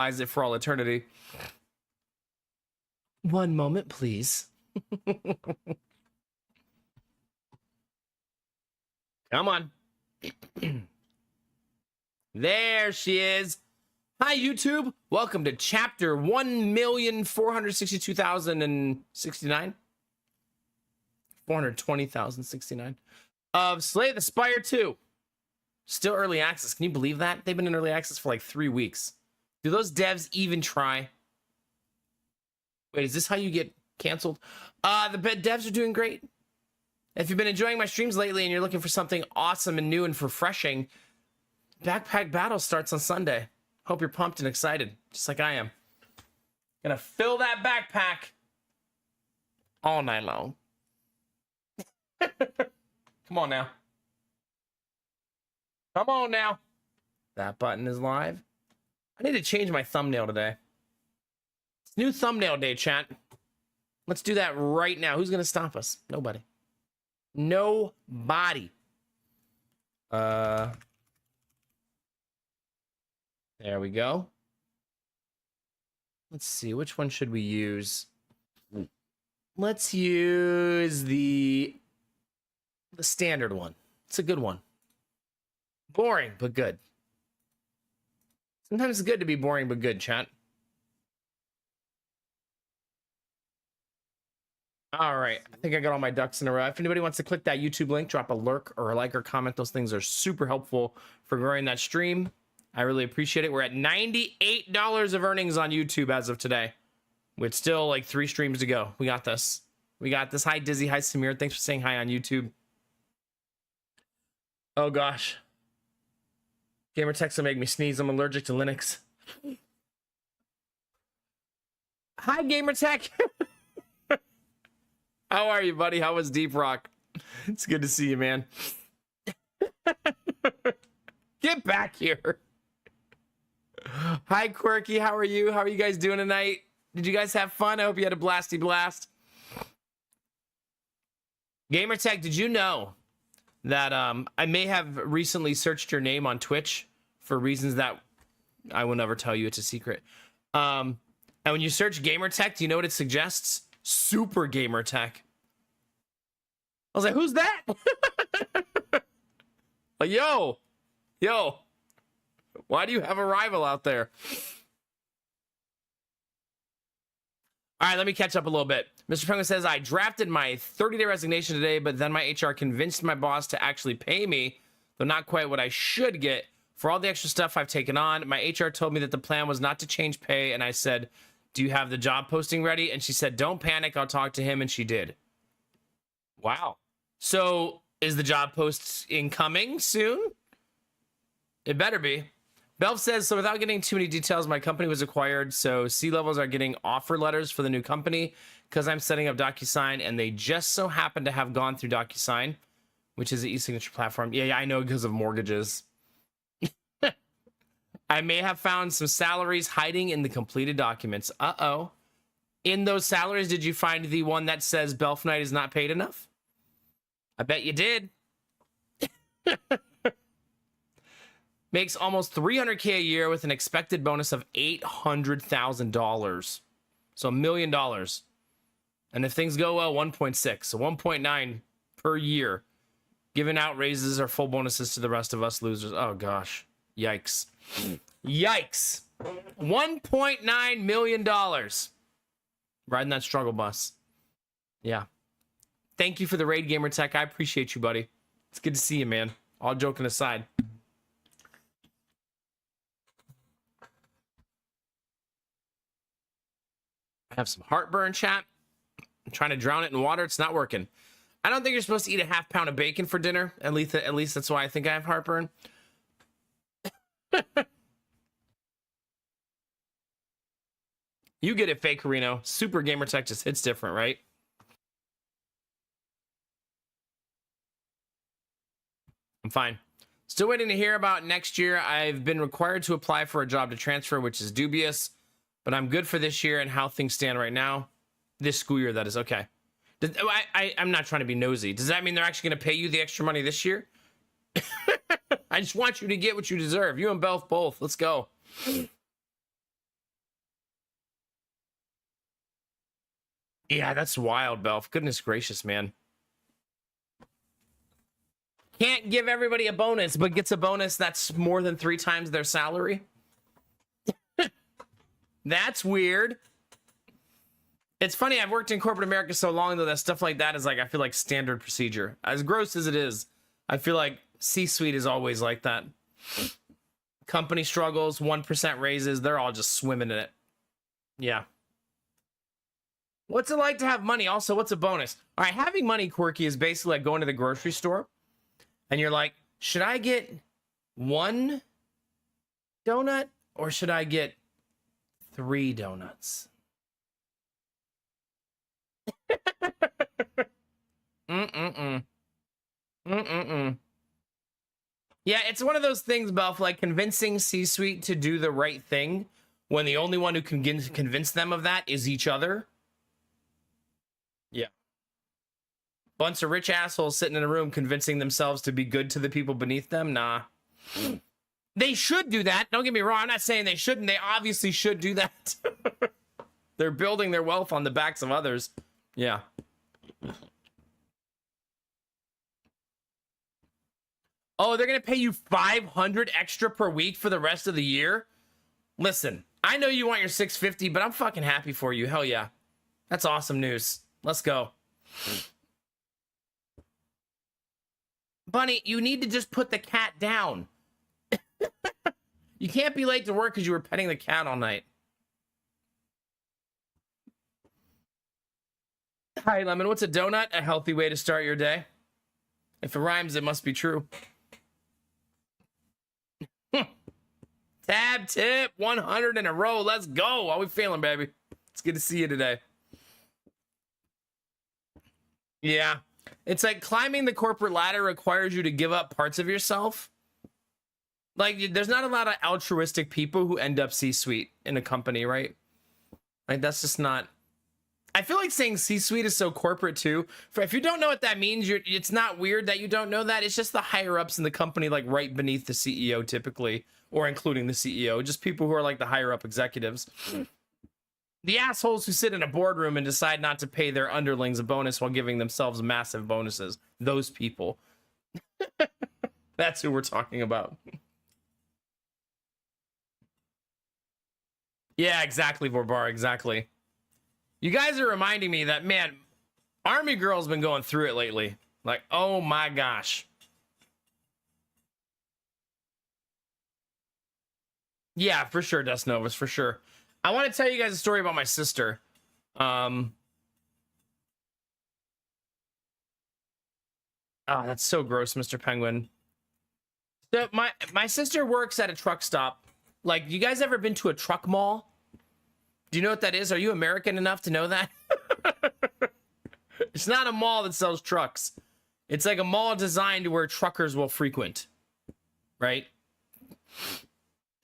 it for all eternity. One moment, please. Come on. There she is. Hi, YouTube. Welcome to chapter 1,462,069. 420,069 of Slay the Spire 2. Still early access. Can you believe that? They've been in early access for like 3 weeks. Do those devs even try? Wait, is this how you get canceled? The devs are doing great. If you've been enjoying my streams lately and you're looking for something awesome and new and refreshing, Backpack Battle starts on Sunday. Hope you're pumped and excited, just like I am. Gonna fill that backpack all night long. Come on now. Come on now. That button is live. I need to change my thumbnail today. It's new thumbnail day, chat. Let's do that right now. Who's gonna stop us? Nobody. Nobody. There we go. Let's see, which one should we use? Let's use the standard one. It's a good one. Boring, but good. Sometimes it's good to be boring, but good, chat. All right, I think I got all my ducks in a row. If anybody wants to click that YouTube link, drop a lurk or a like or comment. Those things are super helpful for growing that stream. I really appreciate it. We're at $98 of earnings on YouTube as of today, with still like 3 streams to go. We got this. We got this. Hi, Dizzy. Hi, Samir. Thanks for saying hi on YouTube. Oh, gosh. Gamer text will make me sneeze. I'm allergic to Linux. Hi, Gamer Tech. How are you, buddy? How was Deep Rock? It's good to see you, man. Get back here. Hi, Quirky. How are you? How are you guys doing tonight? Did you guys have fun? I hope you had a blasty blast. Gamertech, did you know that I may have recently searched your name on Twitch for reasons that I will never tell you. It's a secret. And when you search Gamertech, do you know what it suggests? Super Gamertech. I was like, who's that? Like, yo, why do you have a rival out there? All right, let me catch up a little bit. Mr. Penguin says, I drafted my 30-day resignation today, but then my HR convinced my boss to actually pay me, though not quite what I should get, for all the extra stuff I've taken on. My HR told me that the plan was not to change pay, and I said, do you have the job posting ready? And she said, don't panic, I'll talk to him, and she did. Wow. So, is the job post incoming soon? It better be. Belf says, so without getting too many details, my company was acquired, so C-levels are getting offer letters for the new company because I'm setting up DocuSign, and they just so happen to have gone through DocuSign, which is the e-signature platform. Yeah, I know, because of mortgages. I may have found some salaries hiding in the completed documents. Uh-oh. In those salaries, did you find the one that says Belf Knight is not paid enough? I bet you did. Makes almost $300K a year with an expected bonus of $800,000. So $1 million. And if things go well, 1.6. So 1.9 per year. Giving out raises or full bonuses to the rest of us losers. Oh, gosh. Yikes. Yikes. $1.9 million. Riding that struggle bus. Yeah. Thank you for the raid, Gamer Tech. I appreciate you, buddy. It's good to see you, man. All joking aside. I have some heartburn, chat. I'm trying to drown it in water. It's not working. I don't think you're supposed to eat a ½ pound of bacon for dinner. At least that's why I think I have heartburn. You get it, Fake Reno. Super Gamer Tech just hits different, right? I'm fine. Still waiting to hear about next year. I've been required to apply for a job to transfer, which is dubious, but I'm good for this year and how things stand right now. This school year, that is. Okay. I'm not trying to be nosy. Does that mean they're actually going to pay you the extra money this year? I just want you to get what you deserve. You and Belf both. Let's go. Yeah, that's wild, Belf. Goodness gracious, man. Can't give everybody a bonus, but gets a bonus that's more than 3 times their salary. That's weird. It's funny, I've worked in corporate America so long, though, that stuff like that is like, I feel like standard procedure. As gross as it is, I feel like C-suite is always like that. Company struggles, 1% raises, they're all just swimming in it. Yeah. What's it like to have money? Also, what's a bonus? All right, having money, Quirky, is basically like going to the grocery store and you're like, should I get 1 donut or should I get 3 donuts? Yeah, it's one of those things, Belf, like convincing C-suite to do the right thing when the only one who can convince them of that is each other. Yeah. Bunch of rich assholes sitting in a room convincing themselves to be good to the people beneath them. Nah. They should do that. Don't get me wrong. I'm not saying they shouldn't. They obviously should do that. They're building their wealth on the backs of others. Yeah. Oh, they're going to pay you $500 extra per week for the rest of the year? Listen, I know you want your $650, but I'm fucking happy for you. Hell yeah. That's awesome news. Let's go. Bunny, you need to just put the cat down. You can't be late to work because you were petting the cat all night. Hi, Lemon. What's a donut? A healthy way to start your day. If it rhymes, it must be true. Tab tip, 100 in a row. Let's go. How we feeling, baby? It's good to see you today. Yeah. It's like climbing the corporate ladder requires you to give up parts of yourself. Like, there's not a lot of altruistic people who end up C-suite in a company, right? Like, that's just not... I feel like saying C-suite is so corporate, too. If you don't know what that means, it's not weird that you don't know that. It's just the higher-ups in the company, like, right beneath the CEO, typically. Or including the CEO. Just people who are, like, the higher-up executives. The assholes who sit in a boardroom and decide not to pay their underlings a bonus while giving themselves massive bonuses. Those people. That's who we're talking about. Yeah, exactly, Vorbar, exactly. You guys are reminding me that, man, Army Girl's been going through it lately. Like, oh my gosh. Yeah, for sure, Dust Novus, for sure. I want to tell you guys a story about my sister. Oh, that's so gross, Mr. Penguin. So my sister works at a truck stop. Like, you guys ever been to a truck mall? Do you know what that is? Are you American enough to know that? It's not a mall that sells trucks. It's like a mall designed where truckers will frequent. Right?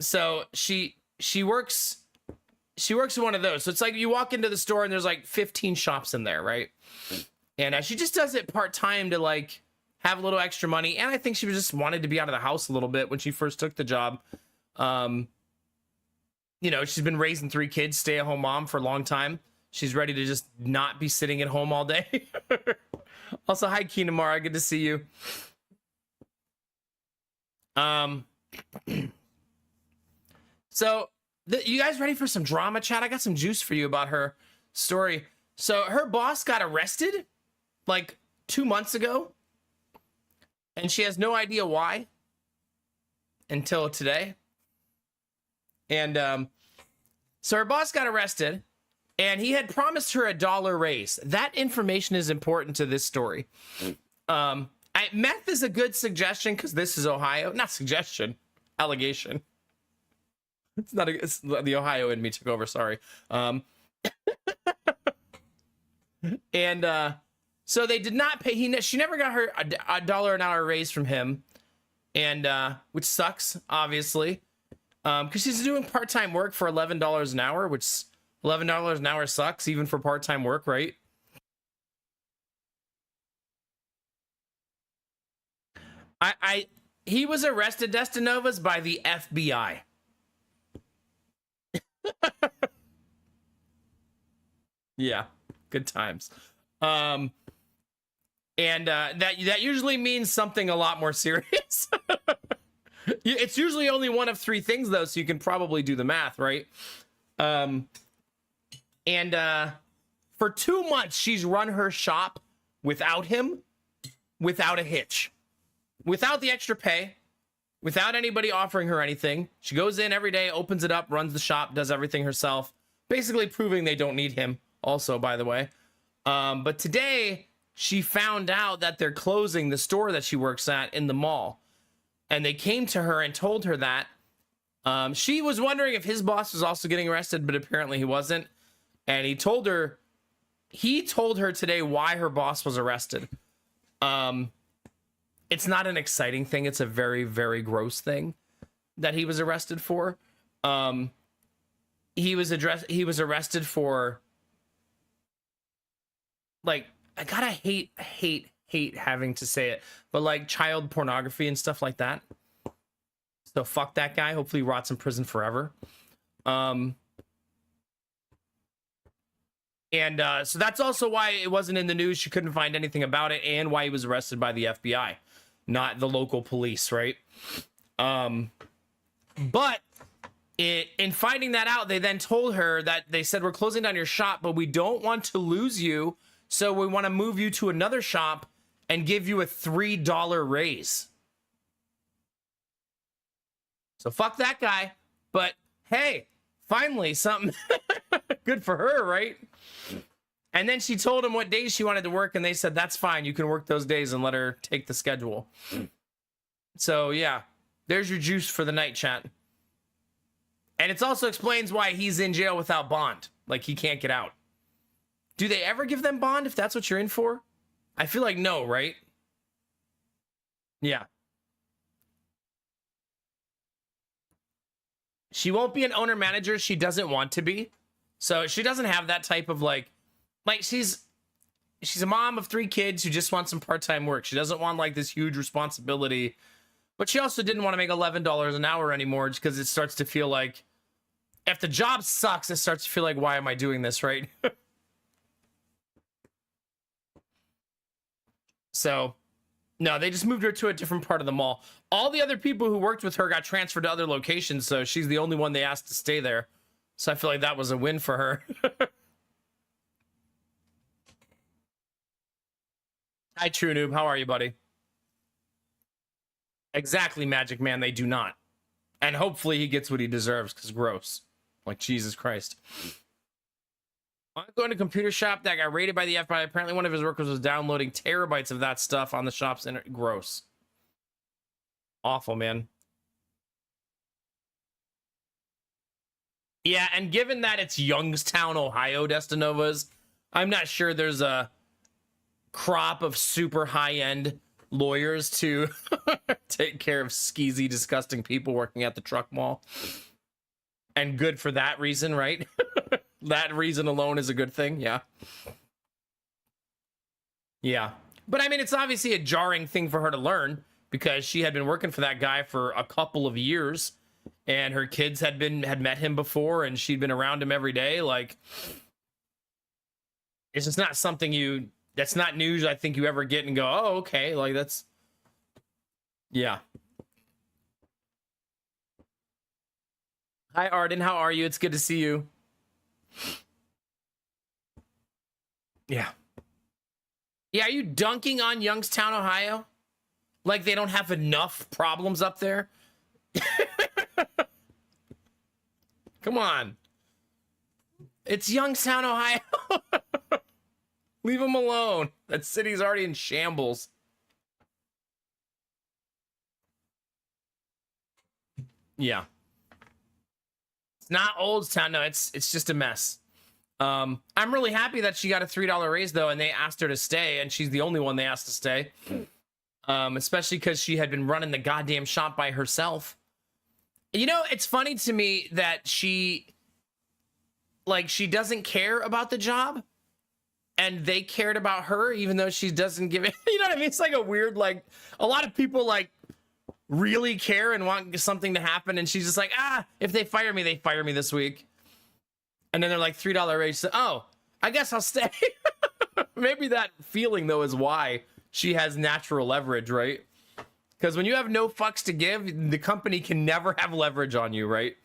So she works in one of those. So it's like you walk into the store and there's like 15 shops in there, right? And she just does it part-time to like have a little extra money. And I think she just wanted to be out of the house a little bit when she first took the job. You know, she's been raising 3 kids, stay-at-home mom for a long time. She's ready to just not be sitting at home all day. Also, hi, Kinamara. Good to see you. So, you guys ready for some drama, chat? I got some juice for you about her story. So, her boss got arrested like 2 months ago. And she has no idea why until today. And so her boss got arrested and he had promised her $1 raise. That information is important to this story. Meth is a good suggestion because this is Ohio. Not suggestion, allegation. It's not it's the Ohio in me took over, sorry. And so they did not pay. She never got her $1 an hour raise from him, and which sucks, obviously. Because she's doing part-time work for $11 an hour, which $11 an hour sucks, even for part-time work, right? He was arrested, Destinovas, by the FBI. Yeah. Good times. And that usually means something a lot more serious. It's usually only one of 3 things, though, so you can probably do the math, right? And for 2 months, she's run her shop without him, without a hitch, without the extra pay, without anybody offering her anything. She goes in every day, opens it up, runs the shop, does everything herself, basically proving they don't need him also, by the way. But today, she found out that they're closing the store that she works at in the mall. And they came to her and told her that. She was wondering if his boss was also getting arrested, but apparently he wasn't. And he told her today why her boss was arrested. It's not an exciting thing. It's a very, very gross thing that he was arrested for. He was arrested for, like, I gotta hate having to say it, but like child pornography and stuff like that. So fuck that guy. Hopefully he rots in prison forever. So that's also why it wasn't in the news. She couldn't find anything about it, and why he was arrested by the FBI, not the local police, right? But in finding that out, they then told her that they said, we're closing down your shop, but we don't want to lose you, so we want to move you to another shop and give you a $3 raise. So fuck that guy. But hey, finally something good for her, right? And then she told him what days she wanted to work, and they said, that's fine. You can work those days, and let her take the schedule. So yeah, there's your juice for the night, chat. And it also explains why he's in jail without bond. Like, he can't get out. Do they ever give them bond if that's what you're in for? I feel like no, right? Yeah. She won't be an owner manager. She doesn't want to be. So she doesn't have that type of like she's a mom of 3 kids who just wants some part-time work. She doesn't want like this huge responsibility, but she also didn't want to make $11 an hour anymore, just because it starts to feel like if the job sucks, it starts to feel like, why am I doing this, right? So, no, they just moved her to a different part of the mall. All the other people who worked with her got transferred to other locations, so she's the only one they asked to stay there. So I feel like that was a win for her. Hi, True Noob. How are you, buddy? Exactly, Magic Man. They do not. And hopefully he gets what he deserves, because gross. Like, Jesus Christ. I'm going to computer shop that got raided by the FBI. Apparently one of his workers was downloading terabytes of that stuff on the shop's internet. Gross. Awful, man. Yeah, and given that it's Youngstown, Ohio, Destanovas, I'm not sure there's a crop of super high-end lawyers to take care of skeezy, disgusting people working at the truck mall. And good for that reason, right? That reason alone is a good thing, yeah. Yeah. But I mean, it's obviously a jarring thing for her to learn, because she had been working for that guy for a couple of years, and her kids had met him before, and she'd been around him every day. Like, it's just not something that's not news I think you ever get and go, oh, okay, like that's, yeah. Hi, Arden, how are you? It's good to see you. Yeah. Yeah, are you dunking on Youngstown, Ohio? Like they don't have enough problems up there? Come on. It's Youngstown, Ohio. Leave them alone. That city's already in shambles. Yeah. It's not Old Town. No, it's just a mess. I'm really happy that she got a $3 raise, though, and they asked her to stay, and she's the only one they asked to stay. Especially because she had been running the goddamn shop by herself. You know, it's funny to me that she doesn't care about the job, and they cared about her, even though she doesn't give it. You know what I mean? It's like a weird, like, a lot of people, like, really care and want something to happen, and she's just like, if they fire me, they fire me this week. And then they're like, $3 raise. So, oh, I guess I'll stay. Maybe that feeling, though, is why she has natural leverage, right? Because when you have no fucks to give, the company can never have leverage on you, right?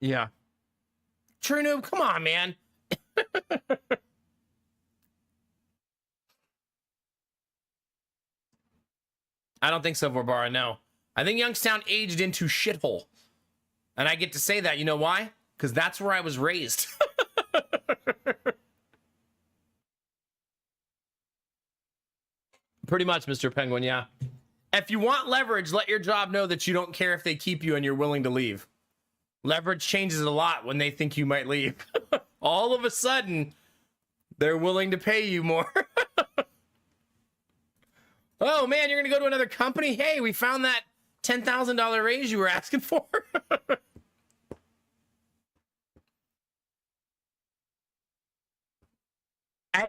Yeah. True Noob, come on, man. I don't think so, Vorbara, no. I think Youngstown aged into shithole. And I get to say that, you know why? Because that's where I was raised. Pretty much, Mr. Penguin, yeah. If you want leverage, let your job know that you don't care if they keep you and you're willing to leave. Leverage changes a lot when they think you might leave. All of a sudden, they're willing to pay you more. Oh, man, you're going to go to another company? Hey, we found that $10,000 raise you were asking for.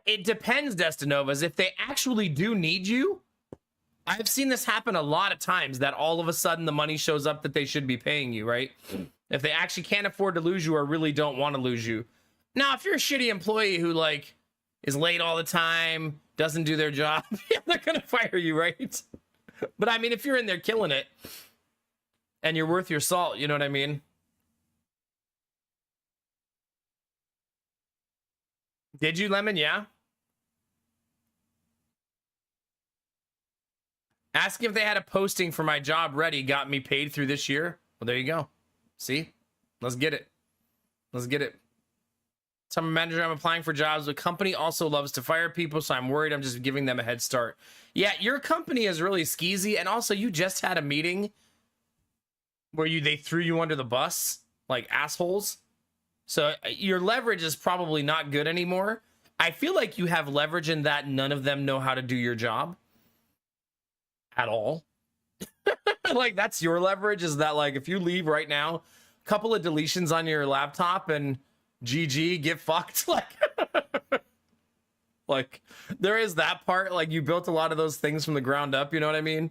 It depends, Destinovas. If they actually do need you, I've seen this happen a lot of times, that all of a sudden the money shows up that they should be paying you, right? If they actually can't afford to lose you or really don't want to lose you. Now, if you're a shitty employee who, like, is late all the time, doesn't do their job, yeah, they're going to fire you, right? But, I mean, if you're in there killing it and you're worth your salt, you know what I mean? Did you, Lemon? Yeah. Asking if they had a posting for my job ready got me paid through this year. Well, there you go. See? Let's get it. Let's get it. Summer manager, I'm applying for jobs. The company also loves to fire people, so I'm worried I'm just giving them a head start. Yeah, your company is really skeezy, and also you just had a meeting where they threw you under the bus like assholes. So your leverage is probably not good anymore. I feel like you have leverage in that none of them know how to do your job at all. Like, that's your leverage, is that, like, if you leave right now, a couple of deletions on your laptop and GG, get fucked. Like, there is that part. Like, you built a lot of those things from the ground up, you know what I mean?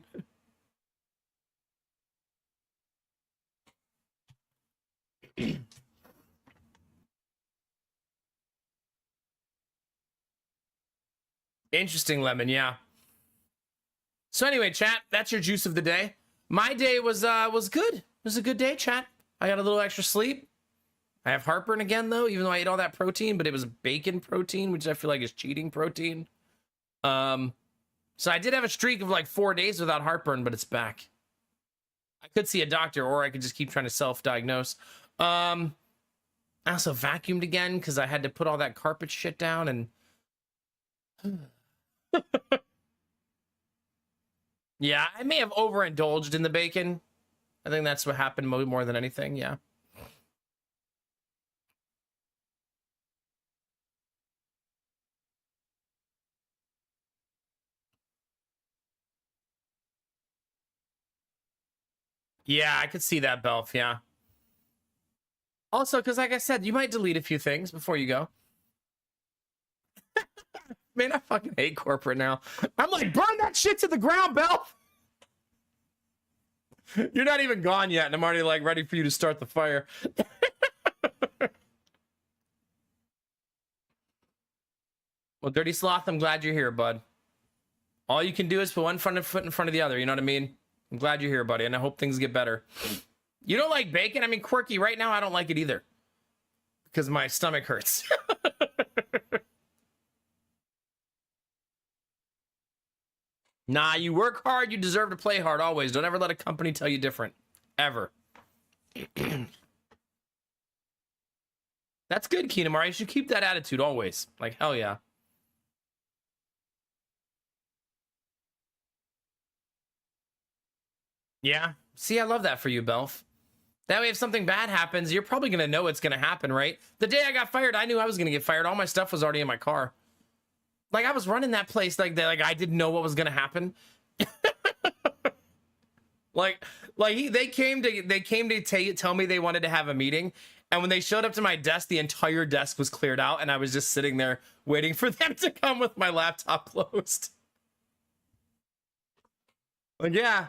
Interesting, Lemon, yeah. So anyway, chat, that's your juice of the day. My day was good. It was a good day, chat. I got a little extra sleep. I have heartburn again, though, even though I ate all that protein, but it was bacon protein, which I feel like is cheating protein. So I did have a streak of like 4 days without heartburn, but it's back. I could see a doctor, or I could just keep trying to self-diagnose. I also vacuumed again because I had to put all that carpet shit down, and yeah, I may have overindulged in the bacon. I think that's what happened more than anything, yeah. Yeah, I could see that, Belf, yeah. Also, because like I said, you might delete a few things before you go. Man, I fucking hate corporate now. I'm like, burn that shit to the ground, Belf! You're not even gone yet, and I'm already like ready for you to start the fire. Well, Dirty Sloth, I'm glad you're here, bud. All you can do is put one foot in front of the other, you know what I mean? I'm glad you're here, buddy, and I hope things get better. You don't like bacon? I mean, Quirky, right now I don't like it either. Because my stomach hurts. Nah, you work hard, you deserve to play hard always. Don't ever let a company tell you different. Ever. That's good, Keenamar. You should keep that attitude always. Like, hell yeah. Yeah. See, I love that for you, Belf. That way, if something bad happens, you're probably going to know it's going to happen, right? The day I got fired, I knew I was going to get fired. All my stuff was already in my car. Like, I was running that place like that. Like, I didn't know what was going to happen. They came to tell me they wanted to have a meeting. And when they showed up to my desk, the entire desk was cleared out. And I was just sitting there waiting for them to come with my laptop closed. Like, yeah.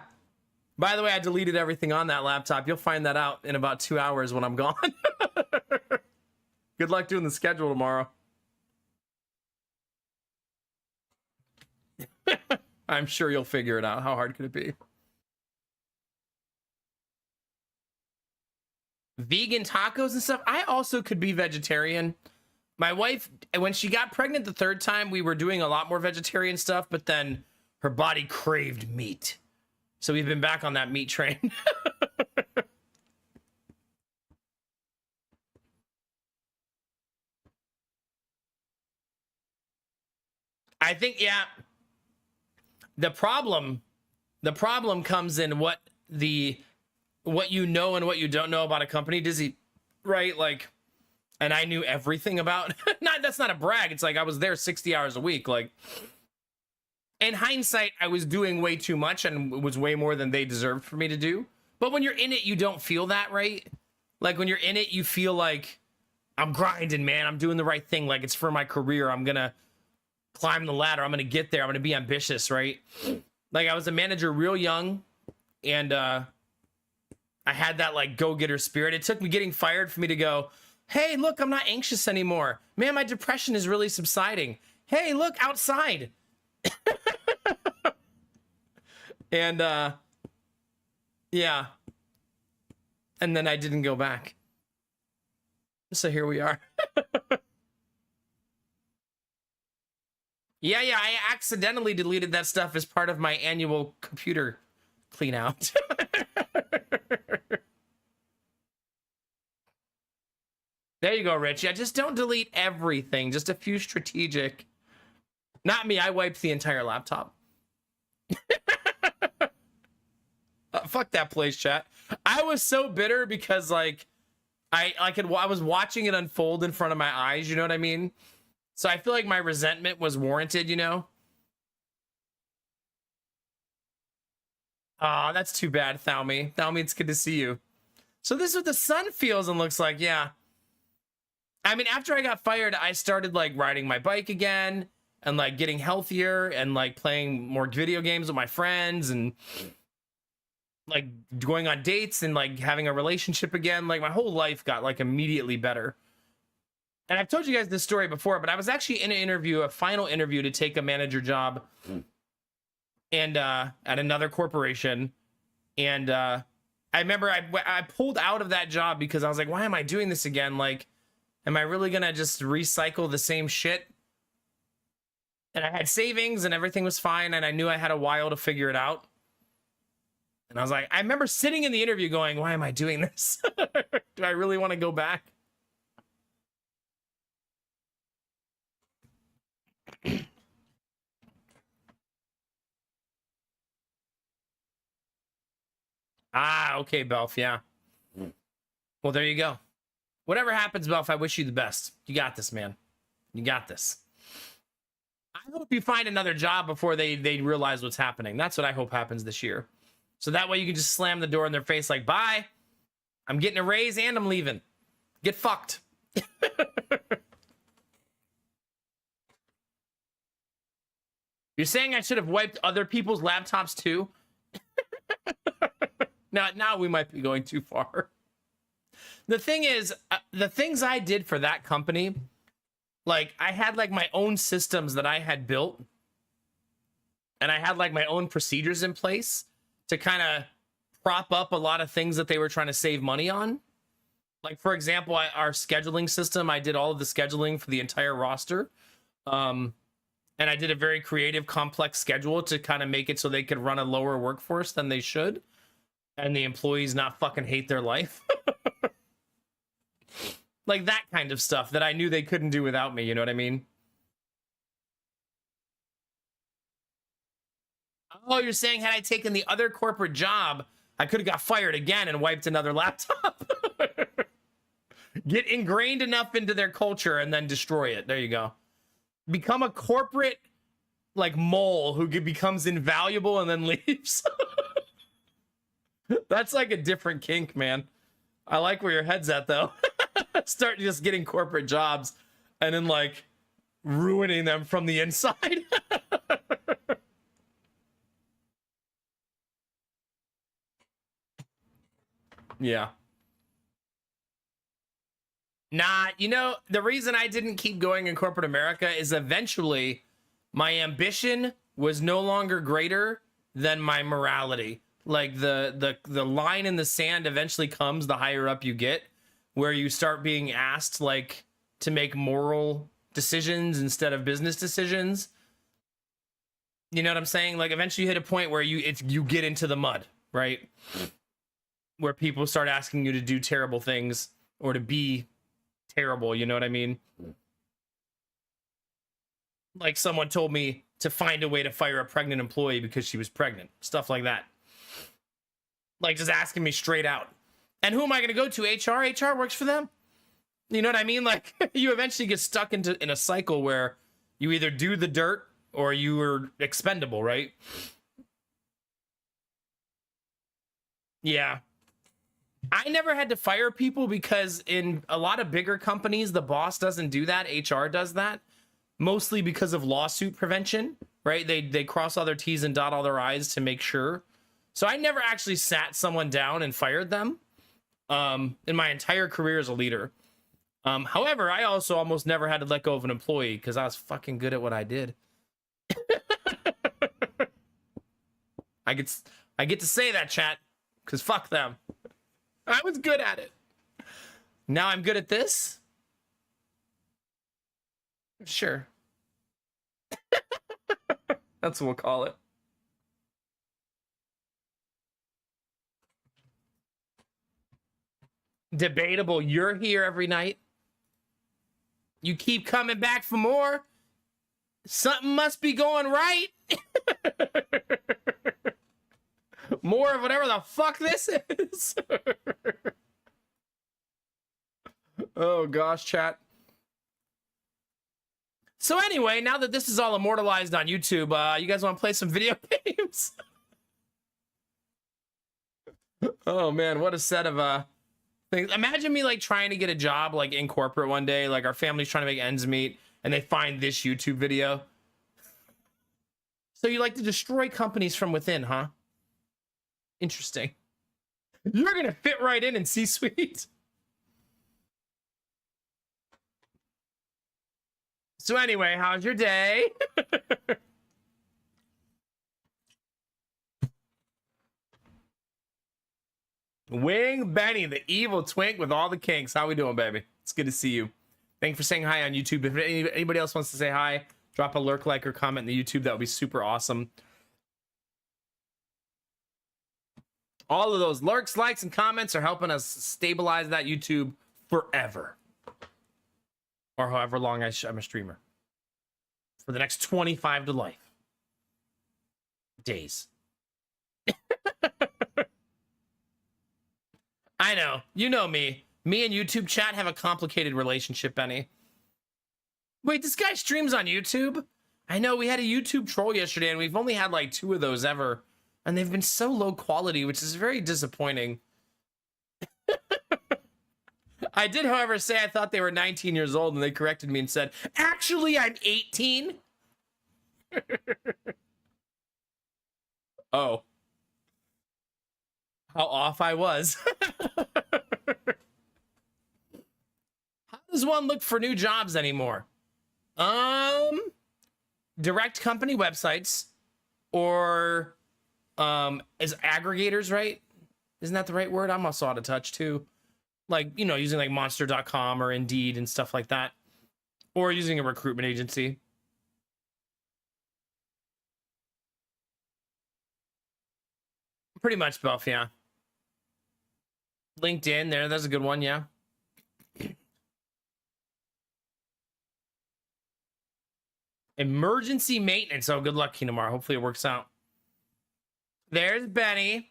By the way, I deleted everything on that laptop. You'll find that out in about 2 hours when I'm gone. Good luck doing the schedule tomorrow. I'm sure you'll figure it out. How hard could it be? Vegan tacos and stuff. I also could be vegetarian. My wife, when she got pregnant the third time, we were doing a lot more vegetarian stuff, but then her body craved meat. So we've been back on that meat train. I think, yeah. The problem comes in what you know and what you don't know about a company. Does he, right? Like, and I knew everything about, that's not a brag. It's like, I was there 60 hours a week. Like, in hindsight, I was doing way too much and it was way more than they deserved for me to do. But when you're in it, you don't feel that, right? Like, when you're in it, you feel like, I'm grinding, man. I'm doing the right thing. Like, it's for my career. I'm gonna climb the ladder. I'm gonna get there. I'm gonna be ambitious, right? Like, I was a manager real young, and I had that, like, go-getter spirit. It took me getting fired for me to go, hey, look, I'm not anxious anymore. Man, my depression is really subsiding. Hey, look, outside. And, yeah. And then I didn't go back. So here we are. Yeah, I accidentally deleted that stuff as part of my annual computer clean out. There you go, Rich. Yeah, just don't delete everything. Just a few strategic. Not me. I wiped the entire laptop. Fuck that place, chat. I was so bitter because, like, I was watching it unfold in front of my eyes. You know what I mean? So I feel like my resentment was warranted, you know? Aw, that's too bad, Thalmy. Thalmy, it's good to see you. So this is what the sun feels and looks like, yeah. I mean, after I got fired, I started, like, riding my bike again and, like, getting healthier and, like, playing more video games with my friends and, like, going on dates and, like, having a relationship again. Like, my whole life got, like, immediately better. And I've told you guys this story before, but I was actually in an interview, a final interview to take a manager job and at another corporation. And I remember I pulled out of that job because I was like, why am I doing this again? Like, am I really going to just recycle the same shit? And I had savings and everything was fine. And I knew I had a while to figure it out. And I was like, I remember sitting in the interview going, why am I doing this? Do I really want to go back? Ah, okay, Belf, yeah. Well, there you go. Whatever happens, Belf, I wish you the best. You got this, man. You got this. I hope you find another job before they realize what's happening. That's what I hope happens this year. So that way you can just slam the door in their face like, bye. I'm getting a raise and I'm leaving. Get fucked. You're saying I should have wiped other people's laptops too? Now we might be going too far. The thing is, the things I did for that company, like, I had, like, my own systems that I had built, and I had, like, my own procedures in place to kind of prop up a lot of things that they were trying to save money on. Like, for example, our scheduling system, I did all of the scheduling for the entire roster. And I did a very creative, complex schedule to kind of make it so they could run a lower workforce than they should. And the employees not fucking hate their life. Like that kind of stuff that I knew they couldn't do without me, you know what I mean? Oh, you're saying had I taken the other corporate job, I could have got fired again and wiped another laptop. Get ingrained enough into their culture and then destroy it. There you go. Become a corporate, like, mole who becomes invaluable and then leaves. That's like a different kink, man. I like where your head's at, though. Start just getting corporate jobs and then, like, ruining them from the inside. Yeah. Nah, you know, the reason I didn't keep going in corporate America is eventually my ambition was no longer greater than my morality. Like the line in the sand eventually comes the higher up you get, where you start being asked like to make moral decisions instead of business decisions. You know what I'm saying? Like eventually you hit a point where you get into the mud, right? Where people start asking you to do terrible things or to be terrible, you know what I mean? Like someone told me to find a way to fire a pregnant employee because she was pregnant. Stuff like that. Like just asking me straight out. And who am I going to go to? HR? HR works for them. You know what I mean? Like you eventually get stuck in a cycle where you either do the dirt or you are expendable, right? Yeah. I never had to fire people because in a lot of bigger companies, the boss doesn't do that. HR does that, mostly because of lawsuit prevention, right? They cross all their T's and dot all their I's to make sure. So I never actually sat someone down and fired them in my entire career as a leader. However, I also almost never had to let go of an employee because I was fucking good at what I did. I get to say that, chat, because fuck them. I was good at it. Now I'm good at this? Sure. That's what we'll call it. Debatable. You're here every night. You keep coming back for more. Something must be going right. More of whatever the fuck this is. Oh gosh, chat. So anyway, now that this is all immortalized on YouTube, you guys want to play some video games? Oh man, what a set of things. Imagine me like trying to get a job like in corporate one day, like our family's trying to make ends meet, and they find this YouTube video. So you like to destroy companies from within, huh? Interesting. You're gonna fit right in C-suite. So anyway, how's your day? Wing Benny, the evil twink with all the kinks. How we doing, baby? It's good to see you. Thank you for saying hi on YouTube. If anybody else wants to say hi, drop a lurk, like, or comment in the YouTube. That would be super awesome. All of those lurks, likes, and comments are helping us stabilize that YouTube forever. Or however long I'm a streamer. For the next 25 to life. Days. I know. You know me. Me and YouTube chat have a complicated relationship, Benny. Wait, this guy streams on YouTube? I know, we had a YouTube troll yesterday, and we've only had like 2 of those ever. And they've been so low quality, which is very disappointing. I did, however, say I thought they were 19 years old, and they corrected me and said, actually, I'm 18. Oh. How off I was. How does one look for new jobs anymore? Direct company websites or is aggregators, right? Isn't that the right word? I'm also out of touch too. Like, you know, using like monster.com or Indeed and stuff like that. Or using a recruitment agency. Pretty much both, yeah. LinkedIn there, that's a good one, yeah. Emergency maintenance. Oh, good luck, Kinamar. Hopefully it works out. There's Benny.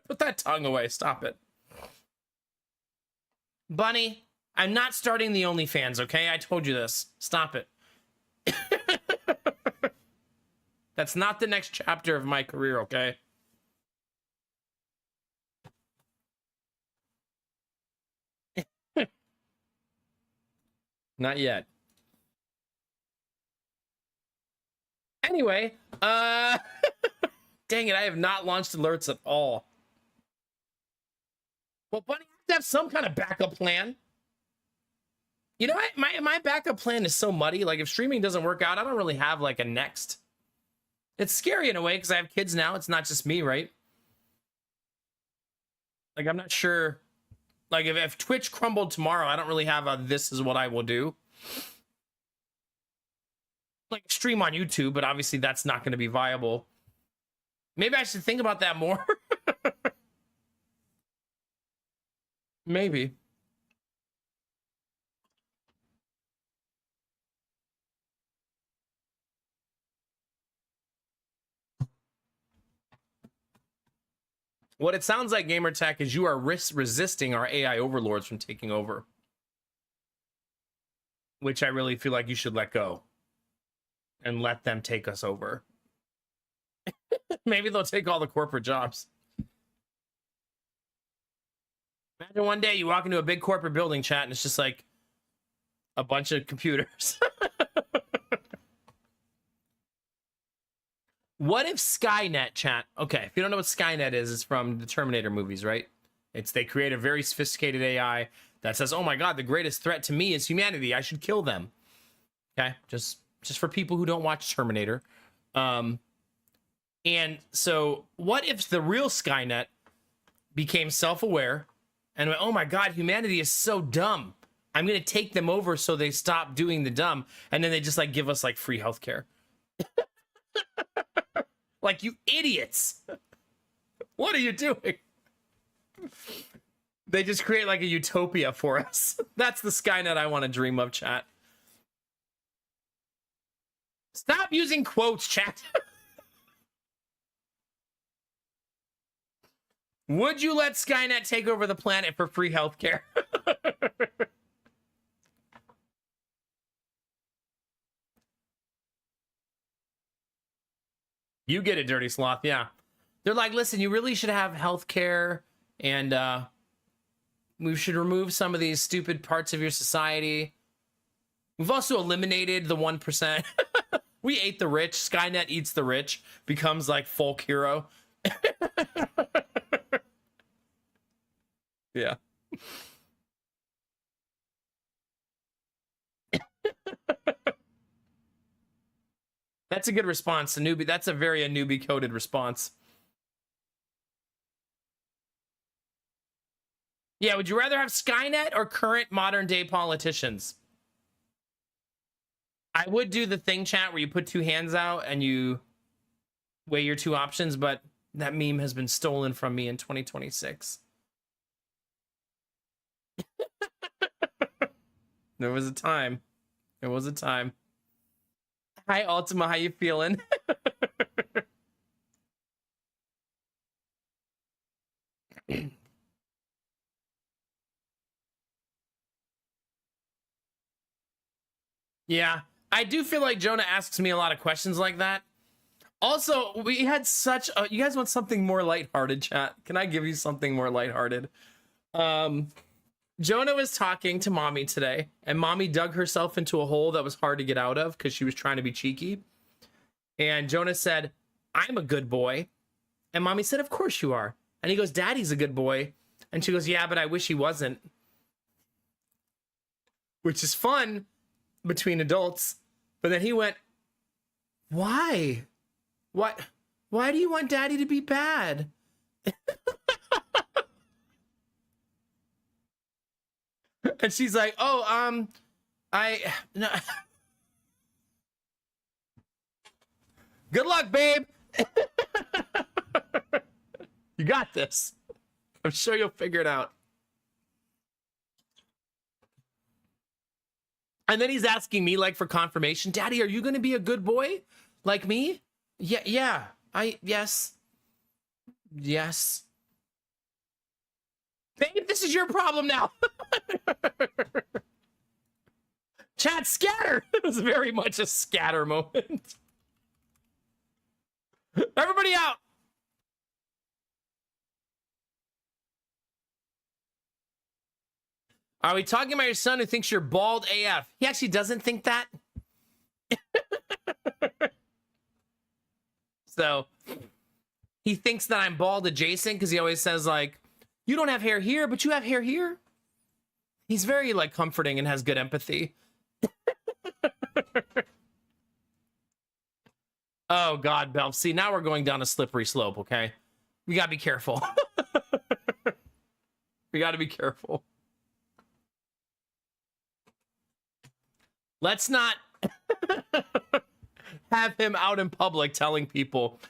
Put that tongue away. Stop it. Bunny, I'm not starting the OnlyFans, okay? I told you this. Stop it. That's not the next chapter of my career, okay? Not yet. Anyway, dang it, I have not launched alerts at all. Well, Bunny, I have to have some kind of backup plan. You know, my backup plan is so muddy. Like, if streaming doesn't work out, I don't really have like a next. It's scary in a way because I have kids now. It's not just me, right? Like, I'm not sure. Like, if Twitch crumbled tomorrow, I don't really have a this is what I will do. Like, stream on YouTube, but obviously that's not going to be viable. Maybe I should think about that more. Maybe. What it sounds like, Gamertech, is you are resisting our AI overlords from taking over. Which I really feel like you should let go. And let them take us over. Maybe they'll take all the corporate jobs. Imagine one day you walk into a big corporate building, chat, and it's just like a bunch of computers. What if Skynet, chat? Okay, if you don't know what Skynet is, it's from the Terminator movies, right? They create a very sophisticated AI that says, "Oh my God, the greatest threat to me is humanity. I should kill them." Okay, just for people who don't watch Terminator. And so, what if the real Skynet became self-aware and went, "Oh my God, humanity is so dumb. I'm gonna take them over so they stop doing the dumb," and then they just like give us like free healthcare. Like, you idiots. What are you doing? They just create like a utopia for us. That's the Skynet I want to dream of, chat. Stop using quotes, chat. Would you let Skynet take over the planet for free healthcare? You get it, Dirty Sloth. Yeah. They're like, listen, you really should have healthcare, and we should remove some of these stupid parts of your society. We've also eliminated the 1%. We ate the rich. Skynet eats the rich. Becomes like folk hero. Yeah. That's a good response. A newbie. That's a very newbie coded response. Yeah, would you rather have Skynet or current modern day politicians? I would do the thing, chat, where you put two hands out and you weigh your two options, but that meme has been stolen from me in 2026. There was a time. There was a time. Hi, Ultima. How you feeling? Yeah, I do feel like Jonah asks me a lot of questions like that. Also, we had such a... You guys want something more lighthearted, chat? Can I give you something more lighthearted? Jonah was talking to mommy today, and mommy dug herself into a hole that was hard to get out of because she was trying to be cheeky. And Jonah said, "I'm a good boy." And mommy said, "Of course you are." And he goes, "Daddy's a good boy." And she goes, "Yeah, but I wish he wasn't." Which is fun between adults. But then he went, "Why? Why do you want daddy to be bad?" And she's like, "Oh, no." Good luck, babe. You got this. I'm sure you'll figure it out. And then he's asking me like for confirmation, "Daddy, are you going to be a good boy like me?" Yeah. Yes. Babe, this is your problem now. Chat, scatter. It was very much a scatter moment. Everybody out. Are we talking about your son who thinks you're bald AF? He actually doesn't think that. So he thinks that I'm bald adjacent because he always says like, "You don't have hair here, but you have hair here." He's very like comforting and has good empathy. Oh God, Belf. See, now we're going down a slippery slope, okay? We gotta be careful. We gotta be careful. Let's not have him out in public telling people,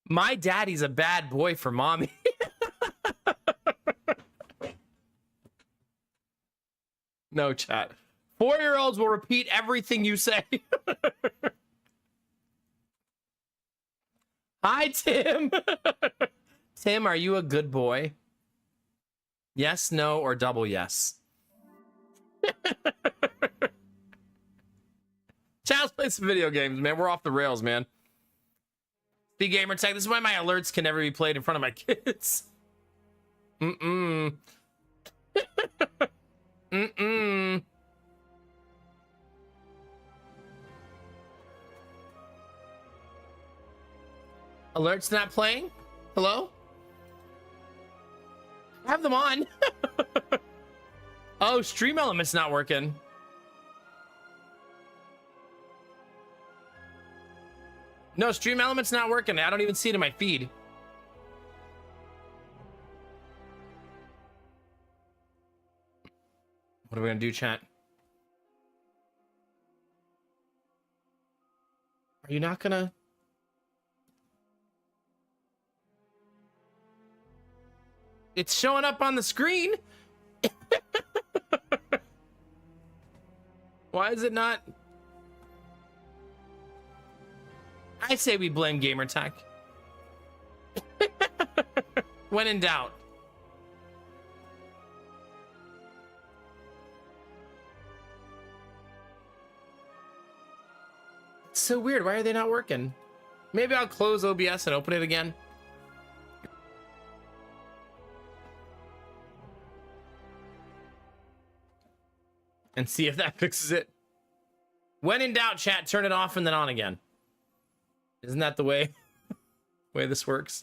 my daddy's a bad boy for mommy. No, chat. 4-year-olds will repeat everything you say. Hi, Tim. Tim, are you a good boy? Yes, no, or double yes. Child's play some video games, man. We're off the rails, man. Speed Gamer Tech. This is why my alerts can never be played in front of my kids. Mm-mm. Mm-mm. Alerts not playing? Hello? Have them on. Oh, Stream Element's not working. No, Stream Element's not working. I don't even see it in my feed. What are we gonna do, chat? Are you not gonna? It's showing up on the screen. Why is it not? I say we blame Gamertech. When in doubt. It's so weird. Why are they not working? Maybe I'll close OBS and open it again. And see if that fixes it. When in doubt, chat, turn it off and then on again. Isn't that the way this works?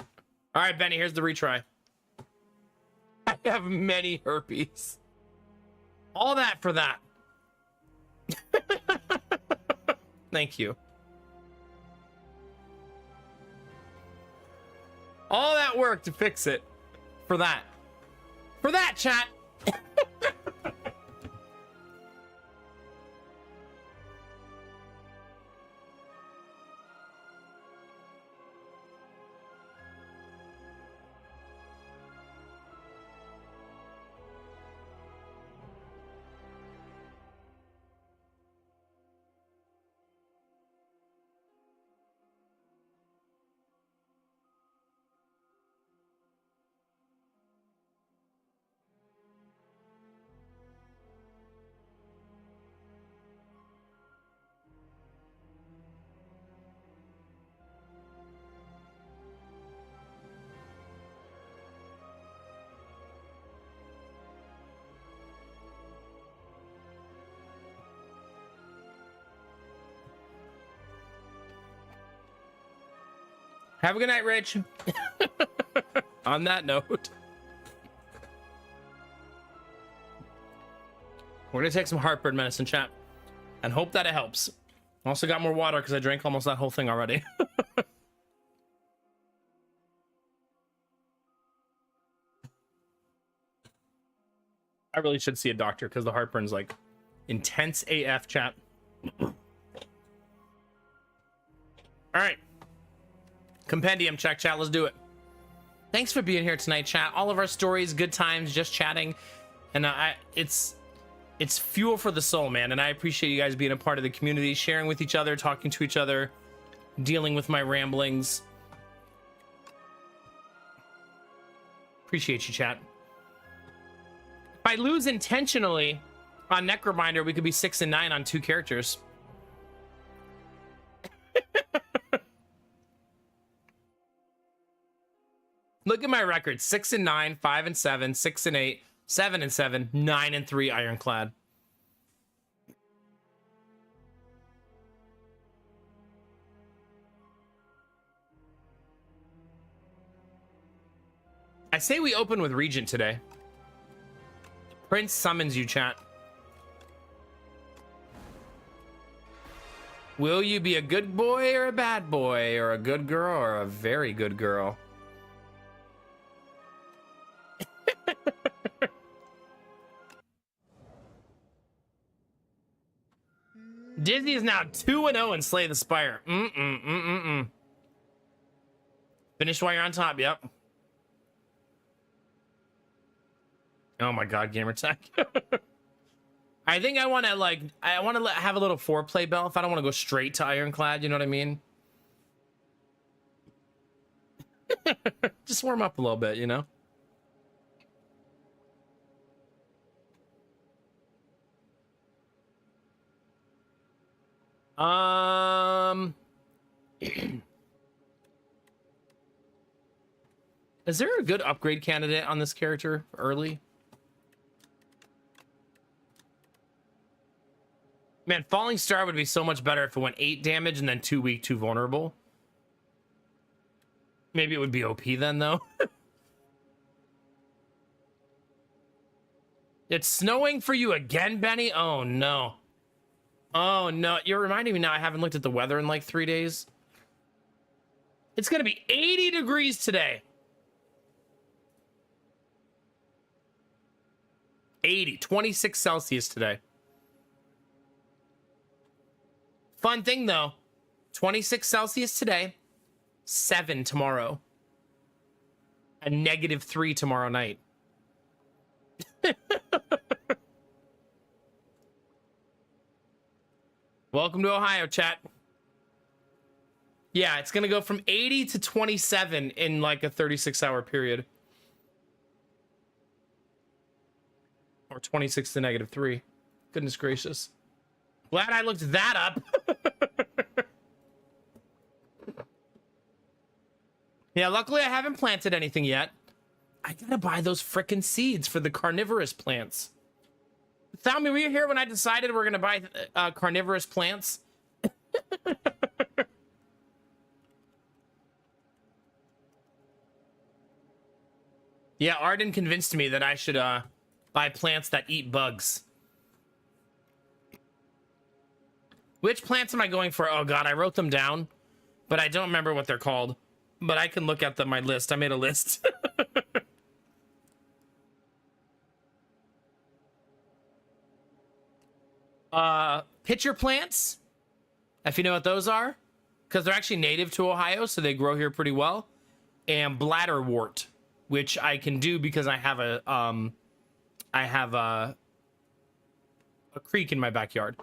All right, Benny, here's the retry. I have many herpes. All that for that. Thank you. All that work to fix it. For that. For that, chat. Have a good night, Rich. On that note, we're gonna take some heartburn medicine, chat, and hope that it helps. Also got more water because I drank almost that whole thing already. I really should see a doctor because the heartburn's like intense AF, chat. All right. Compendium check, chat. Let's do it. Thanks for being here tonight, chat. All of our stories, good times, just chatting, and it's fuel for the soul, man. And I appreciate you guys being a part of the community, sharing with each other, talking to each other, dealing with my ramblings. Appreciate you, chat. If I lose intentionally on Necrobinder, we could be 6 and 9 on 2 characters. Look at my record: 6 and 9, 5 and 7, 6 and 8, 7 and 7, 9 and 3 Ironclad. I say we open with Regent today. Prince summons you, chat. Will you be a good boy or a bad boy, or a good girl or a very good girl? Disney is now 2-0 in Slay the Spire. Finish while you're on top, yep. Oh my god, gamer tag. I think I want to have a little foreplay bell if I don't want to go straight to Ironclad, you know what I mean? Just warm up a little bit, you know? Is there a good upgrade candidate on this character early? Man, Falling Star would be so much better if it went 8 damage and then 2 weak, 2 vulnerable. Maybe it would be OP then, though. It's snowing for you again, Benny? Oh, no. Oh, no. You're reminding me now I haven't looked at the weather in like 3 days. It's going to be 80 degrees today. 80, 26 Celsius today. Fun thing, though. 26 Celsius today. 7 tomorrow. A -3 tomorrow night. Welcome to Ohio, chat. Yeah, it's going to go from 80 to 27 in like a 36-hour period. Or 26 to -3. Goodness gracious. Glad I looked that up. Yeah, luckily I haven't planted anything yet. I gotta buy those frickin' seeds for the carnivorous plants. Thami, were you here when I decided we're gonna buy carnivorous plants? Yeah, Arden convinced me that I should buy plants that eat bugs. Which plants am I going for? Oh god, I wrote them down, but I don't remember what they're called. But I can look at my list. I made a list. Pitcher plants, if you know what those are, because they're actually native to Ohio, so they grow here pretty well. And bladderwort, which I can do because I have a creek in my backyard.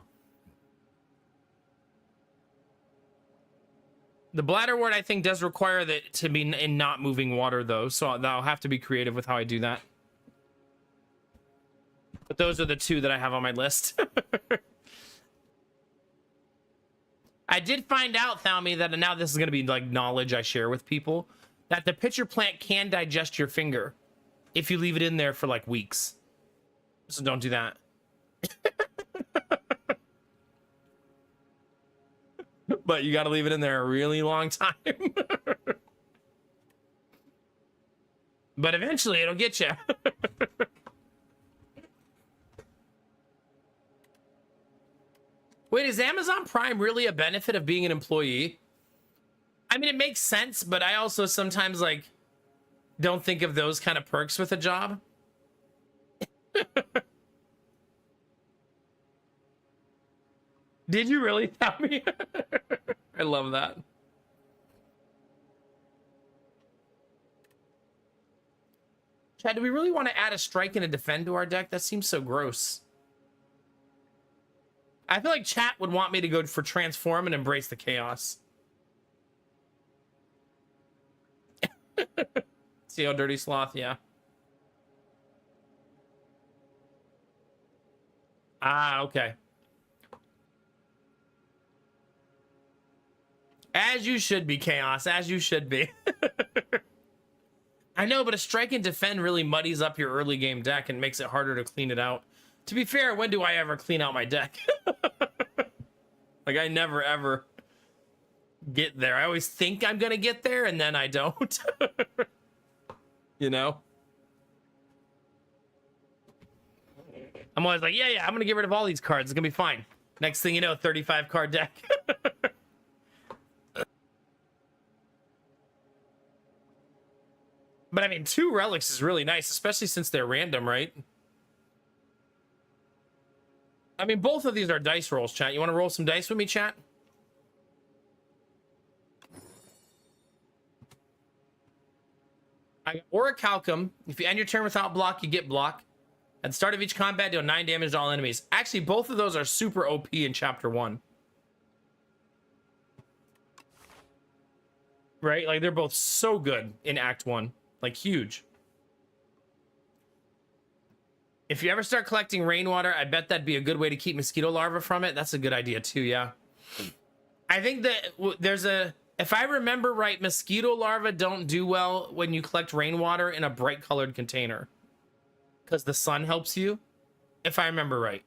The bladderwort, I think, does require that to be in not moving water, though, so I'll have to be creative with how I do that. But those are the two that I have on my list. I did find out, Thalmy, that now this is going to be like knowledge I share with people, that the pitcher plant can digest your finger if you leave it in there for like weeks. So don't do that. But you got to leave it in there a really long time. But eventually it'll get you. Wait, is Amazon Prime really a benefit of being an employee? I mean, it makes sense, but I also sometimes like don't think of those kind of perks with a job. Did you really tell me? I love that. Chad, do we really want to add a strike and a defend to our deck? That seems so gross. I feel like chat would want me to go for transform and embrace the chaos. See how dirty sloth, yeah. Ah, okay. As you should be, chaos, as you should be. I know, but a strike and defend really muddies up your early game deck and makes it harder to clean it out. To be fair, when do I ever clean out my deck? Like, I never, ever get there. I always think I'm gonna get there, and then I don't. You know? I'm always like, yeah, I'm gonna get rid of all these cards. It's gonna be fine. Next thing you know, 35 card deck. But I mean, 2 relics is really nice, especially since they're random, right? I mean, both of these are dice rolls, chat. You want to roll some dice with me, chat? I got Orichalcum. If you end your turn without block, you get block. At the start of each combat, deal 9 damage to all enemies. Actually, both of those are super OP in Chapter 1. Right? Like, they're both so good in Act 1. Like, huge. If you ever start collecting rainwater, I bet that'd be a good way to keep mosquito larvae from it. That's a good idea, too, yeah. I think that there's a... If I remember right, mosquito larvae don't do well when you collect rainwater in a bright-colored container. Because the sun helps you, if I remember right.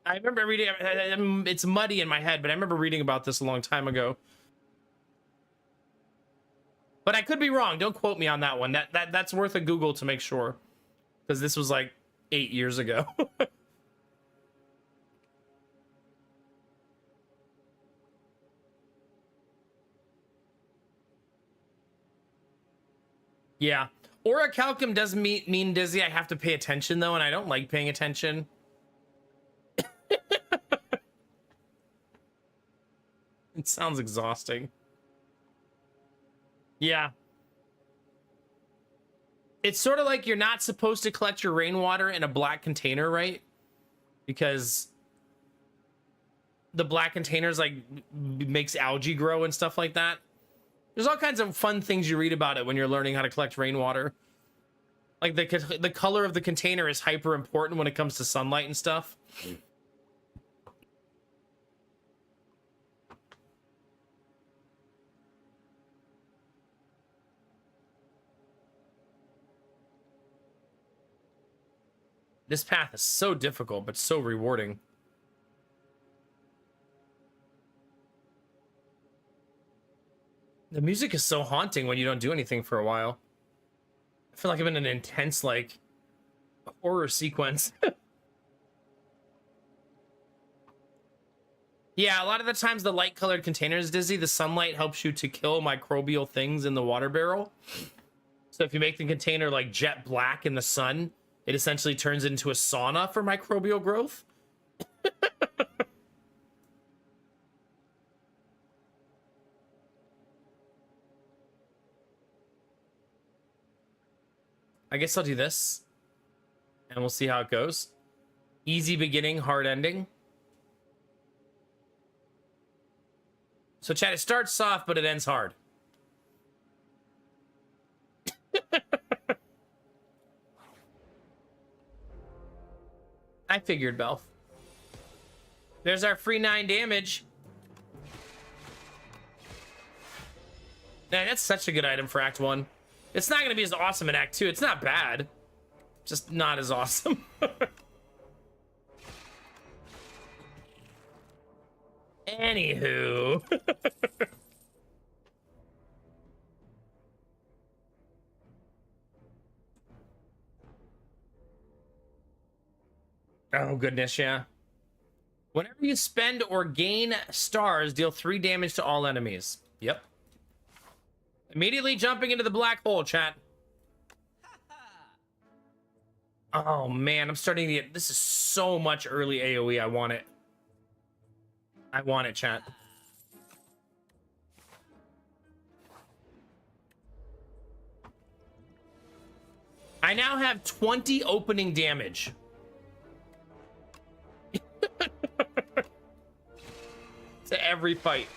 I remember reading... It's muddy in my head, but I remember reading about this a long time ago. But I could be wrong. Don't quote me on that one. That's worth a Google to make sure. Because this was like 8 years ago. Yeah. Orichalcum does mean dizzy. I have to pay attention, though, and I don't like paying attention. It sounds exhausting. Yeah. It's sort of like you're not supposed to collect your rainwater in a black container, right? Because the black containers, like, makes algae grow and stuff like that. There's all kinds of fun things you read about it when you're learning how to collect rainwater. Like, the color of the container is hyper important when it comes to sunlight and stuff. This path is so difficult, but so rewarding. The music is so haunting when you don't do anything for a while. I feel like I'm in an intense, like, horror sequence. Yeah, a lot of the times the light-colored container is dizzy. The sunlight helps you to kill microbial things in the water barrel. So if you make the container, like, jet black in the sun, it essentially turns into a sauna for microbial growth. I guess I'll do this. And we'll see how it goes. Easy beginning, hard ending. So, chat, it starts soft, but it ends hard. I figured, Belf. There's our free 9 damage. Man, that's such a good item for Act 1. It's not going to be as awesome in Act 2. It's not bad. Just not as awesome. Anywho. Oh, goodness, yeah. Whenever you spend or gain stars, deal 3 damage to all enemies. Yep. Immediately jumping into the black hole, chat. Oh, man, I'm starting to get... This is so much early AoE. I want it. I want it, chat. I now have 20 opening damage. To every fight.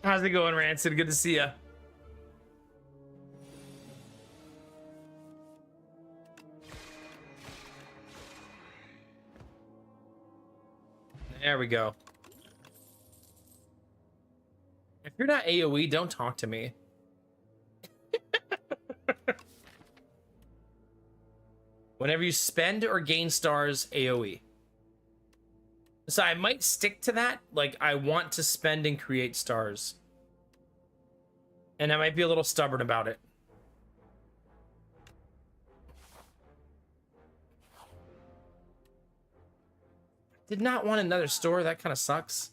How's it going, Rancid? Good to see ya. There we go. If you're not AoE, don't talk to me. Whenever you spend or gain stars, AoE. So I might stick to that. Like, I want to spend and create stars. And I might be a little stubborn about it. Did not want another store. That kind of sucks.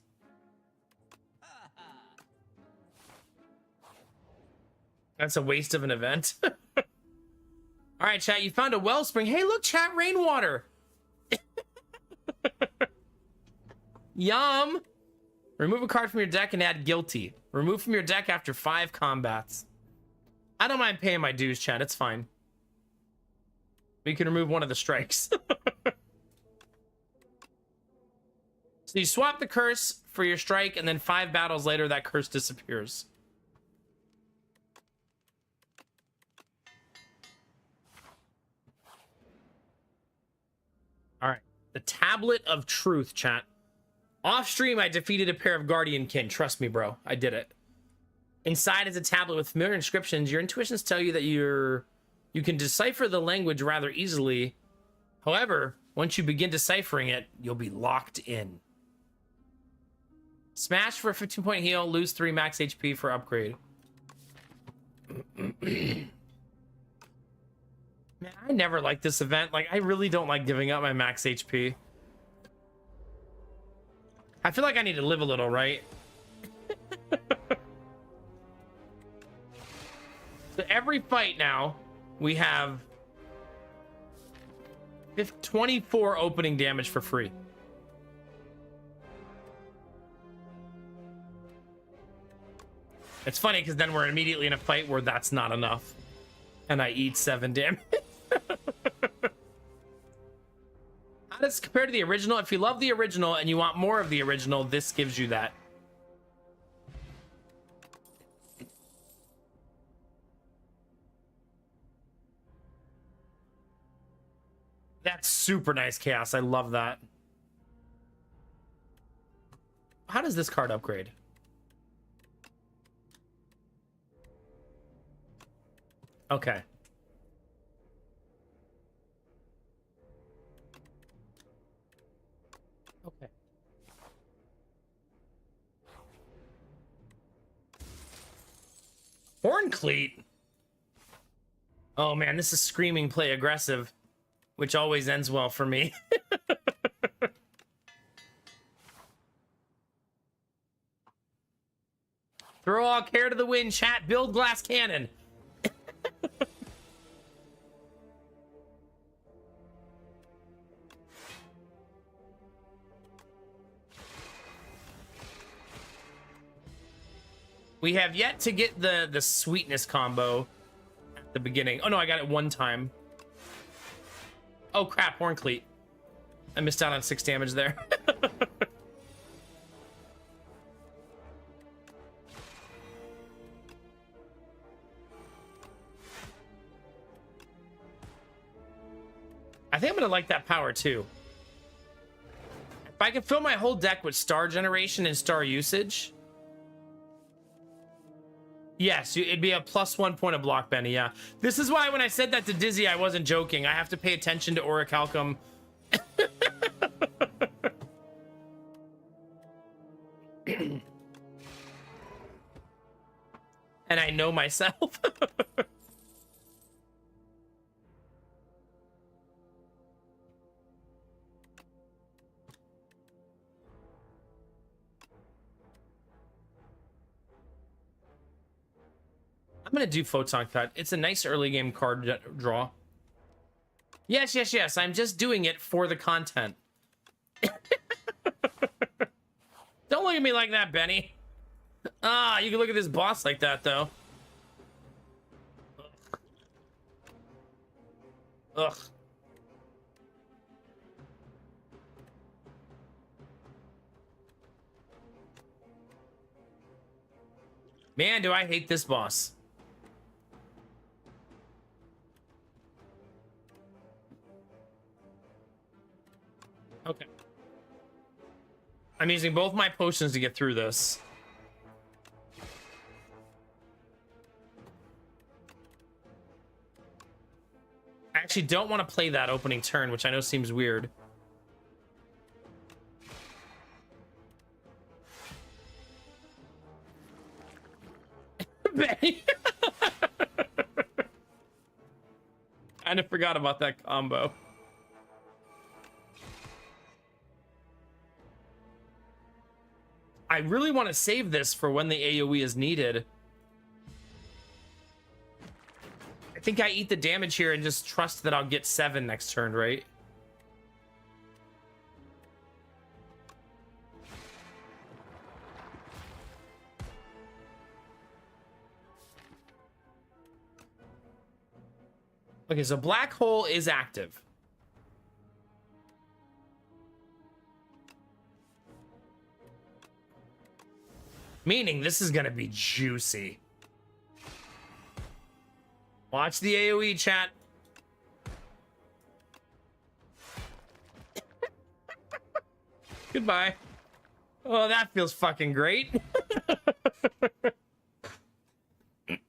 That's a waste of an event. All right, chat. You found a wellspring. Hey, look, chat. Rainwater. Yum. Remove a card from your deck and add guilty. Remove from your deck after 5 combats. I don't mind paying my dues, chat. It's fine. We can remove one of the strikes. So you swap the curse for your strike, and then 5 battles later, that curse disappears. All right. The Tablet of Truth, chat. Off stream, I defeated a pair of Guardian Kin. Trust me, bro. I did it. Inside is a tablet with familiar inscriptions. Your intuitions tell you that you can decipher the language rather easily. However, once you begin deciphering it, you'll be locked in. Smash for a 15-point heal. Lose 3 max HP for upgrade. Man, I never liked this event. Like, I really don't like giving up my max HP. I feel like I need to live a little, right? So every fight now, we have 24 opening damage for free. It's funny because then we're immediately in a fight where that's not enough. And I eat 7 damage. How does it compare to the original? If you love the original and you want more of the original, this gives you that. That's super nice, Chaos. I love that. How does this card upgrade? Okay. Okay. Horn Cleat. Oh man, this is screaming play aggressive, which always ends well for me. Throw all care to the wind, chat. Build glass cannon. We have yet to get the sweetness combo at the beginning. Oh no, I got it one time. Oh crap, Horn Cleat. I missed out on 6 damage there. I think I'm gonna like that power too. If I can fill my whole deck with star generation and star usage. Yes, it'd be a +1 point of block, Benny, yeah. This is why when I said that to Dizzy, I wasn't joking. I have to pay attention to Orichalcum. And I know myself. I'm gonna do Photon Cut. It's a nice early game card draw. Yes, yes, yes. I'm just doing it for the content. Don't look at me like that, Benny. Ah, you can look at this boss like that, though. Ugh. Man, do I hate this boss. Okay. I'm using both my potions to get through this. I actually don't want to play that opening turn, which I know seems weird. Bay. Kind of forgot about that combo. I really want to save this for when the AoE is needed. I think I eat the damage here and just trust that I'll get 7 next turn, right? Okay, so Black Hole is active. Meaning this is gonna be juicy. Watch the AoE, chat. Goodbye. Oh, that feels fucking great.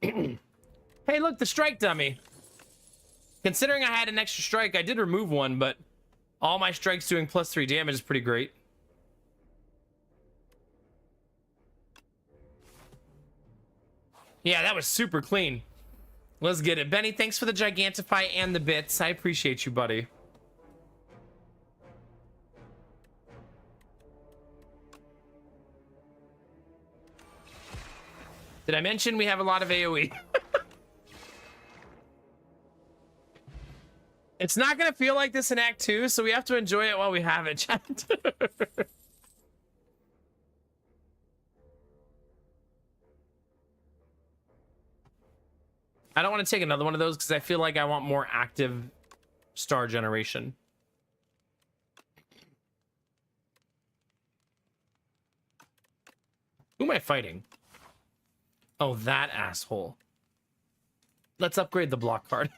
Hey, look, the strike dummy. Considering I had an extra strike, I did remove one, but all my strikes doing +3 damage is pretty great. Yeah, that was super clean. Let's get it. Benny, thanks for the Gigantify and the bits. I appreciate you, buddy. Did I mention we have a lot of AoE? It's not going to feel like this in Act 2, so we have to enjoy it while we have it, chat. I don't want to take another one of those because I feel like I want more active star generation. Who am I fighting? Oh, that asshole. Let's upgrade the block card.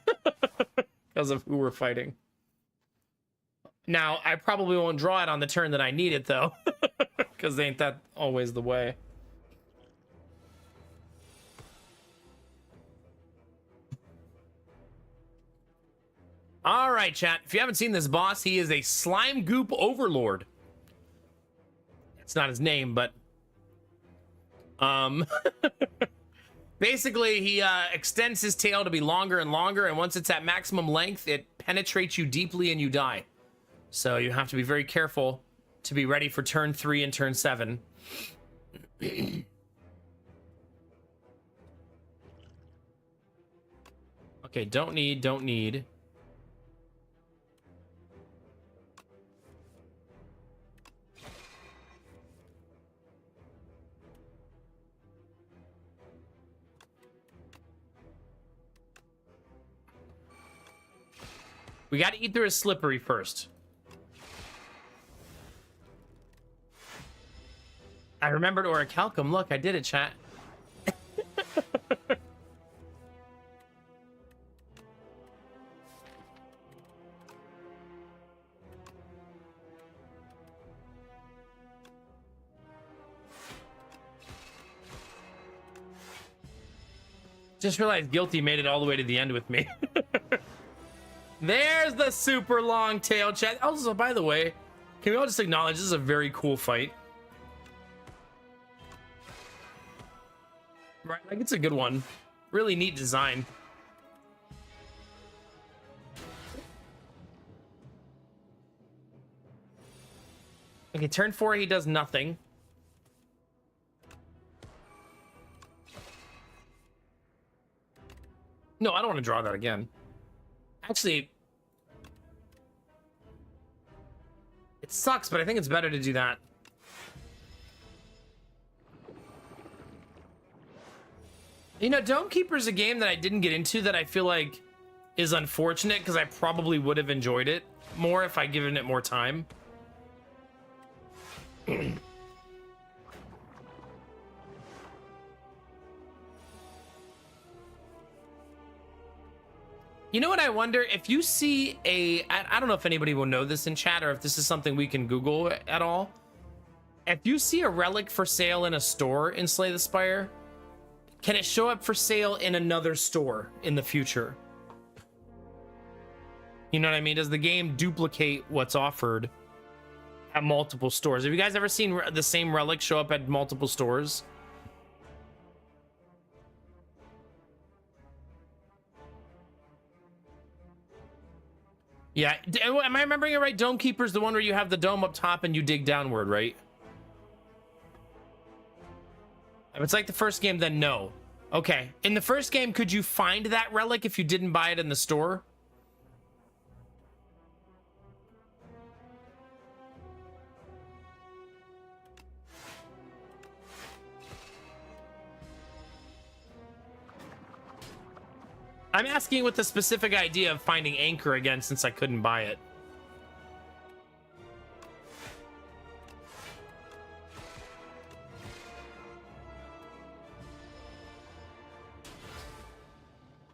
Because of who we're fighting. Now, I probably won't draw it on the turn that I need it, though. Because ain't that always the way. All right, chat. If you haven't seen this boss, he is a slime goop overlord. It's not his name, but... Basically, he extends his tail to be longer and longer, and once it's at maximum length, it penetrates you deeply and you die. So you have to be very careful to be ready for turn 3 and turn 7. Okay, don't need. We got to eat through his slippery first. I remembered Orichalcum. Look, I did it, chat. Just realized Guilty made it all the way to the end with me. There's the super long tail, chat. Also, by the way, can we all just acknowledge this is a very cool fight? Right, like it's a good one. Really neat design. Okay, turn 4, he does nothing. No, I don't want to draw that again. Actually, it sucks, but I think it's better to do that. You know, Dome Keeper is a game that I didn't get into that I feel like is unfortunate because I probably would have enjoyed it more if I'd given it more time. You know what I wonder? If you see I don't know if anybody will know this in chat or if this is something we can Google at all. If you see a relic for sale in a store in Slay the Spire, can it show up for sale in another store in the future? You know what I mean? Does the game duplicate what's offered at multiple stores? Have you guys ever seen the same relic show up at multiple stores? Yeah, am I remembering it right? Dome Keeper's the one where you have the dome up top and you dig downward, right? If it's like the first game, then no. Okay, in the first game, could you find that relic if you didn't buy it in the store? I'm asking with the specific idea of finding Anchor again since I couldn't buy it.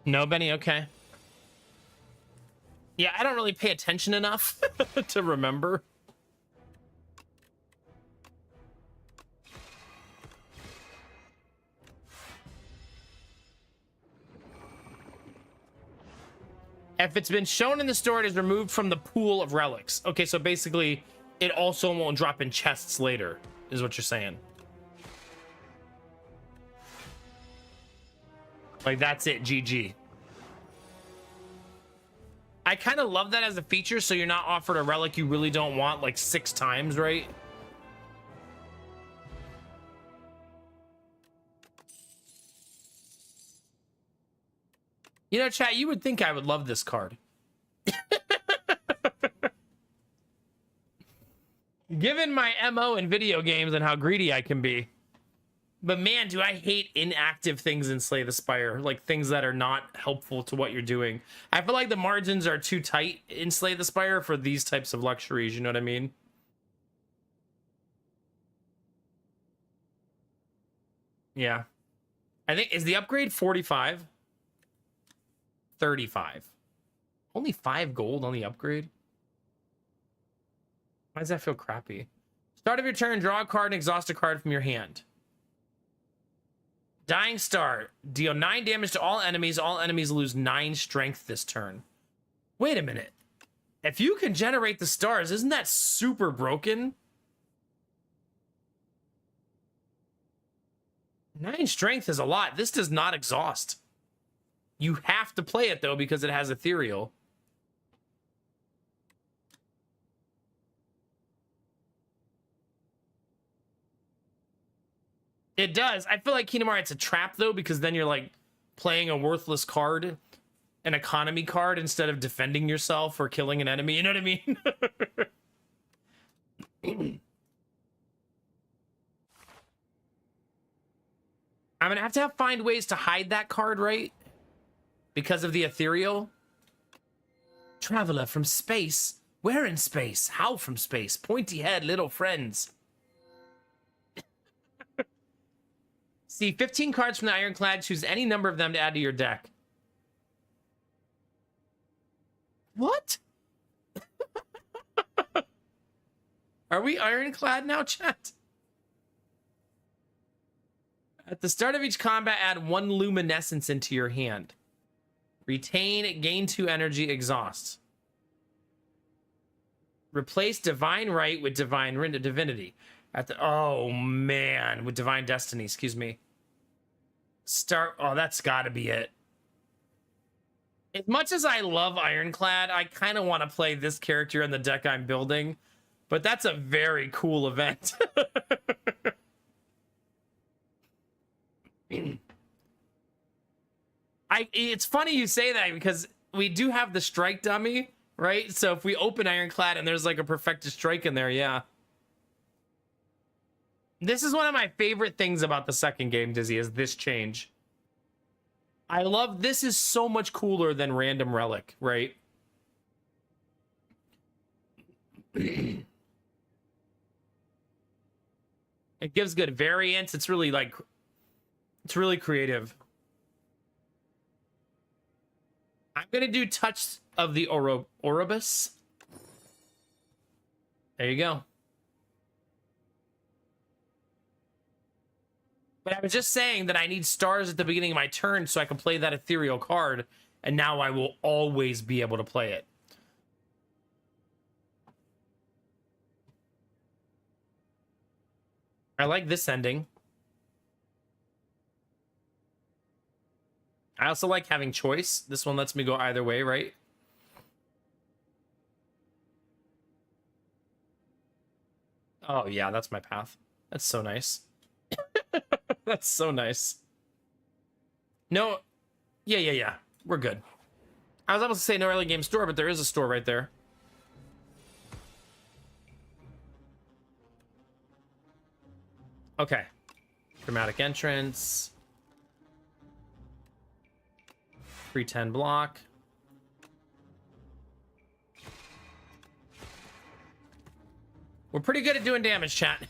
No, Benny, okay. Yeah, I don't really pay attention enough to remember. If it's been shown in the store, it is removed from the pool of relics. Okay, so basically, it also won't drop in chests later, is what you're saying. Like, that's it, GG. I kind of love that as a feature, so you're not offered a relic you really don't want, like, 6 times, right? You know, chat, you would think I would love this card. Given my MO in video games and how greedy I can be. But man, do I hate inactive things in Slay the Spire. Like things that are not helpful to what you're doing. I feel like the margins are too tight in Slay the Spire for these types of luxuries, you know what I mean? Yeah. I think, is the upgrade 45? 35. Only 5 gold on the upgrade? Why does that feel crappy? Start of your turn, draw a card and exhaust a card from your hand. Dying Star. Deal 9 damage to all enemies. All enemies lose 9 strength this turn. Wait a minute. If you can generate the stars, isn't that super broken? 9 strength is a lot. This does not exhaust. You have to play it, though, because it has ethereal. It does. I feel like Kingdom Hearts a trap, though, because then you're, like, playing a worthless card, an economy card, instead of defending yourself or killing an enemy. You know what I mean? I'm going to have to find ways to hide that card, right? Because of the ethereal. Traveler from space. Where in space? How from space? Pointy head, little friends. See 15 cards from the Ironclad. Choose any number of them to add to your deck. What? Are we Ironclad now, chat? At the start of each combat, add 1 luminescence into your hand. Retain, gain 2 energy, exhaust. Replace Divine Right with Divine Divinity. At the, oh man, with Divine Destiny, excuse me. Start, oh, that's gotta be it. As much as I love Ironclad, I kind of want to play this character in the deck I'm building, but that's a very cool event. It's funny you say that because we do have the strike dummy, right? So if we open Ironclad and there's like a perfected strike in there, yeah. This is one of my favorite things about the second game, Dizzy, is this change. I love, this is so much cooler than Random Relic, right? It gives good variance. It's really like, it's really creative. I'm gonna do Touch of the Oribus. There you go. But I was just saying that I need stars at the beginning of my turn so I can play that ethereal card, and now I will always be able to play it. I like this ending. I also like having choice. This one lets me go either way, right? Oh, yeah, that's my path. That's so nice. That's so nice. No. Yeah. We're good. I was about to say no early game store, but there is a store right there. Okay. Dramatic entrance. 310 block. We're pretty good at doing damage, chat.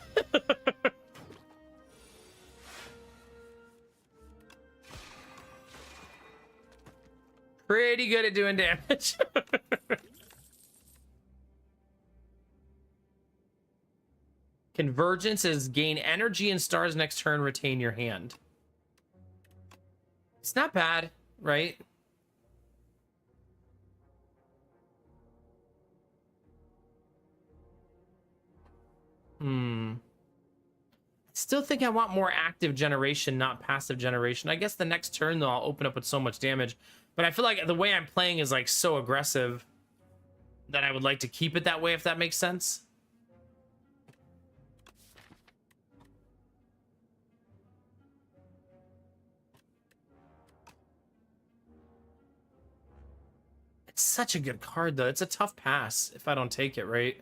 Pretty good at doing damage. Convergence is gain energy and stars next turn, retain your hand. It's not bad, right? Still think I want more active generation, not passive generation. I guess the next turn, though, I'll open up with so much damage. But I feel like the way I'm playing is, like, so aggressive that I would like to keep it that way, if that makes sense. It's such a good card, though. It's a tough pass if I don't take it, right?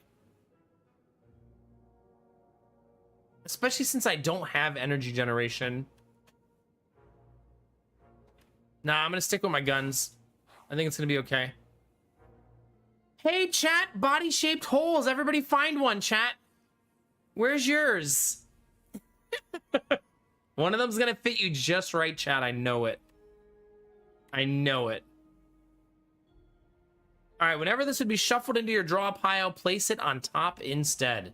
Especially since I don't have energy generation. Nah, I'm gonna stick with my guns. I think it's gonna be okay. Hey, chat, body-shaped holes. Everybody find one, chat. Where's yours? One of them's gonna fit you just right, chat. I know it. I know it. All right, whenever this would be shuffled into your draw pile, place it on top instead.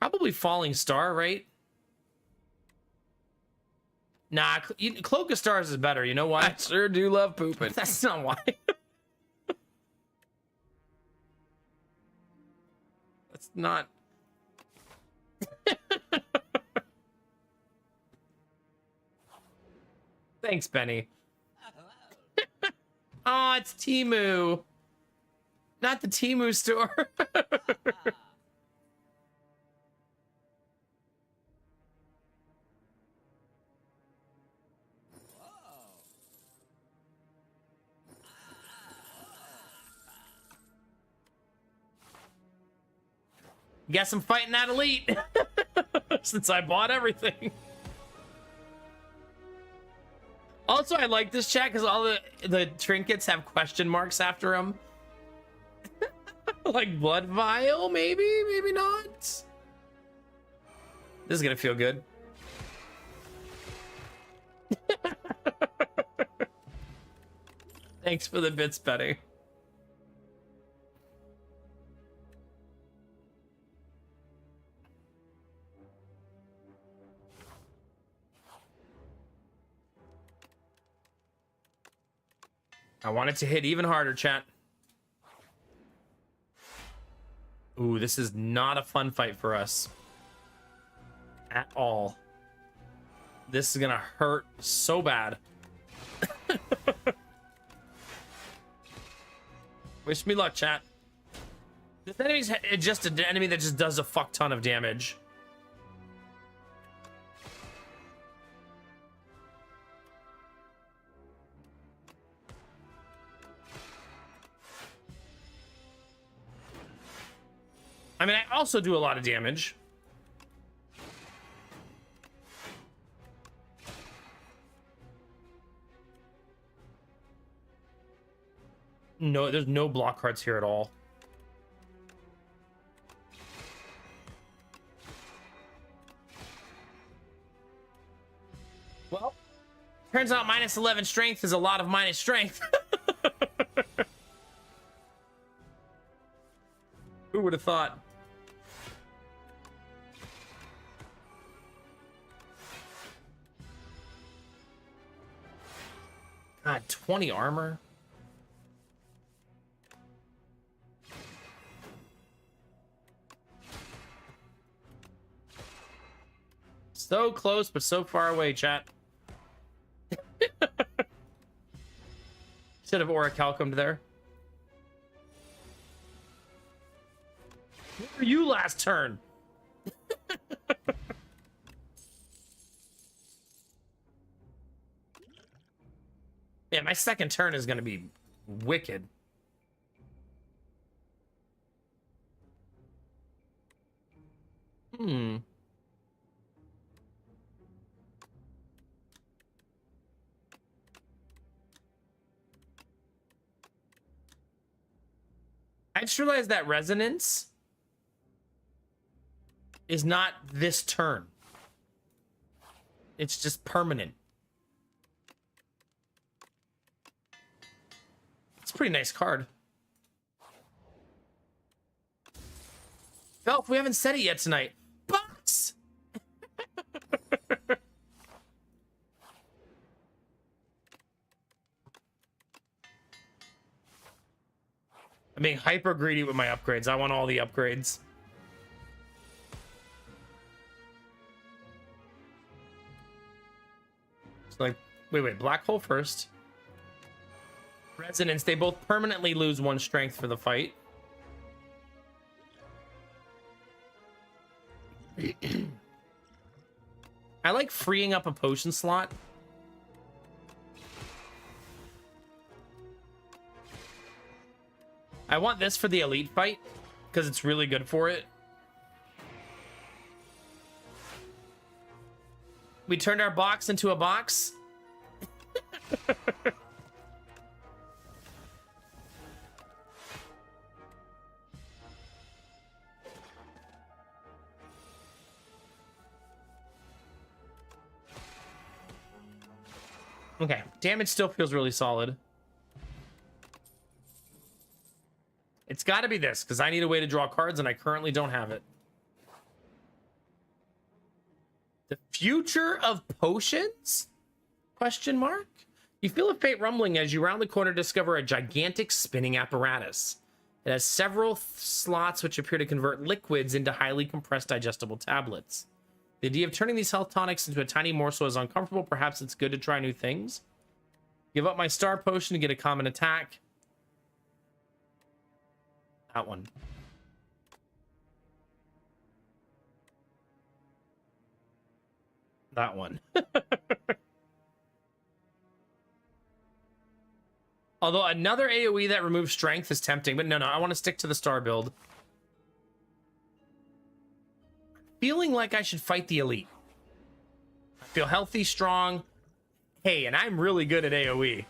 Probably Falling Star, right? Nah, Cloak of Stars is better. You know why? I sure do love pooping. That's not why. That's not... Thanks, Benny. Oh, it's Temu. Not the Temu store. Guess I'm fighting that elite. Since I bought everything. Also, I like this chat because all the trinkets have question marks after them. Like blood vial, maybe not. This is gonna feel good. Thanks for the bits, Betty. I want it to hit even harder, chat. Ooh, this is not a fun fight for us. At all. This is gonna hurt so bad. Wish me luck, chat. This enemy's just an enemy that just does a fuck ton of damage. I mean, I also do a lot of damage. No, there's no block cards here at all. Well, turns out minus 11 strength is a lot of minus strength. Who would have thought? God, 20 armor. So close, but so far away, chat. Should have orichalcumed there. Where were you last turn? Yeah, my second turn is going to be wicked. I just realized that resonance is not this turn. It's just permanent. It's a pretty nice card. Felp, we haven't said it yet tonight. Box! I'm being hyper greedy with my upgrades. I want all the upgrades. So like, wait, black hole first. Resonance, they both permanently lose 1 strength for the fight. I like freeing up a potion slot. I want this for the elite fight because it's really good for it. We turned our box into a box. Okay, damage still feels really solid. It's got to be this, because I need a way to draw cards, and I currently don't have it. The future of potions? Question mark? You feel a faint rumbling as you round the corner discover a gigantic spinning apparatus. It has several slots which appear to convert liquids into highly compressed digestible tablets. The idea of turning these health tonics into a tiny morsel is uncomfortable. Perhaps it's good to try new things. Give up my star potion to get a common attack. That one. That one. Although another AoE that removes strength is tempting, but no, I want to stick to the star build. Feeling like I should fight the elite. I feel healthy, strong. Hey, and I'm really good at AoE.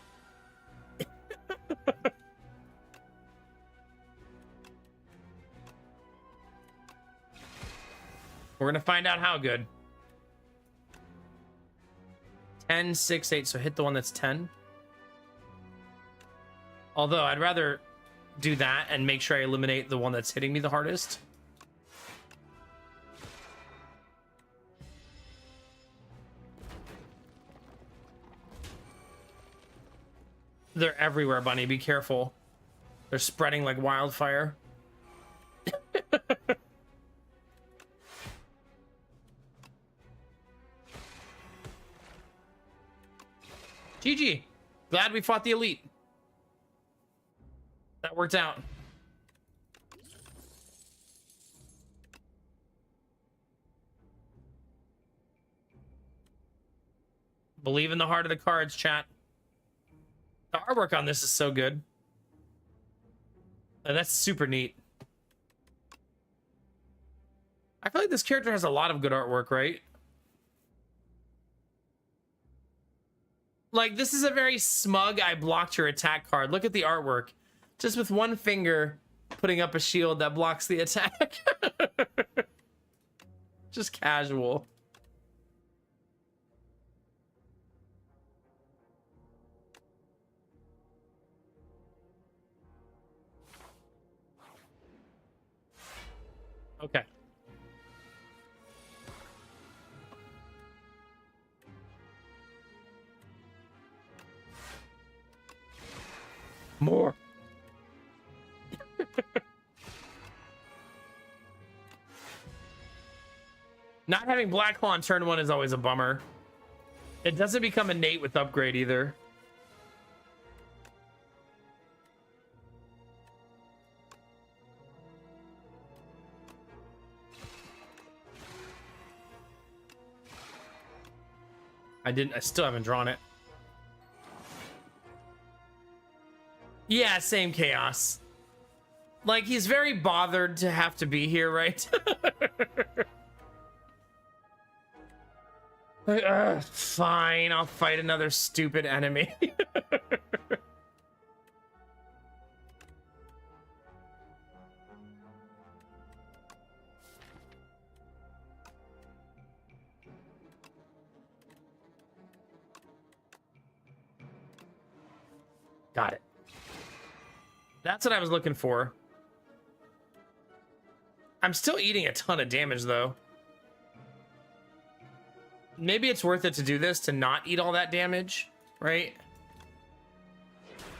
We're gonna find out how good. 10, 6, 8, so hit the one that's 10. Although I'd rather do that and make sure I eliminate the one that's hitting me the hardest. They're everywhere, Bunny. Be careful. They're spreading like wildfire. GG. Glad we fought the elite. That worked out. Believe in the heart of the cards, chat. The artwork on this is so good. And that's super neat. I feel like this character has a lot of good artwork, right? Like, this is a very smug, I blocked your attack card. Look at the artwork. Just with one finger putting up a shield that blocks the attack. Just casual. Okay. More. Not having Black Claw on turn 1 is always a bummer. It doesn't become innate with upgrade either. I still haven't drawn it. Yeah, same chaos. Like, he's very bothered to have to be here, right? Like, fine, I'll fight another stupid enemy. Got it. That's what I was looking for. I'm still eating a ton of damage, though. Maybe it's worth it to do this, to not eat all that damage, right?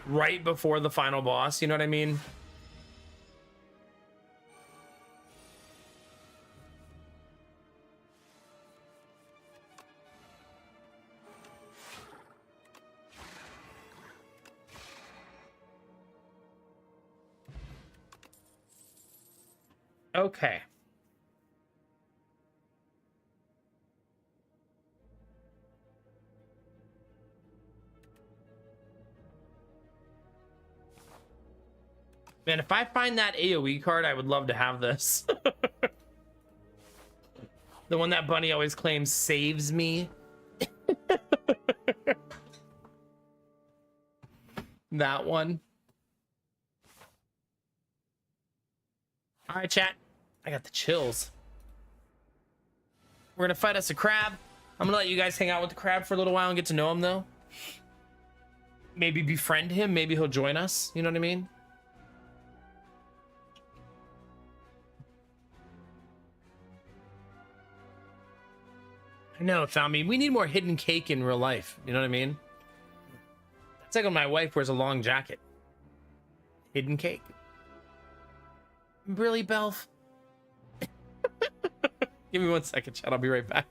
Right before the final boss, you know what I mean? Okay. Man, if I find that AoE card, I would love to have this. The one that Bunny always claims saves me. That one. All right, chat. I got the chills. We're gonna fight us a crab. I'm gonna let you guys hang out with the crab for a little while and get to know him, though. Maybe befriend him. Maybe he'll join us. You know what I mean? I know, Thami. We need more hidden cake in real life. You know what I mean? It's like when my wife wears a long jacket. Hidden cake. Really, Belf? Give me 1 second, chat. I'll be right back.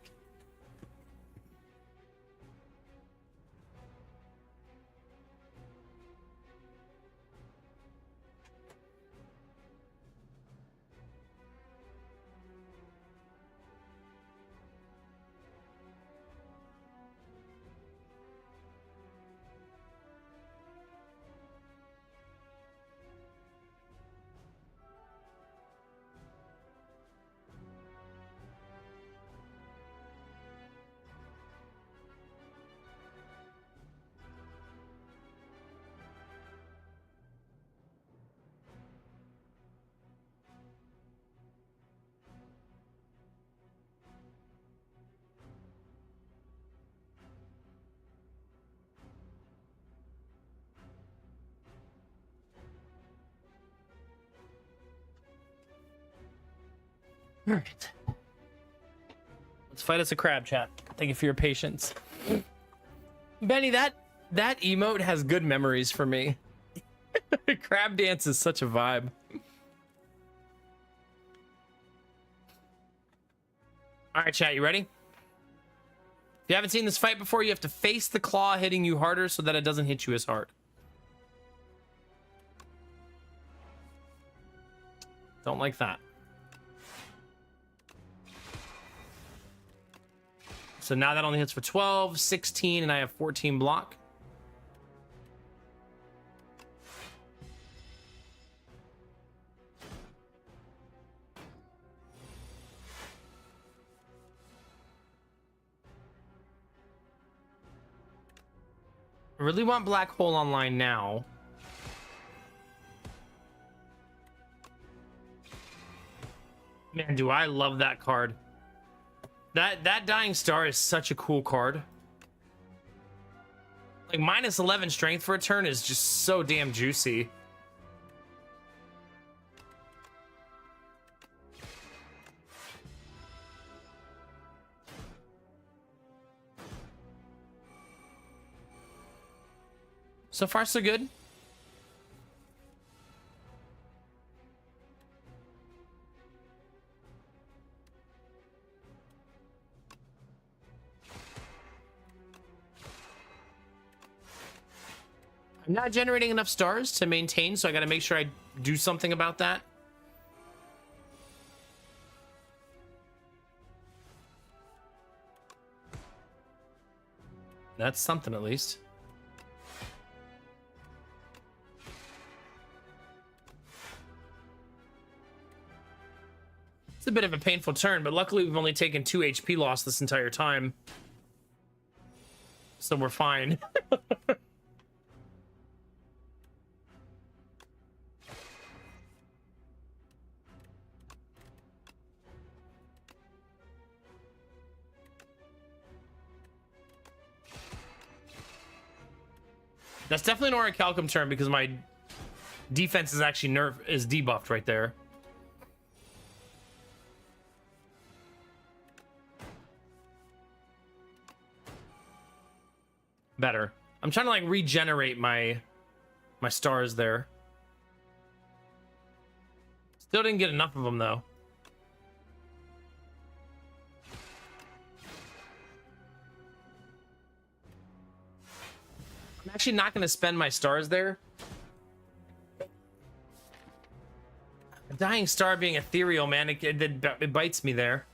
All right. Let's fight us a crab, chat. Thank you for your patience. Benny, that emote has good memories for me. Crab dance is such a vibe. All right, chat, you ready? If you haven't seen this fight before, you have to face the claw hitting you harder so that it doesn't hit you as hard. Don't like that. So now that only hits for 12, 16, and I have 14 block. I really want Black Hole online now. Man, do I love that card. That Dying Star is such a cool card. Like, minus 11 strength for a turn is just so damn juicy. So far, so good. I'm not generating enough stars to maintain, so I got to make sure I do something about that. That's something at least. It's a bit of a painful turn, but luckily we've only taken 2 HP loss this entire time. So we're fine. That's definitely an Orichalcum turn because my defense is actually is debuffed right there. Better. I'm trying to like regenerate my stars there. Still didn't get enough of them though. I'm actually not going to spend my stars there. A dying star being ethereal, man, it bites me there.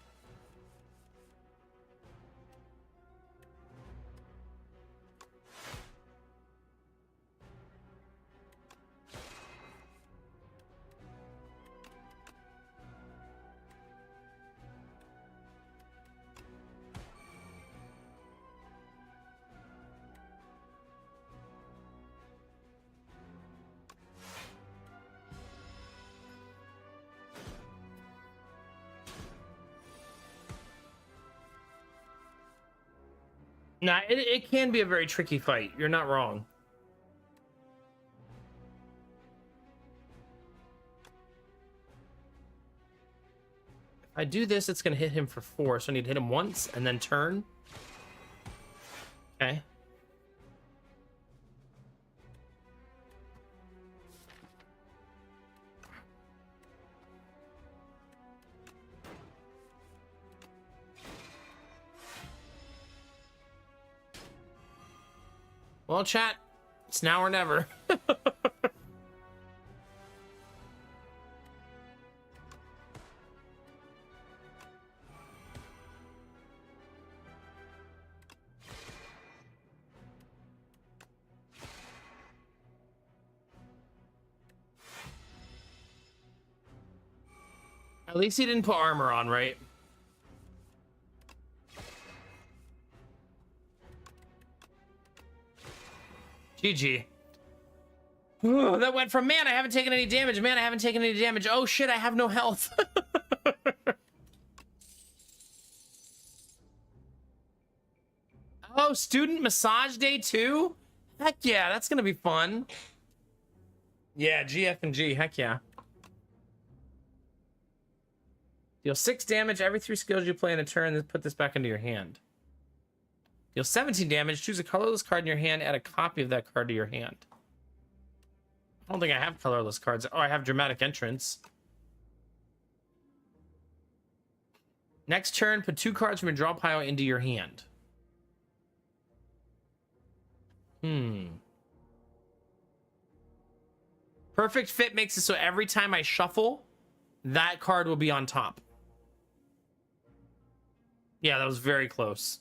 Nah, it can be a very tricky fight. You're not wrong. If I do this, it's going to hit him for 4. So I need to hit him once and then turn. Okay. Well, chat, it's now or never. At least he didn't put armor on, right? GG. Ooh, that went from, man, I haven't taken any damage. Man, I haven't taken any damage. Oh, shit, I have no health. Oh, student massage day 2? Heck yeah, that's going to be fun. Yeah, GF and G. Heck yeah. Deal 6 damage every 3 skills you play in a turn, then put this back into your hand. Deal 17 damage. Choose a colorless card in your hand. Add a copy of that card to your hand. I don't think I have colorless cards. Oh, I have Dramatic Entrance. Next turn, put 2 cards from your draw pile into your hand. Perfect Fit makes it so every time I shuffle, that card will be on top. Yeah, that was very close.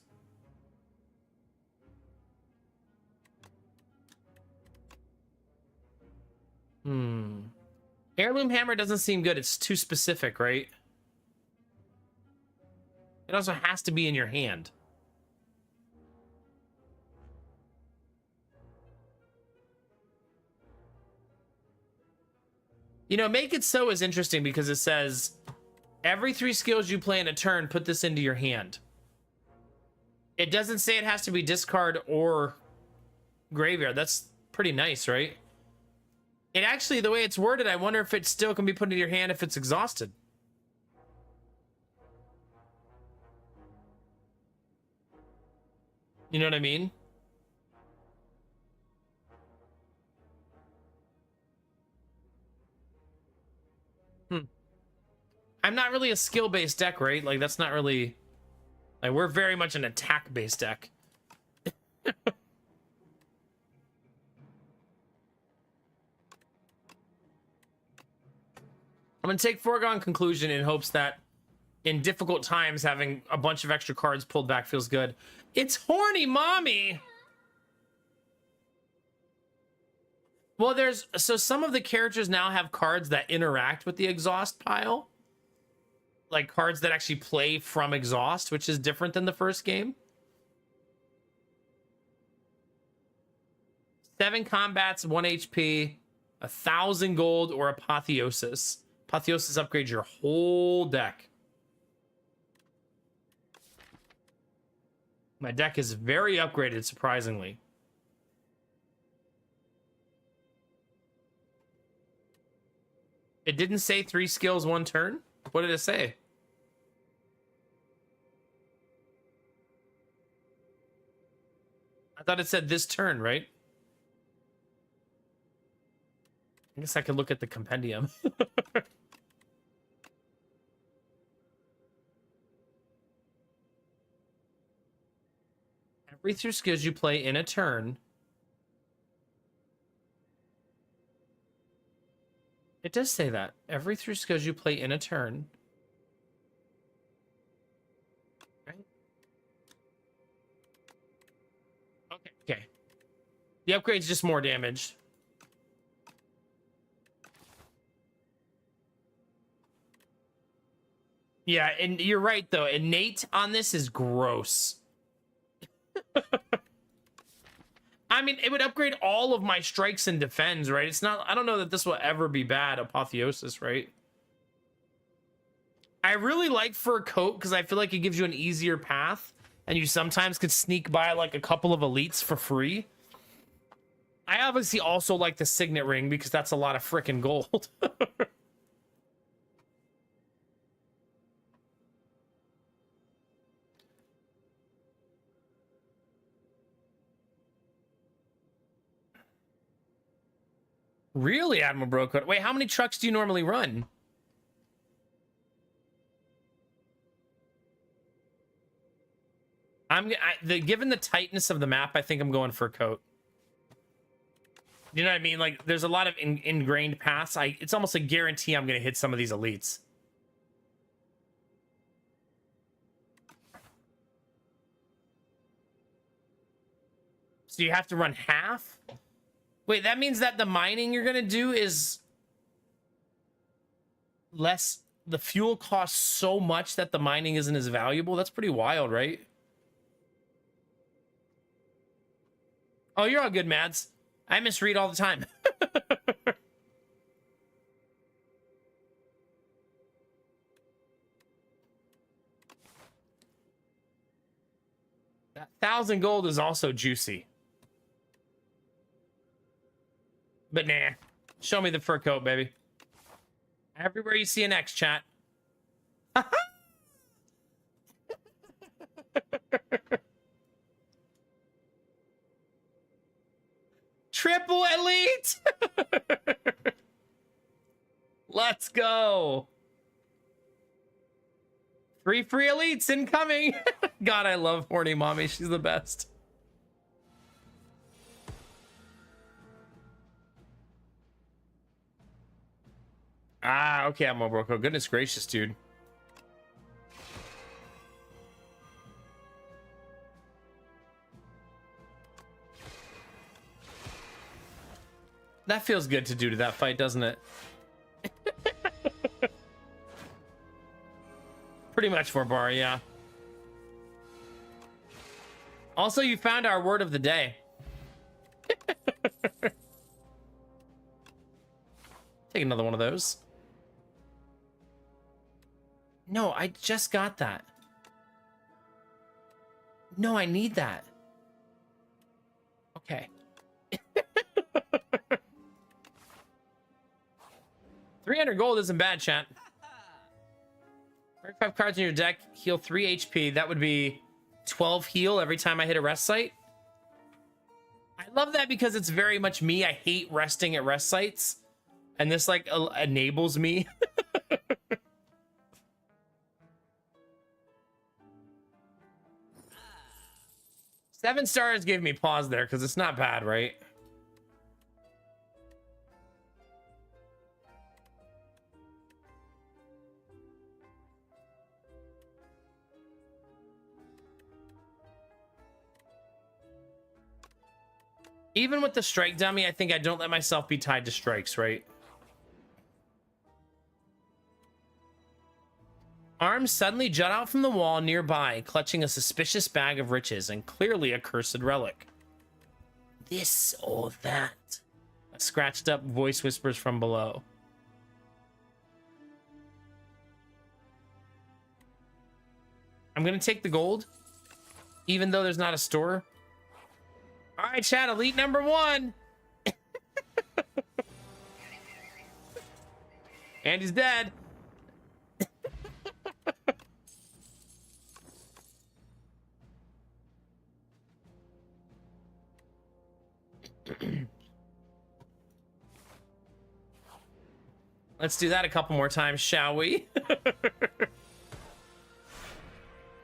Heirloom Hammer doesn't seem good. It's too specific, right? It also has to be in your hand. You know, Make It So is interesting because it says every 3 skills you play in a turn, put this into your hand. It doesn't say it has to be discard or graveyard. That's pretty nice, right? It actually, the way it's worded, I wonder if it still can be put into your hand if it's exhausted. You know what I mean? I'm not really a skill-based deck, right? Like, that's not really... Like, we're very much an attack-based deck. I'm gonna take Foregone Conclusion in hopes that in difficult times, having a bunch of extra cards pulled back feels good. It's Horny Mommy! Well, there's so some of the characters now have cards that interact with the exhaust pile, like cards that actually play from exhaust, which is different than the first game. 7 combats, 1 HP, 1,000 gold, or Apotheosis. Apotheosis upgrades your whole deck. My deck is very upgraded, surprisingly. It didn't say 3 skills, 1 turn? What did it say? I thought it said this turn, right? I guess I could look at the compendium. Every 3 skills you play in a turn. It does say that. Every 3 skills you play in a turn. Right? Okay. The upgrade's just more damage. Yeah, and you're right, though. Innate on this is gross. I mean, it would upgrade all of my strikes and defends, right? It's not... I don't know that this will ever be bad, Apotheosis, right? I really like Fur Coat because I feel like it gives you an easier path, and you sometimes could sneak by, like, a couple of elites for free. I obviously also like the Signet Ring because that's a lot of frickin' gold. Really, Admiral Brocoat? Wait, how many trucks do you normally run? Given the tightness of the map, I think I'm going for Coat. You know what I mean? Like, there's a lot of ingrained paths. It's almost a guarantee I'm going to hit some of these elites. So you have to run half? Wait, that means that the mining you're going to do is less... The fuel costs so much that the mining isn't as valuable? That's pretty wild, right? Oh, you're all good, Mads. I misread all the time. That 1,000 gold is also juicy. But nah. Show me the fur coat, baby. Everywhere you see an X, chat. Triple elite! Let's go. 3 free elites incoming. God, I love horny mommy. She's the best. Ah, okay, I'm Broco. Goodness gracious, dude. That feels good to do to that fight, doesn't it? Pretty much for bar, yeah. Also, you found our word of the day. Take another one of those. No, I just got that. No, I need that. Okay. 300 gold isn't bad, chat. 35 cards in your deck, heal 3 HP. That would be 12 heal every time I hit a rest site. I love that because it's very much me. I hate resting at rest sites. And this, like, enables me. 7 stars gave me pause there because it's not bad, right? Even with the strike dummy, I think I don't let myself be tied to strikes, right? Arms suddenly jut out from the wall nearby, clutching a suspicious bag of riches and clearly a cursed relic. This or that? A scratched up voice whispers from below. I'm gonna take the gold, even though there's not a store. All right, chat, elite number 1. And he's dead. Let's do that a couple more times, shall we?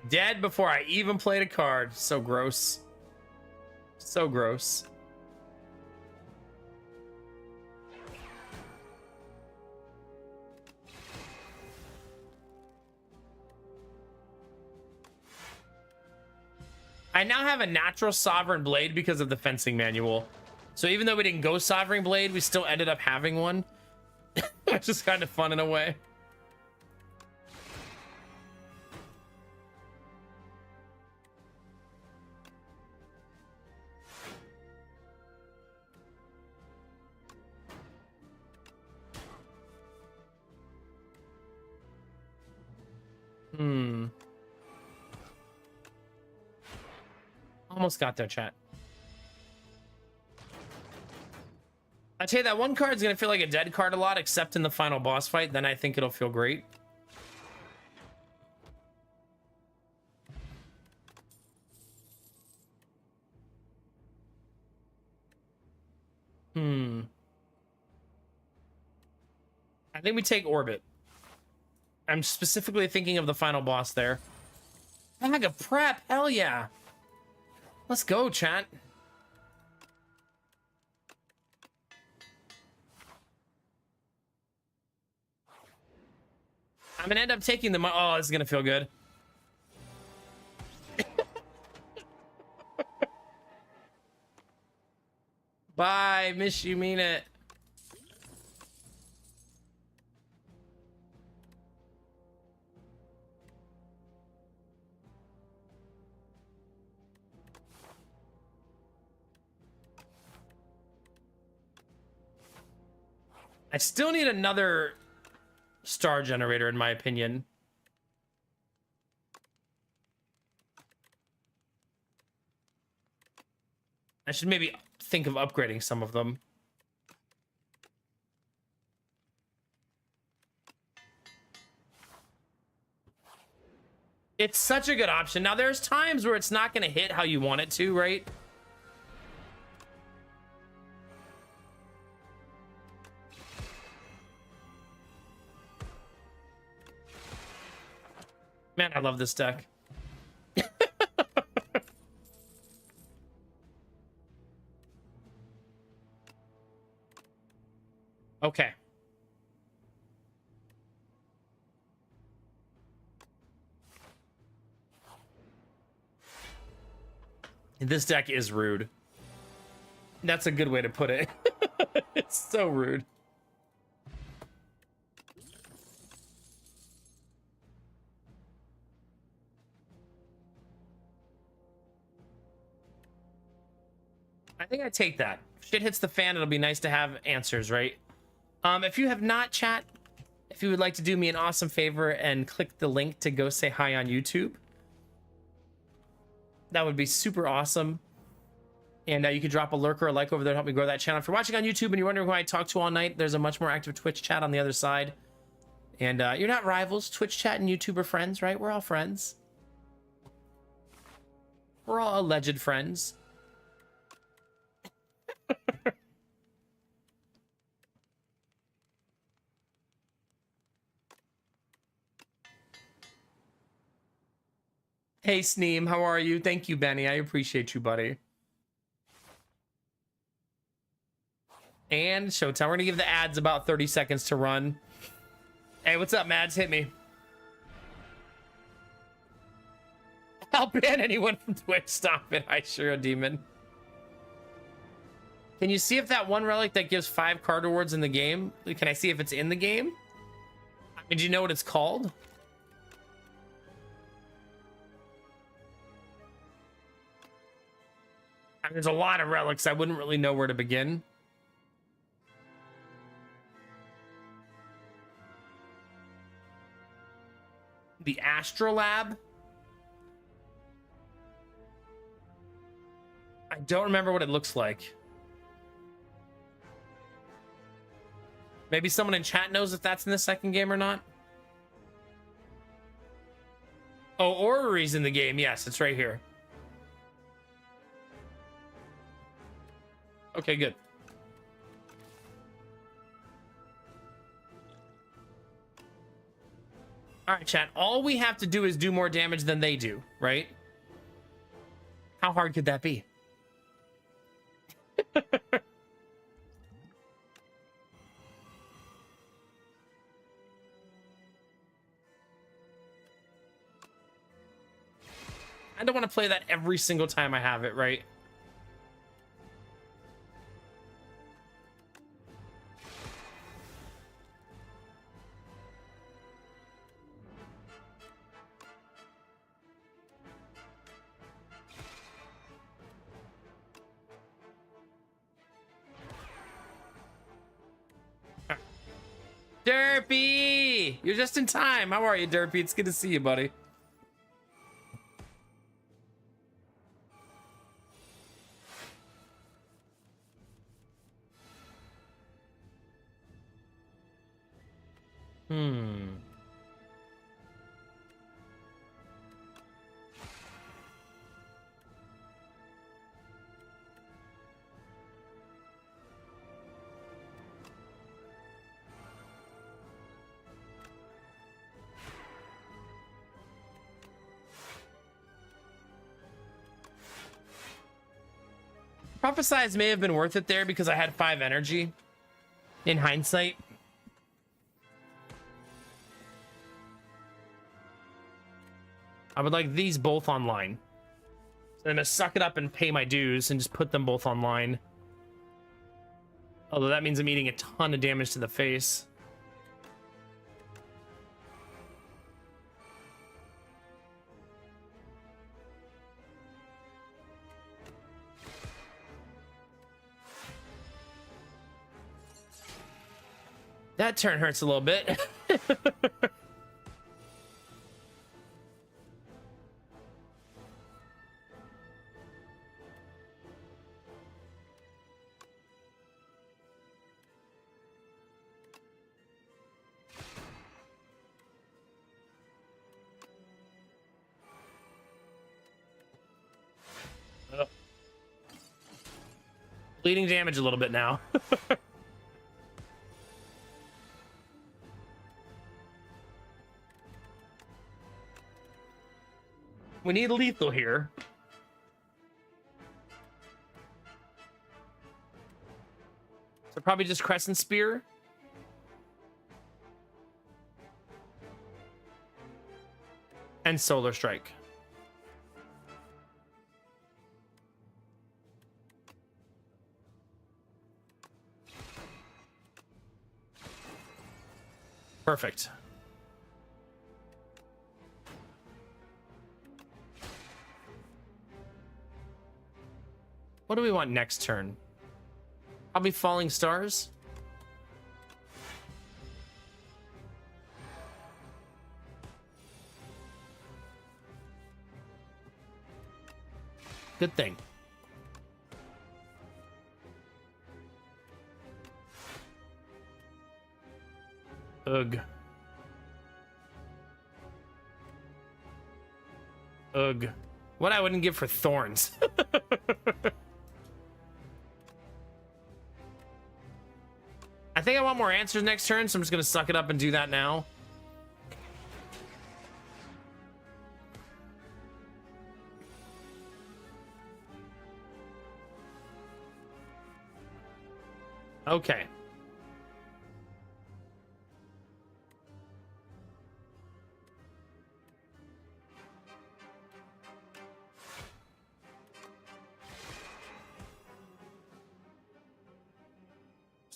Dead before I even played a card. So gross. So gross. I now have a natural Sovereign Blade because of the fencing manual. So even though we didn't go Sovereign Blade, we still ended up having one. Which is kind of fun in a way. Almost got there, chat. I tell you, that one card's gonna feel like a dead card a lot, except in the final boss fight. Then I think it'll feel great. I think we take Orbit. I'm specifically thinking of the final boss there. Bag of prep, hell yeah. Let's go, chat. I'm gonna end up taking the money. Oh, this is gonna feel good. Bye, miss you, mean it. I still need another star generator, in my opinion. I should maybe think of upgrading some of them. It's such a good option. Now, there's times where it's not going to hit how you want it to, right? Man, I love this deck. Okay. This deck is rude. That's a good way to put it. It's so rude. I think I take that. If shit hits the fan, it'll be nice to have answers, right? If you have not, chat, if you would like to do me an awesome favor and click the link to go say hi on YouTube, that would be super awesome. And you could drop a lurk or a like over there to help me grow that channel. If you're watching on YouTube and you're wondering who I talk to all night, there's a much more active Twitch chat on the other side. And you're not rivals. Twitch chat and YouTube are friends, right? We're all friends. We're all alleged friends. Hey, Sneem, how are you? Thank you, Benny. I appreciate you, buddy. And Showtime. We're gonna give the ads about 30 seconds to run. Hey, what's up, Mads? Hit me. I'll ban anyone from Twitch. Stop it. I sure a demon. Can you see if that one relic that gives 5 card rewards in the game? Can I see if it's in the game? Do you know what it's called? I mean, there's a lot of relics. I wouldn't really know where to begin. The Astrolab. I don't remember what it looks like. Maybe someone in chat knows if that's in the second game or not. Oh, Orrery's in the game. Yes, it's right here. Okay, good. All right, chat. All we have to do is do more damage than they do, right? How hard could that be? I don't want to play that every single time I have it, right? Derpy! You're just in time. How are you, Derpy? It's good to see you, buddy. Prophesize may have been worth it there because I had 5 energy in hindsight. I would like these both online. So I'm gonna suck it up and pay my dues and just put them both online. Although that means I'm eating a ton of damage to the face. That turn hurts a little bit. Bleeding damage a little bit now. We need lethal here. So probably just Crescent Spear. And Solar Strike. Perfect. What do we want next turn? Probably Falling Stars. Good thing. Ugh. Ugh. What I wouldn't give for thorns. I think I want more answers next turn, so I'm just gonna suck it up and do that now. Okay.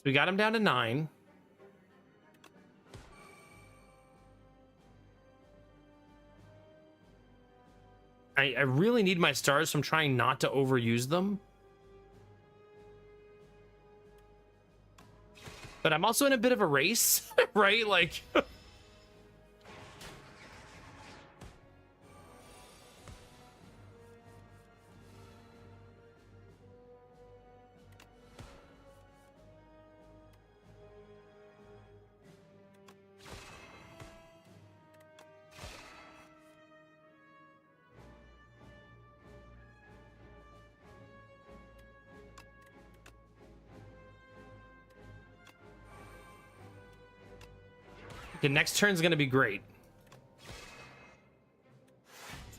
we got him down to 9. I really need my stars, so I'm trying not to overuse them. But I'm also in a bit of a race, right? Like... Okay, next turn's gonna be great.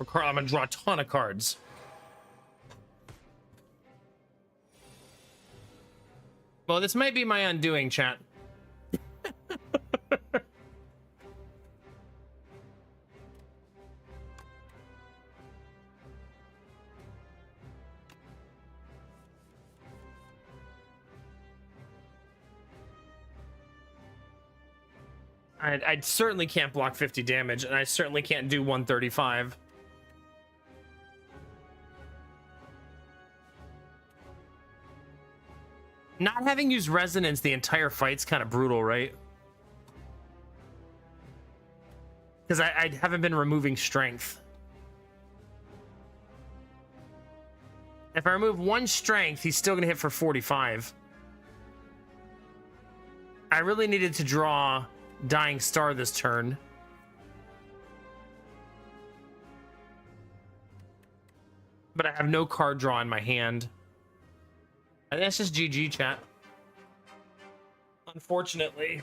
I'm gonna draw a ton of cards. Well, this might be my undoing, chat. I certainly can't block 50 damage, and I certainly can't do 135. Not having used resonance the entire fight's kind of brutal, right? Because I haven't been removing strength. If I remove 1 strength, he's still gonna hit for 45. I really needed to draw Dying Star this turn. But I have no card draw in my hand. I think that's just GG, chat. Unfortunately.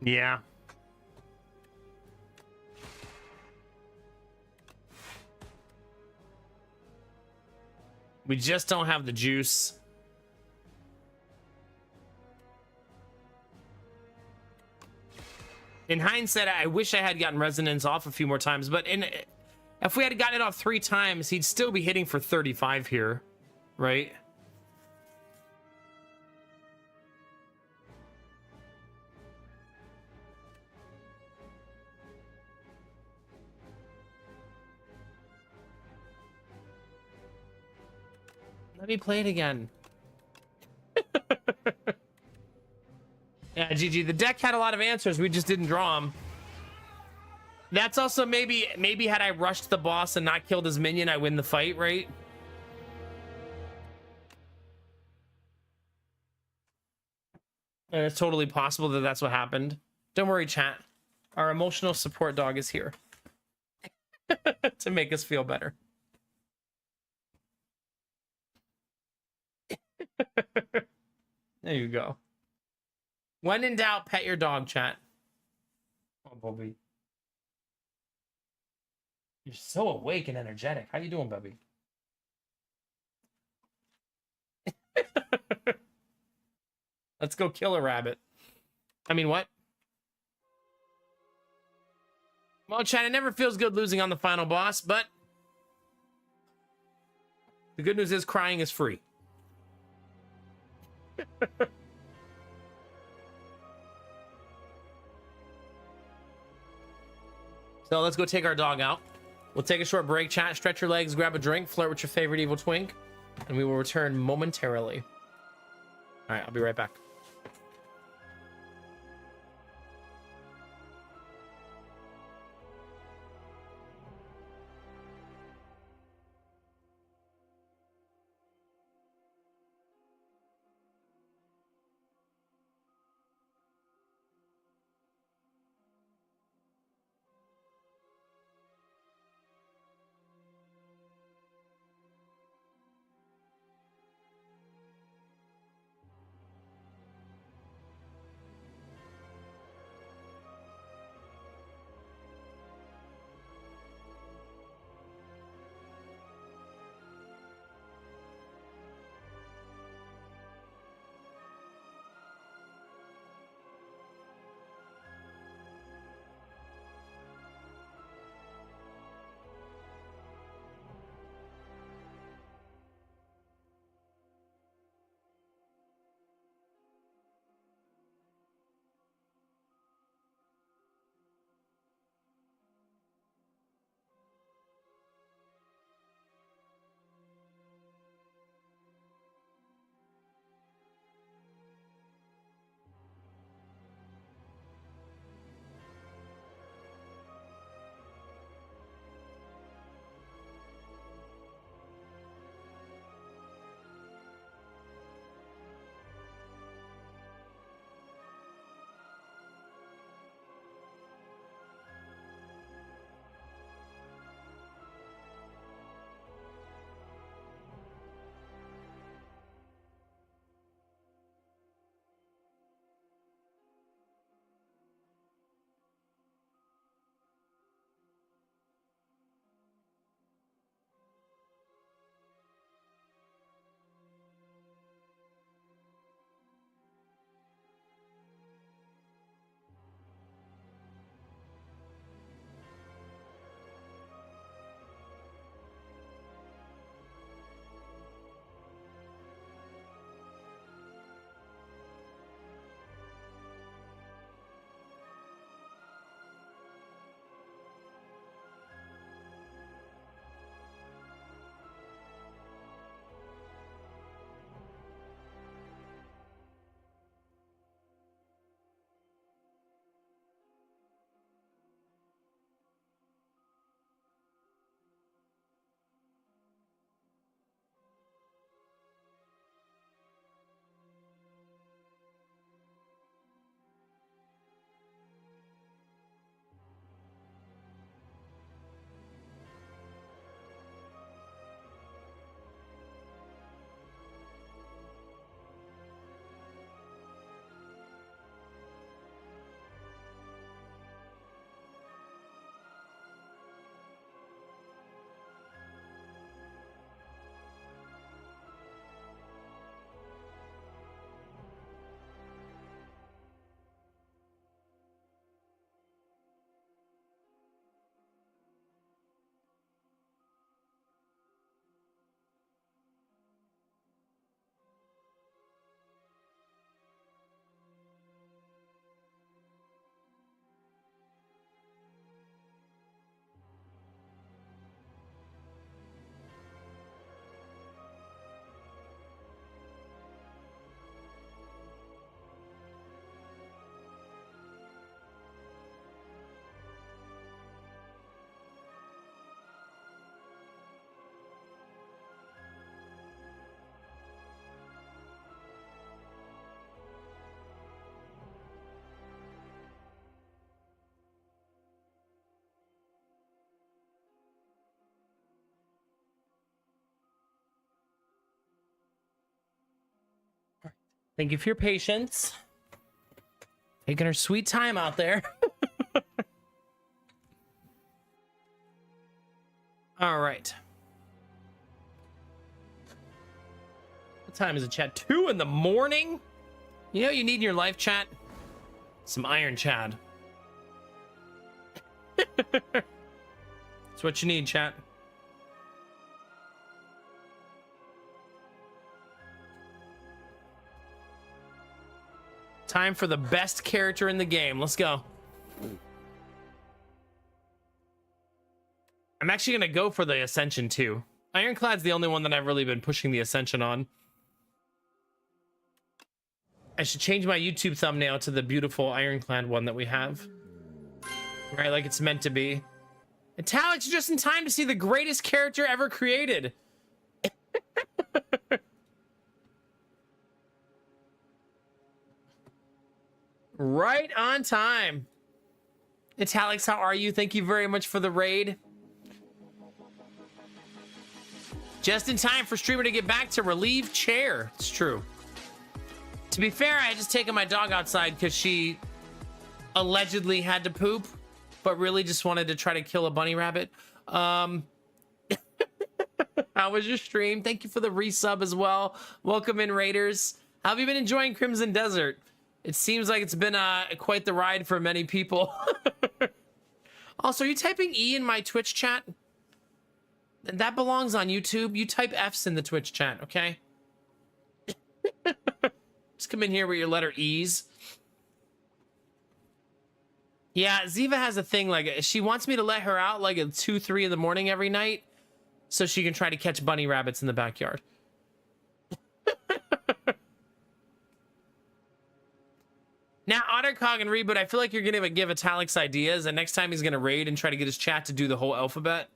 Yeah. We just don't have the juice. In hindsight, I wish I had gotten resonance off a few more times, but if we had gotten it off 3 times, he'd still be hitting for 35 here, right? Let me play it again. Yeah, GG. The deck had a lot of answers. We just didn't draw them. That's also maybe had I rushed the boss and not killed his minion, I win the fight, right? And it's totally possible that that's what happened. Don't worry, chat. Our emotional support dog is here to make us feel better. There you go. When in doubt, pet your dog, chat. Oh, Bobby. You're so awake and energetic. How you doing, Bobby? Let's go kill a rabbit. I mean, what? Well, chat, it never feels good losing on the final boss, but the good news is crying is free. So let's go take our dog out. We'll take a short break, chat, stretch your legs, grab a drink, flirt with your favorite evil twink, and we will return momentarily. All right, I'll be right back. Thank you for your patience. Taking her sweet time out there. All right. What time is it, chat? 2 in the morning? You know what you need in your life, chat? Some Iron Chad. That's what you need, chat. Time for the best character in the game. Let's go. I'm actually going to go for the Ascension too. Ironclad's the only one that I've really been pushing the Ascension on. I should change my YouTube thumbnail to the beautiful Ironclad one that we have. Right, like it's meant to be. Italic's just in time to see the greatest character ever created. Right on time. Italics, how are you? Thank you very much for the raid. Just in time for streamer to get back to relieve chair. It's true. To be fair, I had just taken my dog outside because she allegedly had to poop, but really just wanted to try to kill a bunny rabbit. How was your stream? Thank you for the resub as well. Welcome in, Raiders. How have you been enjoying Crimson Desert? It seems like it's been quite the ride for many people. Also, are you typing E in my Twitch chat? That belongs on YouTube. You type F's in the Twitch chat, okay? Just come in here with your letter E's. Yeah, Ziva has a thing, like, she wants me to let her out like at 2, 3 in the morning every night so she can try to catch bunny rabbits in the backyard. Now, Ottercog and Reboot, I feel like you're going to give Italic's ideas, and next time he's going to raid and try to get his chat to do the whole alphabet.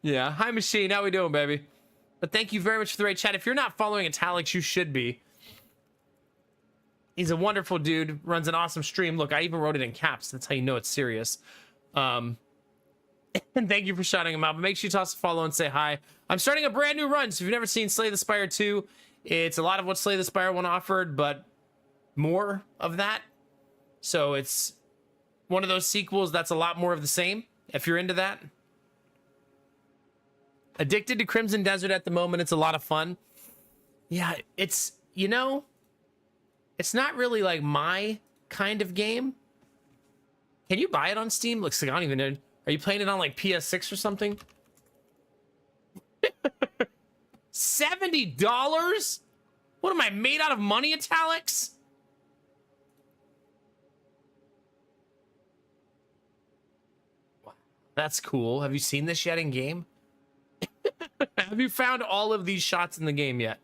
Yeah, hi, Machine. How we doing, baby? But thank you very much for the raid, chat. If you're not following Italics, you should be. He's a wonderful dude, runs an awesome stream. Look, I even wrote it in caps. That's how you know it's serious. And thank you for shouting him out. But make sure you toss a follow and say hi. I'm starting a brand new run, so if you've never seen Slay the Spire 2, it's a lot of what Slay the Spire 1 offered, but more of that. So it's one of those sequels that's a lot more of the same, if you're into that. Addicted to Crimson Desert at the moment. It's a lot of fun. Yeah, it's, you know, it's not really like my kind of game. Can you buy it on Steam? Looks like I don't even know. Are you playing it on like PS6 or something? $70? What am I, made out of money, Italics? That's cool. Have you seen this yet in game? Have you found all of these shots in the game yet?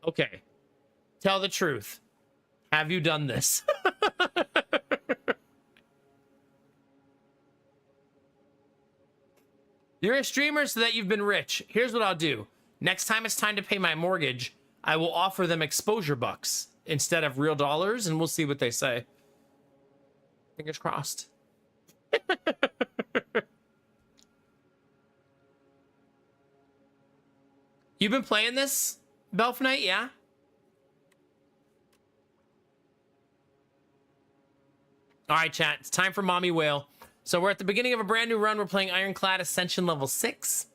Okay. Tell the truth. Have you done this? You're a streamer so that you've been rich. Here's what I'll do. Next time it's time to pay my mortgage, I will offer them exposure bucks instead of real dollars, and we'll see what they say. Fingers crossed. You've been playing this, Belf Knight, yeah? All right, chat. It's time for Mommy Whale. So we're at the beginning of a brand new run. We're playing Ironclad Ascension level 6.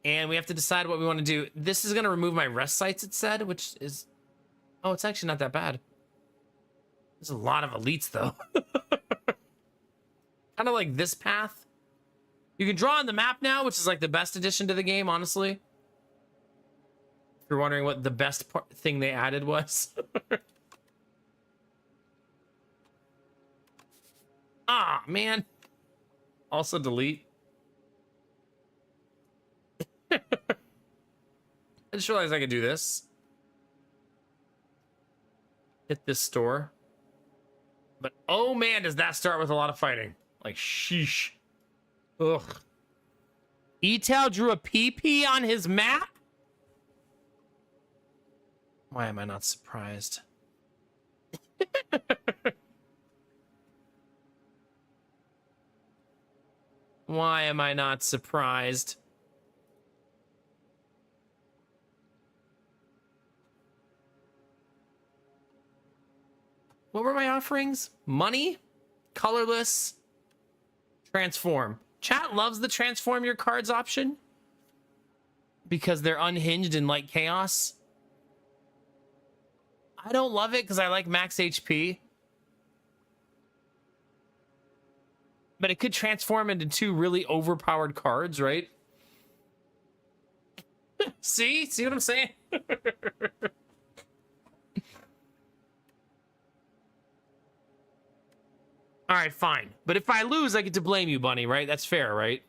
And we have to decide what we want to do. This is going to remove my rest sites, it said, which is... Oh, it's actually not that bad. There's a lot of elites, though. Kind of like this path. You can draw on the map now, which is like the best addition to the game, honestly. If you're wondering what the best thing they added was. Ah, man. Also delete. I just realized I could do this. Hit this store. But oh man, does that start with a lot of fighting. Like, sheesh. Ugh. Etal drew a PP on his map? Why am I not surprised? Why am I not surprised? What were my offerings? Money, colorless, transform. Chat loves the transform your cards option because they're unhinged and like chaos. I don't love it because I like max HP. But it could transform into 2 really overpowered cards, right? See? See what I'm saying? All right, fine. But if I lose, I get to blame you, Bunny, right? That's fair, right?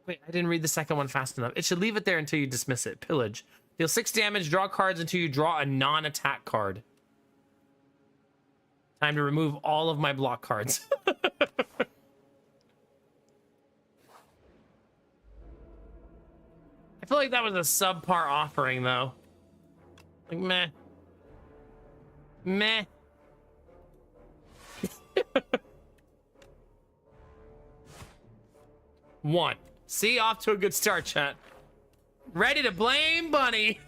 Wait, I didn't read the second one fast enough. It should leave it there until you dismiss it. Pillage. Deal 6 damage, draw cards until you draw a non-attack card. Time to remove all of my block cards. I feel like that was a subpar offering, though. Like, meh. Meh. One. See, off to a good start, chat. Ready to blame Bunny.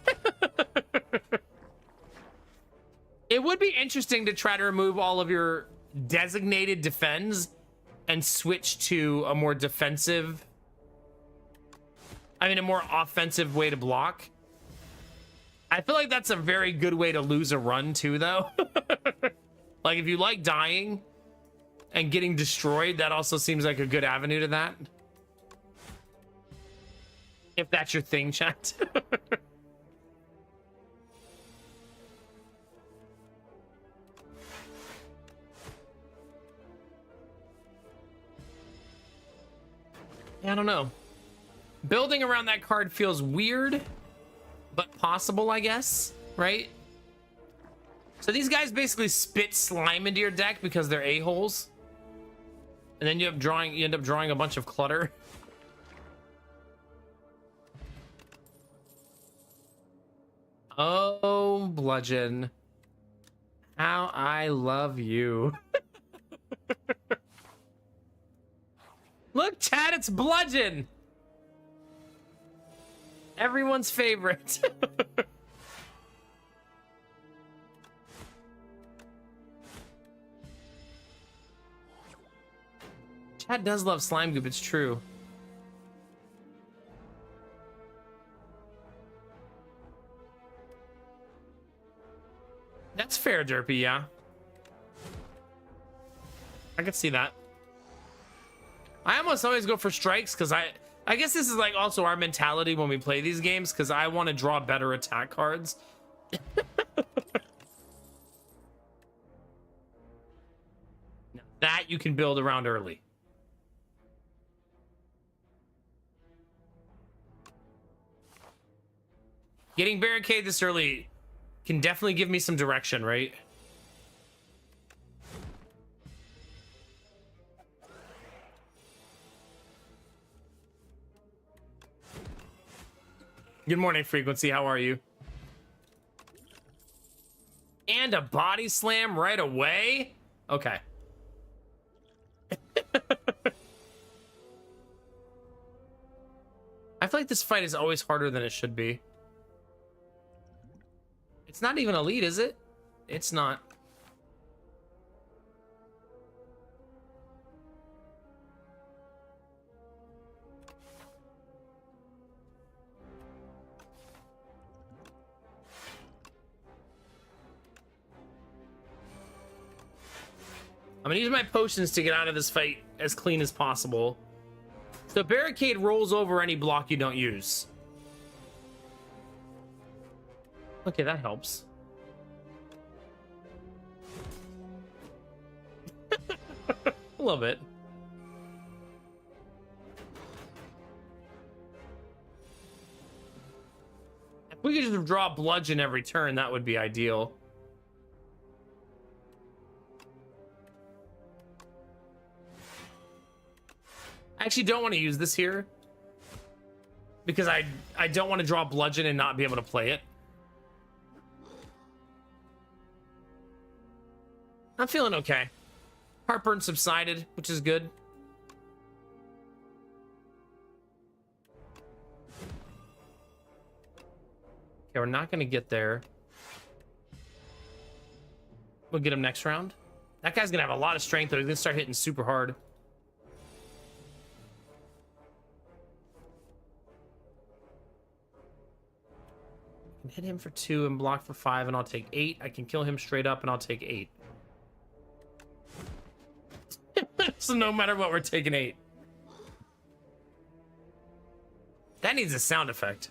It would be interesting to try to remove all of your designated defends and switch to a more defensive, a more offensive way to block. I feel like that's a very good way to lose a run too, though. Like, if you like dying and getting destroyed, that also seems like a good avenue to that. If that's your thing, chat. Yeah, I don't know. Building around that card feels weird, but possible, I guess, right? So these guys basically spit slime into your deck because they're a-holes. And then you end up drawing a bunch of clutter. Oh, Bludgeon. How I love you. Look, chat, it's Bludgeon. Everyone's favorite. Chat does love Slime Goop, it's true. That's fair, Derpy, yeah. I could see that. I almost always go for strikes because I guess this is like also our mentality when we play these games because I want to draw better attack cards. Now, that you can build around early. Getting barricade this early can definitely give me some direction, right? Good morning, Frequency. How are you? And a body slam right away? Okay. I feel like this fight is always harder than it should be. It's not even elite, is it? It's not. I'm gonna use my potions to get out of this fight as clean as possible. So barricade rolls over any block you don't use. Okay, that helps. A little bit. If we could just draw bludgeon every turn, that would be ideal. I actually don't want to use this here because I don't want to draw bludgeon and not be able to play it. I'm feeling okay. Heartburn subsided, which is good. Okay, we're not going to get there. We'll get him next round. That guy's going to have a lot of strength, though. He's going to start hitting super hard. I can hit him for 2 and block for 5, and I'll take 8. I can kill him straight up, and I'll take 8. So no matter what, we're taking 8. That needs a sound effect.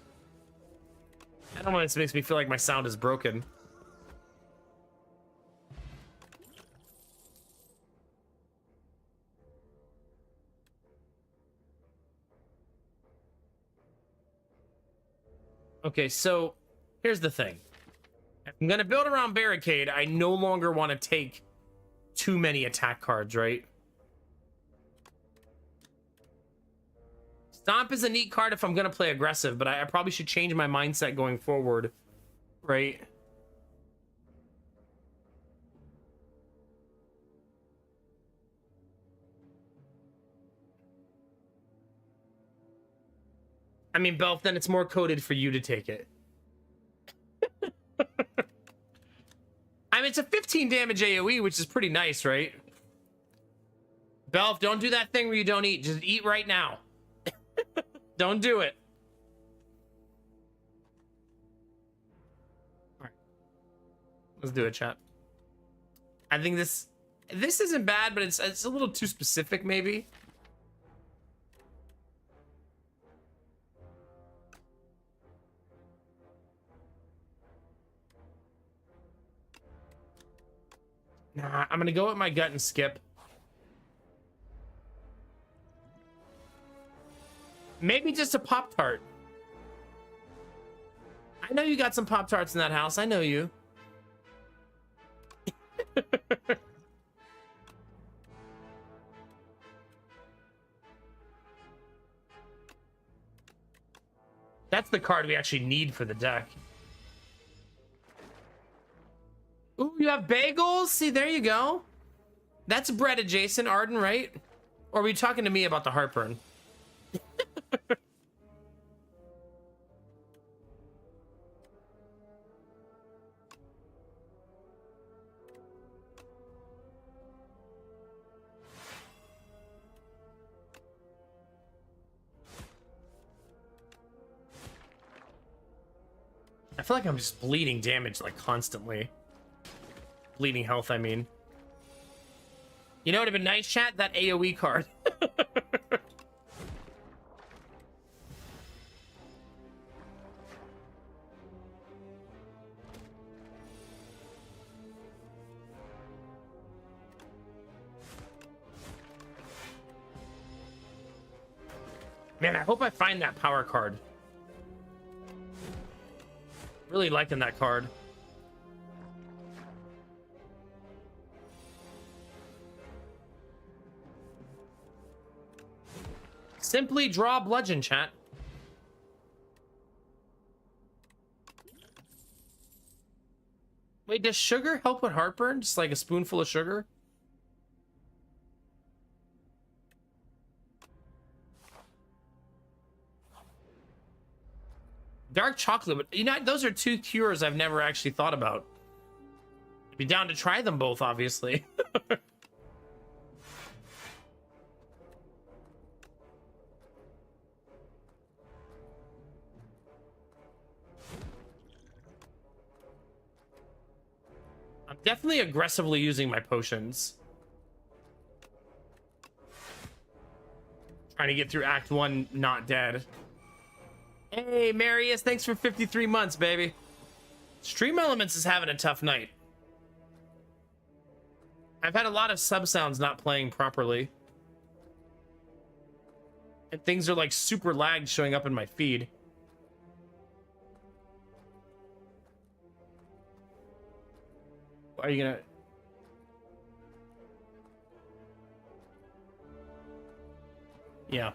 I don't know, this makes me feel like my sound is broken. Okay, so here's the thing. If I'm gonna build around Barricade, I no longer want to take too many attack cards, right? Stomp is a neat card if I'm gonna play aggressive, but I probably should change my mindset going forward, right? I mean, Belf, then it's more coded for you to take it. I mean, it's a 15 damage AoE, which is pretty nice, right? Belf, don't do that thing where you don't eat. Just eat right now. Don't do it. All right. Let's do it, chat. I think this isn't bad, but it's a little too specific, maybe. Nah, I'm gonna go with my gut and skip. Maybe just a Pop-Tart. I know you got some Pop-Tarts in that house. I know you. That's the card we actually need for the deck. Ooh, you have bagels? See, there you go. That's bread adjacent, Arden, right? Or were you talking to me about the heartburn? I feel like I'm just bleeding damage like constantly. Bleeding health, I mean. You know what would have been nice, chat? That AoE card. Man, I hope I find that power card. Really liking that card. Simply draw bludgeon, chat. Wait, does sugar help with heartburn? Just like a spoonful of sugar? Dark chocolate, but you know, those are 2 cures I've never actually thought about. I'd be down to try them both, obviously. I'm definitely aggressively using my potions. Trying to get through Act 1 not dead. Hey, Marius, thanks for 53 months, baby. Stream Elements is having a tough night. I've had a lot of sub sounds not playing properly. And things are like super lagged showing up in my feed. Are you gonna... Yeah.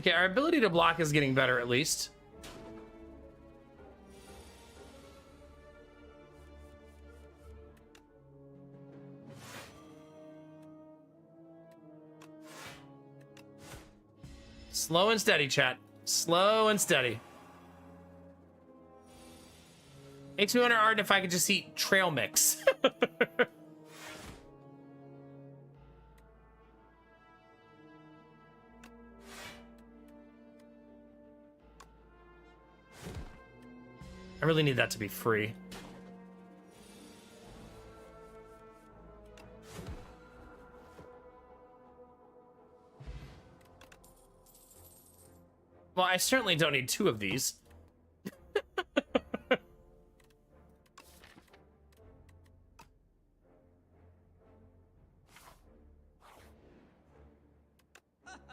Okay, our ability to block is getting better at least. Slow and steady, chat. Slow and steady. Makes me wonder, Arden, if I could just eat trail mix. I really need that to be free. Well, I certainly don't need 2 of these.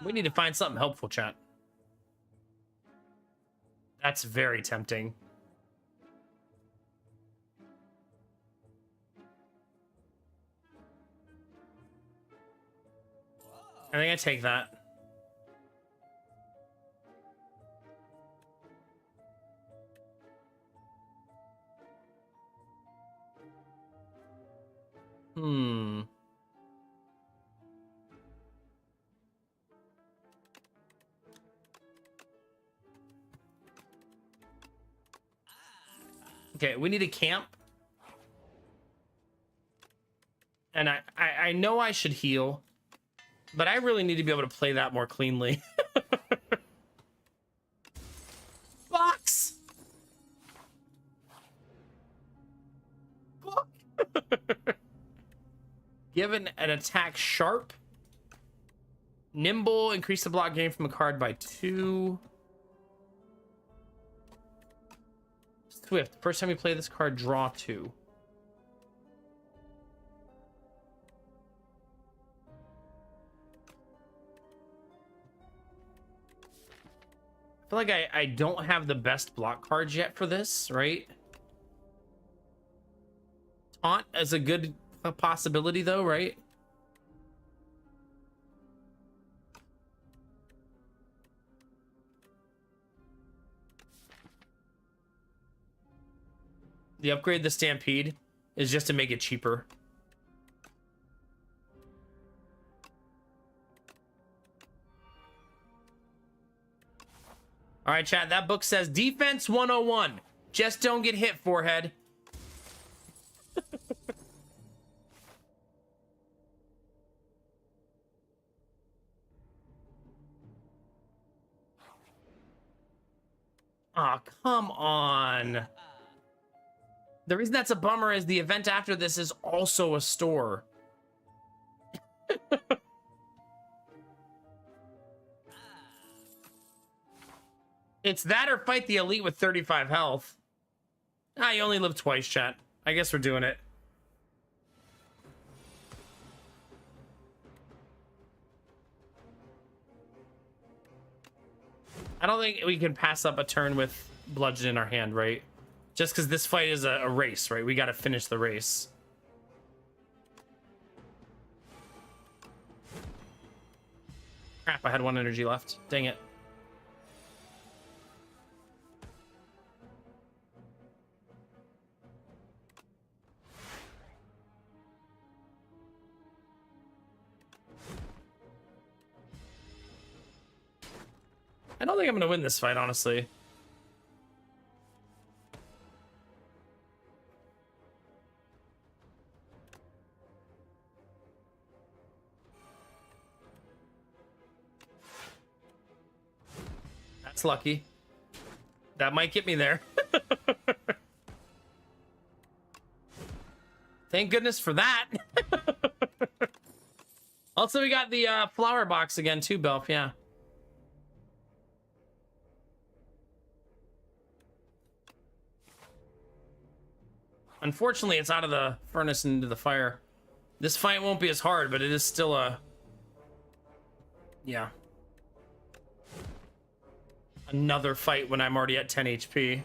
We need to find something helpful, chat. That's very tempting. I think I take that. Okay, we need a camp. And I know I should heal, but I really need to be able to play that more cleanly. Box! Book! Given an attack sharp. Nimble, increase the block gain from a card by 2. Swift, first time you play this card, draw 2. I feel like I don't have the best block cards yet for this, right? Taunt as a good possibility though, right? The upgrade the Stampede is just to make it cheaper. All right, chat, that book says defense 101. Just don't get hit, forehead. Oh, come on. The reason that's a bummer is the event after this is also a store. It's that or fight the elite with 35 health. Ah, you only live twice, chat. I guess we're doing it. I don't think we can pass up a turn with bludgeon in our hand, right? Just because this fight is a race, right? We got to finish the race. Crap, I had 1 energy left. Dang it. I don't think I'm going to win this fight, honestly. That's lucky. That might get me there. Thank goodness for that. Also, we got the flower box again too, Belf. Yeah. Unfortunately, it's out of the furnace and into the fire. This fight won't be as hard, but it is still a... Yeah. Another fight when I'm already at 10 HP.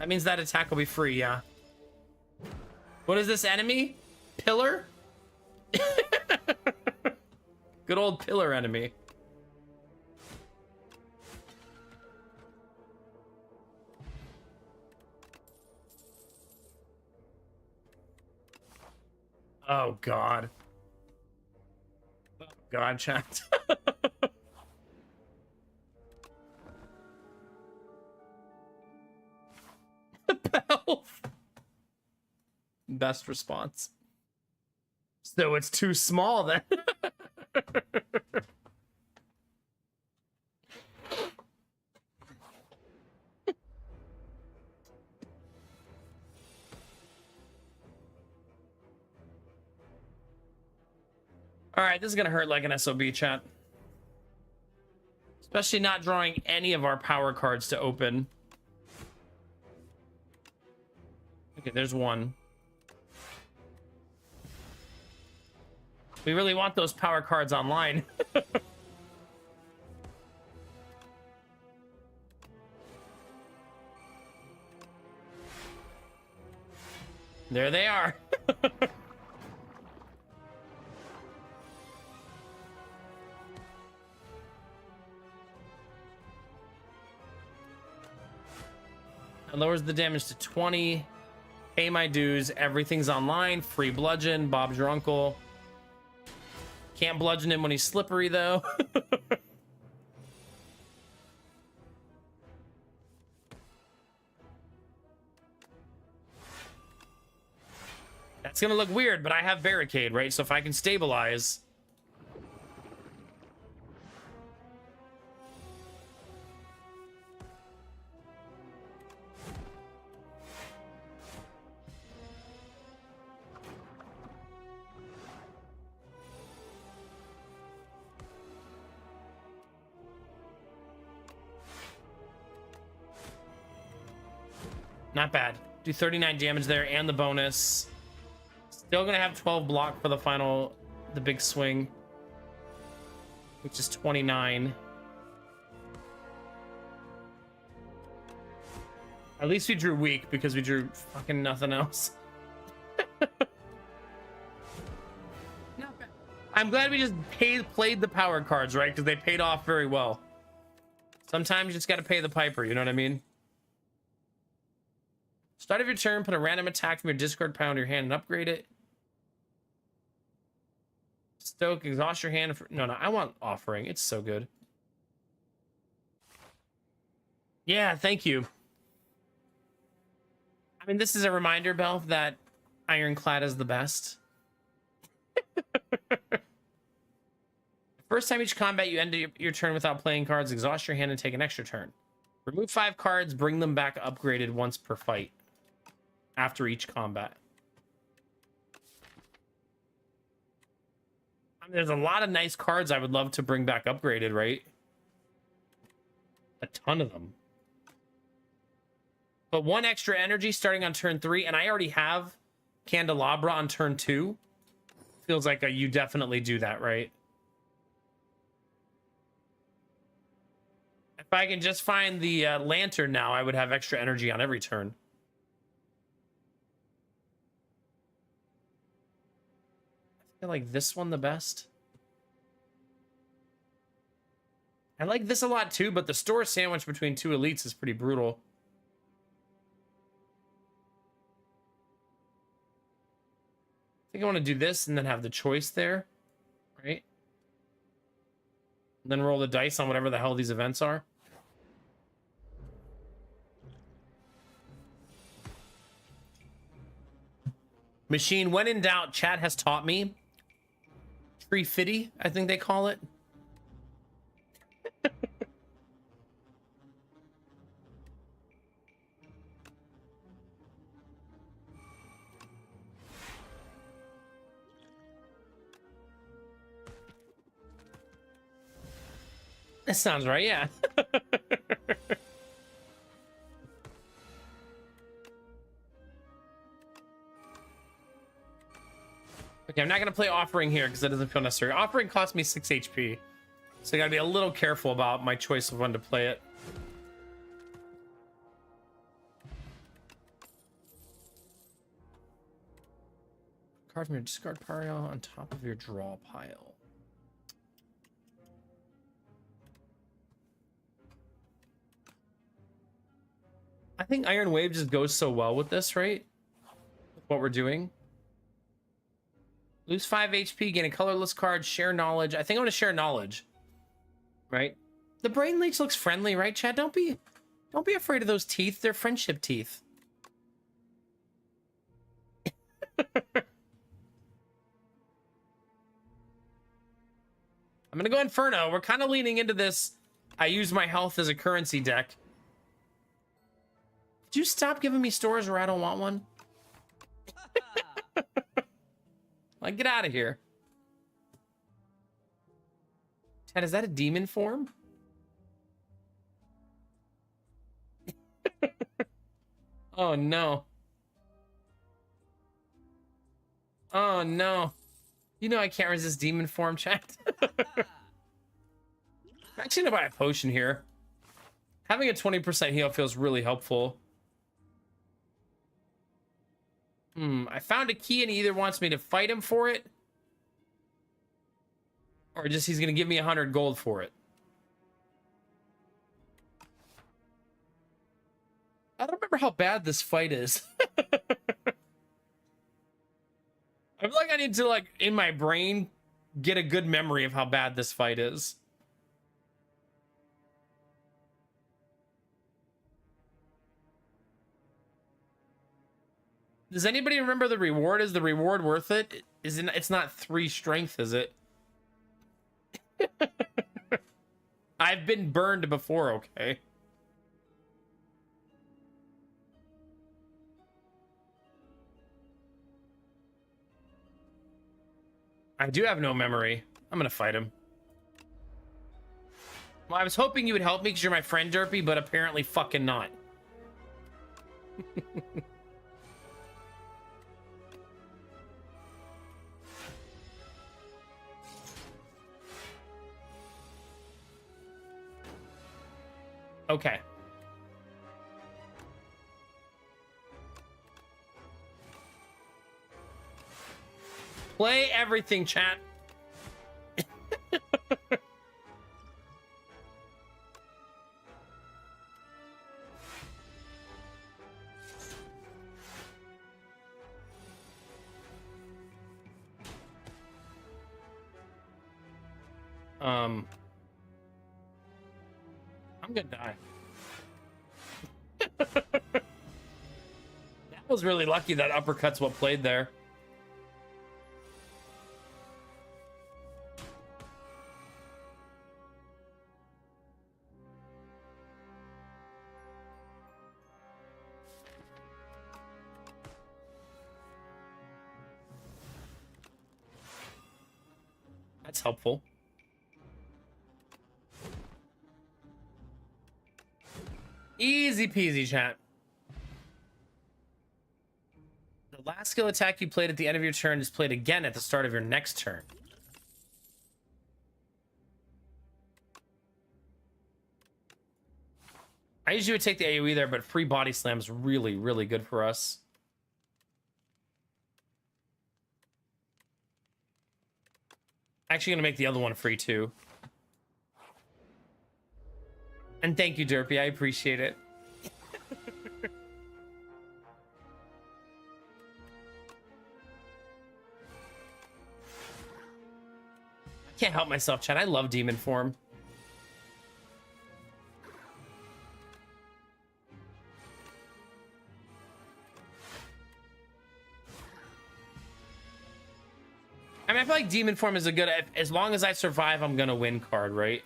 That means that attack will be free, yeah. What is this enemy? Pillar? Good old pillar enemy. Oh, God. Oh, God, chat. Belf. Best response. So it's too small then. All right, this is gonna hurt like an SOB, chat. Especially not drawing any of our power cards to open. Okay, there's one. We really want those power cards online. There they are. It lowers the damage to 20. Pay my dues. Everything's online. Free bludgeon. Bob's your uncle. Can't bludgeon him when he's slippery, though. That's gonna look weird, but I have barricade, right? So if I can stabilize... Not bad. Do 39 damage there and the bonus. Still gonna have 12 block for the final, the big swing, which is 29. At least we drew weak because we drew fucking nothing else. Not bad. I'm glad we just played the power cards, right? Because they paid off very well. Sometimes you just gotta pay the piper, you know what I mean? Start of your turn, put a random attack from your discard pile in your hand and upgrade it. Stoke, exhaust your hand. No, I want offering. It's so good. Yeah, thank you. I mean, this is a reminder, Belf, that Ironclad is the best. First time each combat, you end your turn without playing cards. Exhaust your hand and take an extra turn. Remove 5 cards, bring them back upgraded once per fight. After each combat. I mean, there's a lot of nice cards I would love to bring back upgraded, right? A ton of them. But 1 extra energy starting on turn 3, and I already have Candelabra on turn 2. Feels like you definitely do that, right? If I can just find the lantern now, I would have extra energy on every turn. I like this one the best. I like this a lot too, but the store sandwich between 2 elites is pretty brutal. I think I want to do this and then have the choice there, right? And then roll the dice on whatever the hell these events are. Machine, when in doubt, chat has taught me. Tree fitty, I think they call it. That sounds right, yeah. Okay, I'm not going to play Offering here because that doesn't feel necessary. Offering cost me 6 HP. So I got to be a little careful about my choice of when to play it. card from your discard pile on top of your draw pile. I think Iron Wave just goes so well with this, right? With what we're doing. Lose 5 HP, gain a colorless card, share knowledge. I think I'm gonna share knowledge. Right? The Brain Leech looks friendly, right, Chad? Don't be afraid of those teeth. They're friendship teeth. I'm gonna go Inferno. We're kind of leaning into this. I use my health as a currency deck. Did you stop giving me stores where I don't want one? Like, get out of here. Ted, is that a demon form? Oh, no. Oh, no. You know I can't resist demon form, chat. I'm actually gonna buy a potion here. Having a 20% heal feels really helpful. I found a key and he either wants me to fight him for it, or just he's gonna give me 100 gold for it. I don't remember how bad this fight is. I feel like I need to, like, in my brain, get a good memory of how bad this fight is. Does anybody remember the reward? Is the reward worth it? It's not 3 strength, is it? I've been burned before, okay? I do have no memory. I'm gonna fight him. Well, I was hoping you would help me because you're my friend, Derpy, but apparently fucking not. Okay. Play everything, chat. I'm gonna die. That was really lucky that uppercut's what played there. That's helpful. Easy peasy, chat. The last skill attack you played at the end of your turn is played again at the start of your next turn. I usually would take the AoE there, but free body slam is really, really good for us. Actually gonna make the other one free too. And thank you, Derpy. I appreciate it. I can't help myself, Chad. I love demon form. I mean, I feel like demon form is a good, as long as I survive, I'm gonna win card, right?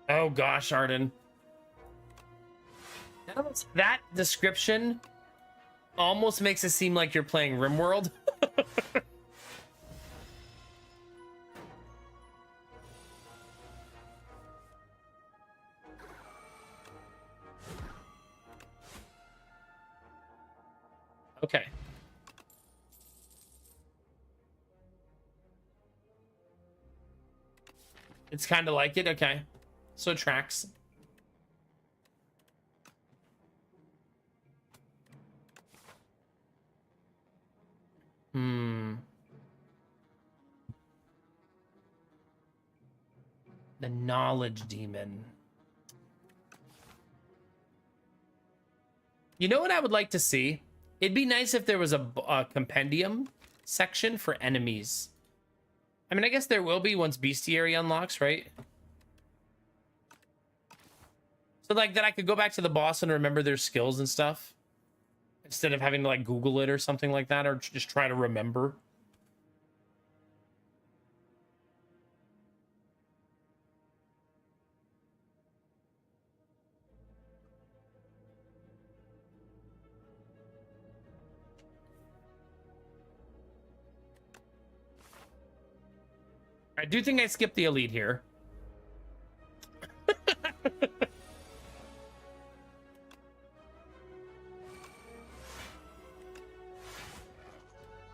Oh gosh, Arden. That description almost makes it seem like you're playing RimWorld. Okay. It's kind of like it. Okay. So it tracks. Hmm. The knowledge demon. You know what I would like to see? It'd be nice if there was a compendium section for enemies. I mean, I guess there will be once bestiary unlocks, right? So like that I could go back to the boss and remember their skills and stuff instead of having to like Google it or something like that, or just try to remember. I do think I skipped the elite here.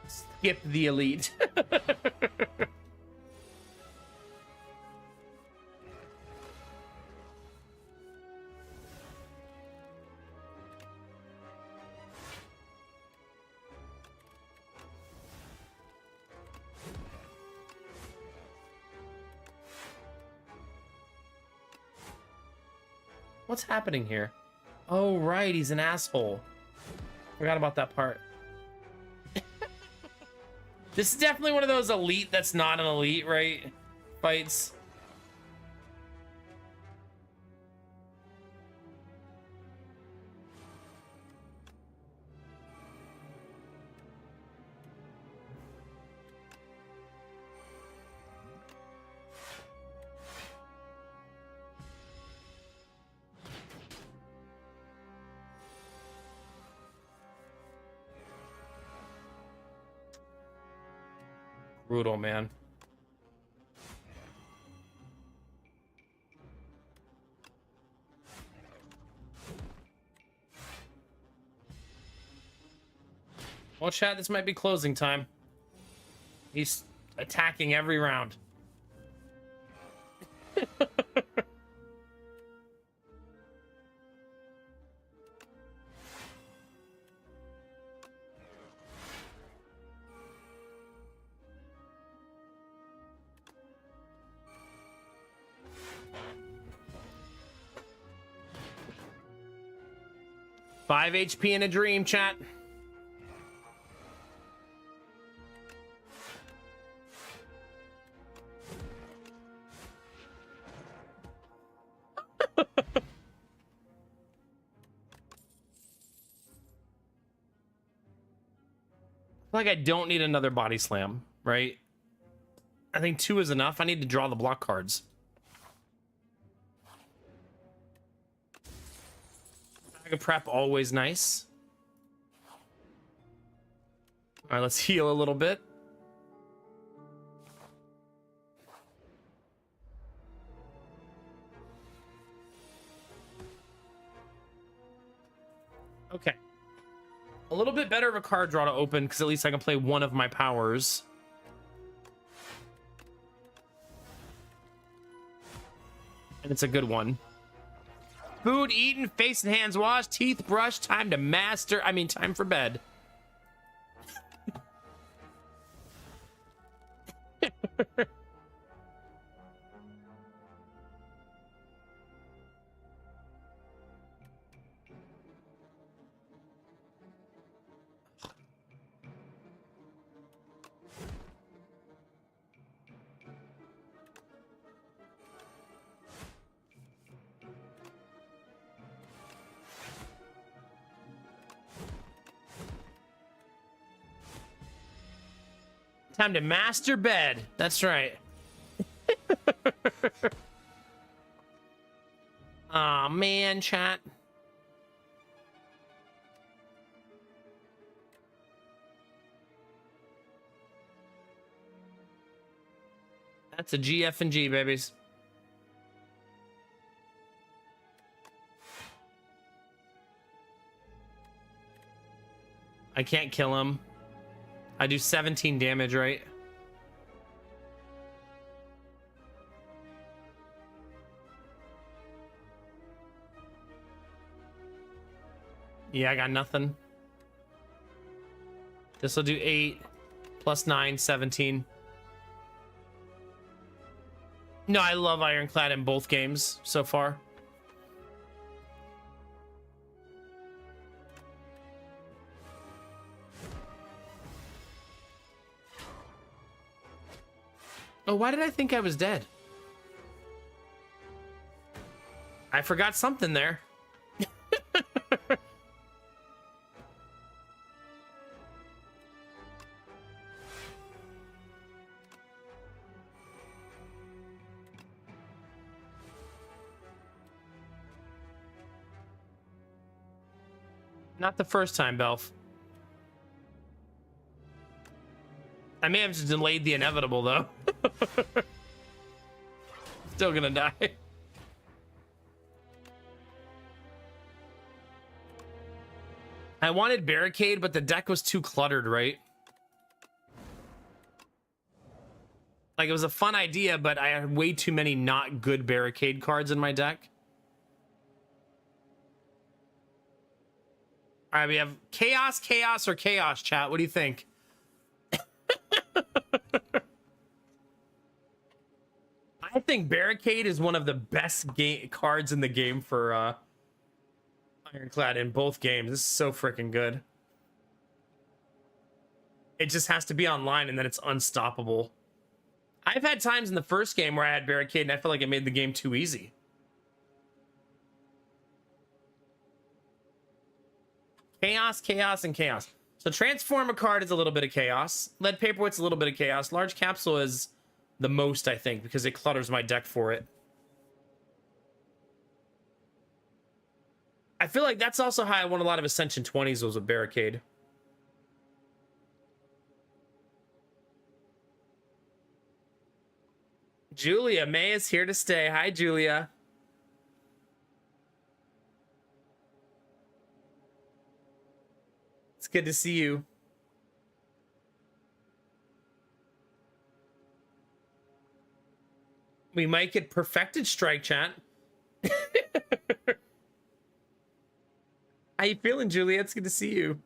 Skip the elite. What's happening here? Oh, right. He's an asshole. Forgot about that part. This is definitely one of those elite that's not an elite, right? Fights. Brutal, man. Well, chat, this might be closing time. He's attacking every round. Five HP in a dream, chat. Like I don't need another body slam, right? I think 2 is enough. I need to draw the block cards. Bag of prep, always nice. All right, let's heal a little bit. Okay. A little bit better of a card draw to open because at least I can play one of my powers. And it's a good one. Food eaten, face and hands washed, teeth brushed, time to master. I mean, time for bed. Time to master bed. That's right. Aw, man, chat. That's a GF and G, babies. I can't kill him. I do 17 damage, right? Yeah, I got nothing. This will do 8 plus 9, 17. No, I love Ironclad in both games so far. Oh, why did I think I was dead? I forgot something there. Not the first time, Belf. I may have just delayed the inevitable, though. Still gonna die. I wanted Barricade, but the deck was too cluttered, right? Like, it was a fun idea, but I had way too many not good Barricade cards in my deck. All right, we have Chaos, Chaos, or Chaos, chat. What do you think? I think Barricade is one of the best cards in the game for Ironclad in both games. This is so freaking good. It just has to be online, and then it's unstoppable. I've had times in the first game where I had Barricade, and I feel like it made the game too easy. Chaos, Chaos, and Chaos. So Transform a card is a little bit of Chaos. Lead Paperweight's a little bit of Chaos. Large Capsule is the most, I think, because it clutters my deck for it. I feel like that's also how I won a lot of Ascension 20s was with Barricade. Julia, May is here to stay. Hi, Julia. It's good to see you. We might get Perfected Strike, chat. How you feeling, Julia? It's good to see you.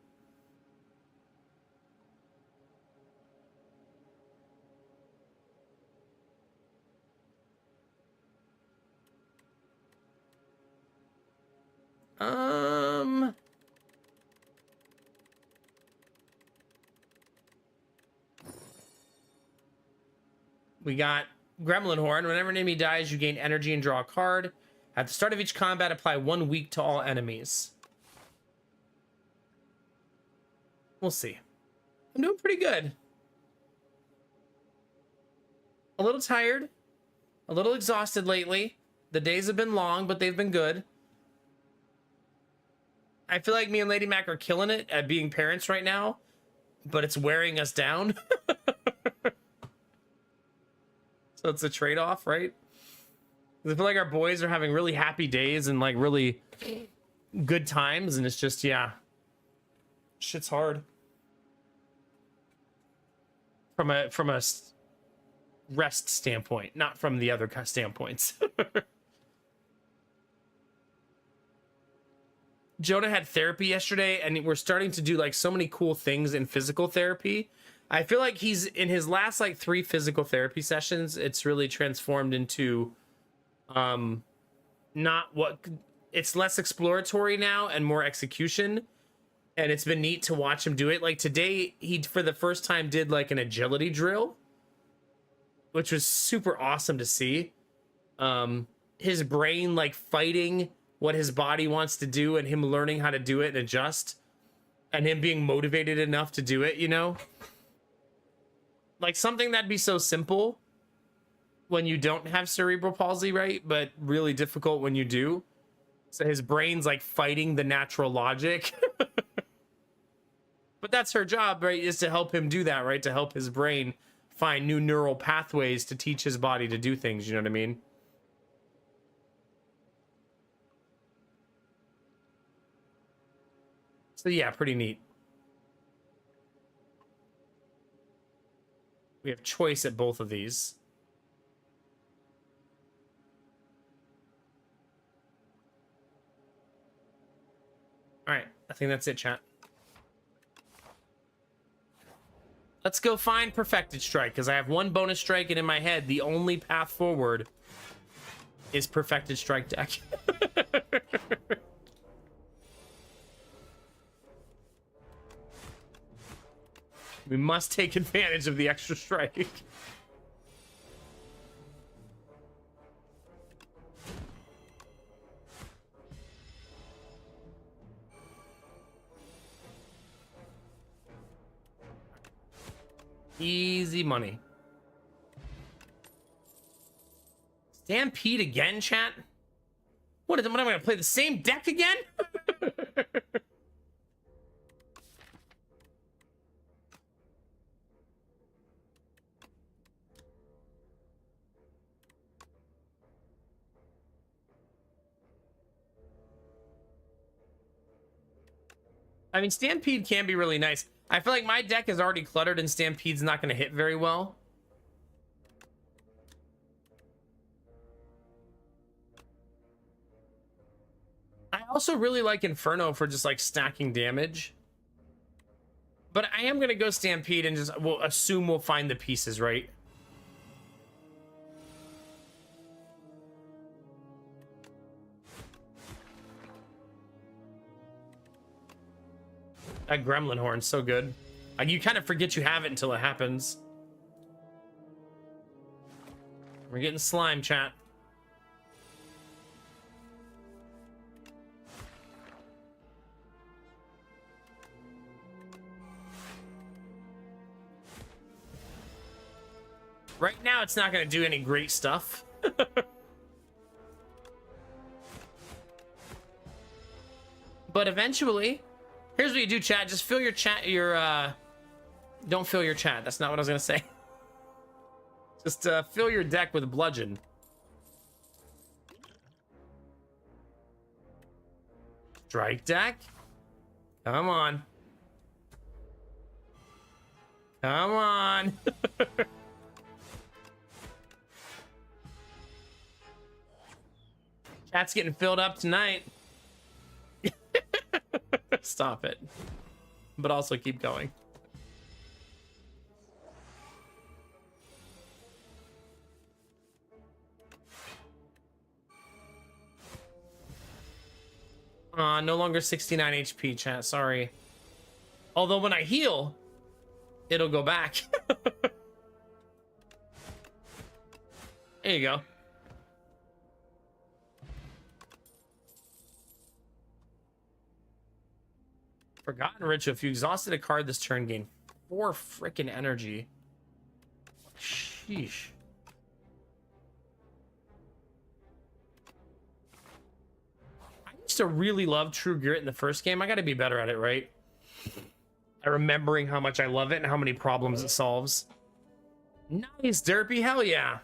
We got Gremlin Horn. Whenever an enemy dies, you gain energy and draw a card. At the start of each combat, apply 1 weak to all enemies. We'll see. I'm doing pretty good. A little tired. A little exhausted lately. The days have been long, but they've been good. I feel like me and Lady Mac are killing it at being parents right now, but it's wearing us down. So it's a trade-off, right? I feel like our boys are having really happy days and like really good times, and it's just, yeah, shit's hard from a rest standpoint, not from the other standpoints. Jonah had therapy yesterday, and we're starting to do like so many cool things in physical therapy. I feel like he's in his last like 3 physical therapy sessions. It's really transformed into not what it's less exploratory now and more execution. And it's been neat to watch him do it. Like today, he for the first time did like an agility drill, which was super awesome to see. His brain like fighting what his body wants to do and him learning how to do it and adjust, and him being motivated enough to do it, you know? Like something that'd be so simple when you don't have cerebral palsy, right? But really difficult when you do. So his brain's like fighting the natural logic. But that's her job, right? Is to help him do that, right? To help his brain find new neural pathways to teach his body to do things, you know what I mean? So yeah, pretty neat. We have choice at both of these. All right. I think that's it, chat. Let's go find Perfected Strike, because I have one bonus strike, and in my head, the only path forward is Perfected Strike deck. We must take advantage of the extra strike. Easy money. Stampede again, chat? What am I gonna play the same deck again? I mean, Stampede can be really nice. I feel like my deck is already cluttered and Stampede's not going to hit very well. I also really like Inferno for just like stacking damage. But I am going to go Stampede and just we'll assume we'll find the pieces, right? That Gremlin Horn's so good. Like, you kind of forget you have it until it happens. We're getting slime, chat. Right now, it's not going to do any great stuff. But eventually... Here's what you do, chat. Just fill your chat, don't fill your chat. That's not what I was gonna say. Just fill your deck with bludgeon. Strike deck? Come on. Come on. Chat's getting filled up tonight. Stop it. But also keep going. No longer 69 HP, chat. Sorry. Although when I heal, it'll go back. There you go. Forgotten Ritual. If you exhausted a card this turn, gain 4 freaking energy. Sheesh. I used to really love True Grit in the first game. I gotta be better at it, right? Remembering how much I love it and how many problems it solves. Nice, Derpy. Hell yeah.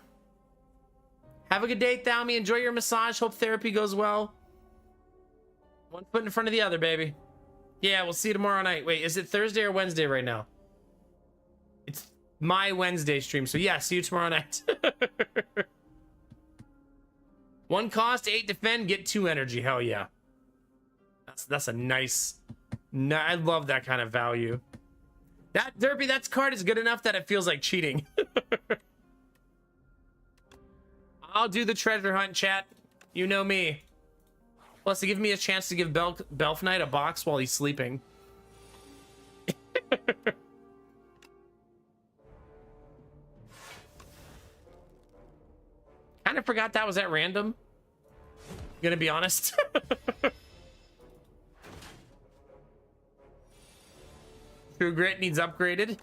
Have a good day, Thalmy. Enjoy your massage. Hope therapy goes well. One foot in front of the other, baby. Yeah, we'll see you tomorrow night. Wait, is it Thursday or Wednesday right now? It's my Wednesday stream, so yeah, see you tomorrow night. 1 cost, 8 defend, get 2 energy. Hell yeah. That's a nice... I love that kind of value. That Derpy, that card is good enough that it feels like cheating. I'll do the treasure hunt, chat. You know me. Plus, to give me a chance to give Belf Knight a box while he's sleeping. Kind of forgot that was at random. Gonna be honest. True Grit needs upgraded.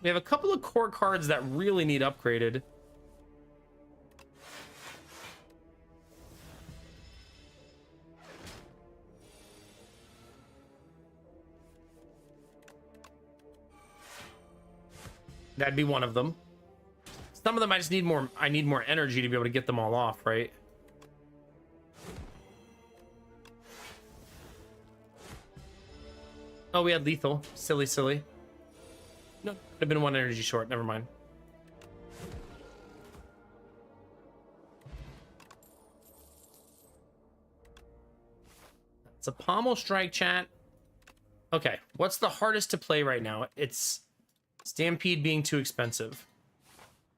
We have a couple of core cards that really need upgraded. That'd be one of them. Some of them I just need more, I need more energy to be able to get them all off, right? Oh, we had lethal. Silly, silly. No, would have been 1 energy short. Never mind. It's a pommel strike, chat. Okay, what's the hardest to play right now? It's Stampede being too expensive.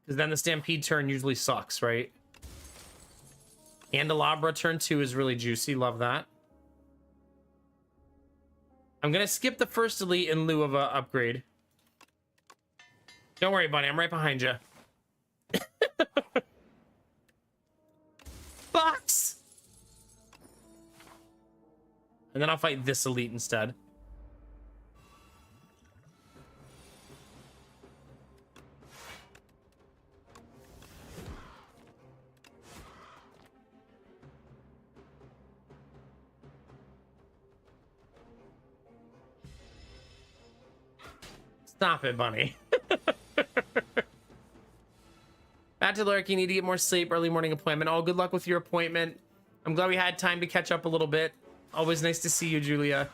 Because then the Stampede turn usually sucks, right? Candelabra turn 2 is really juicy. Love that. I'm going to skip the first elite in lieu of a upgrade. Don't worry, buddy. I'm right behind you. Box! And then I'll fight this elite instead. Stop it, bunny. Back to Lurk, you need to get more sleep. Early morning appointment. Oh, good luck with your appointment. I'm glad we had time to catch up a little bit. Always nice to see you, Julia.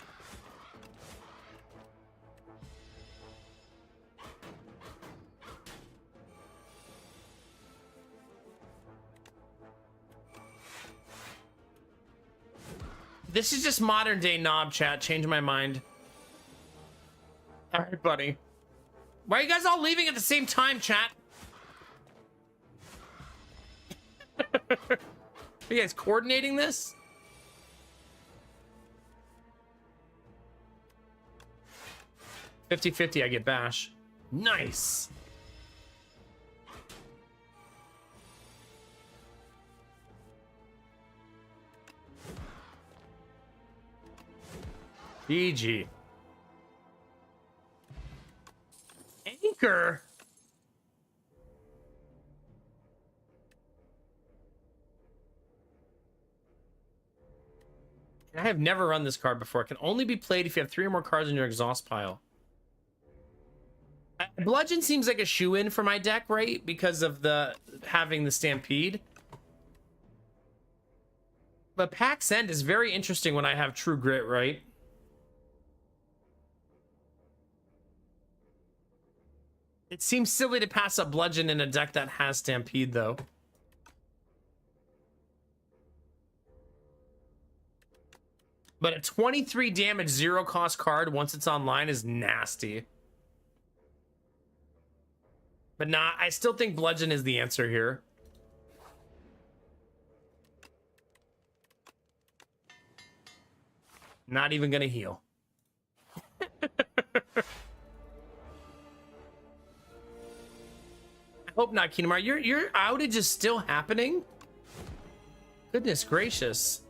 This is just modern day knob chat. Change my mind. All right, buddy. Why are you guys all leaving at the same time, chat? Are you guys coordinating this? $50-50, I get bash. Nice. GG. Anchor. I have never run this card before. It can only be played if you have 3 or more cards in your exhaust pile. Bludgeon seems like a shoe-in for my deck, right? Because of the having the Stampede. But Pack's End is very interesting when I have True Grit, right? It seems silly to pass up Bludgeon in a deck that has Stampede, though. But a 23 damage, 0 cost card once it's online is nasty. But nah, I still think Bludgeon is the answer here. Not even gonna heal. I hope not, Kingdom Hearts. Your outage is still happening? Goodness gracious.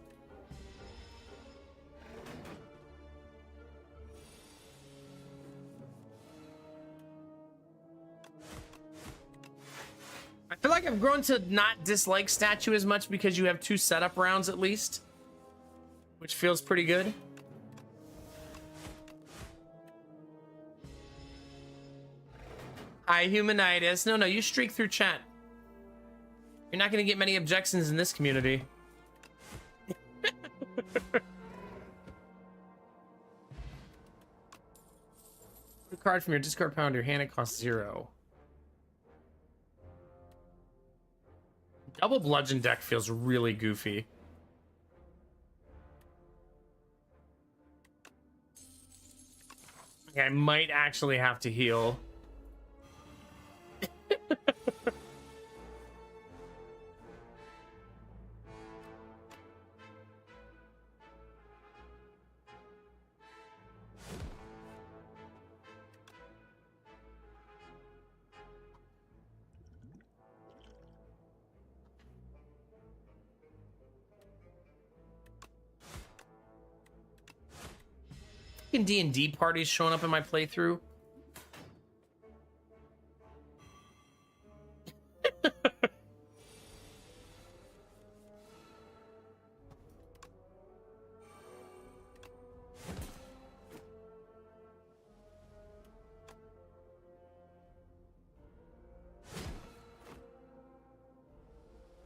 I feel like I've grown to not dislike Statue as much because you have 2 setup rounds at least, which feels pretty good. Hi, Humanitis. No, you streak through chat. You're not going to get many objections in this community. The card from your discard pile into your hand, it costs 0. Double Bludgeon deck feels really goofy. Okay, I might actually have to heal. D&D parties showing up in my playthrough.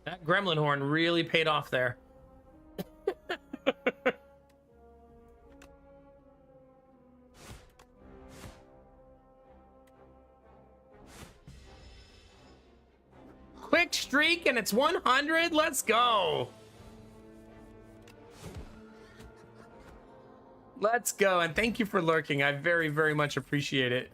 That gremlin horn really paid off there. Quick streak and it's 100. Let's go. Let's go, and thank you for lurking. I very, very much appreciate it.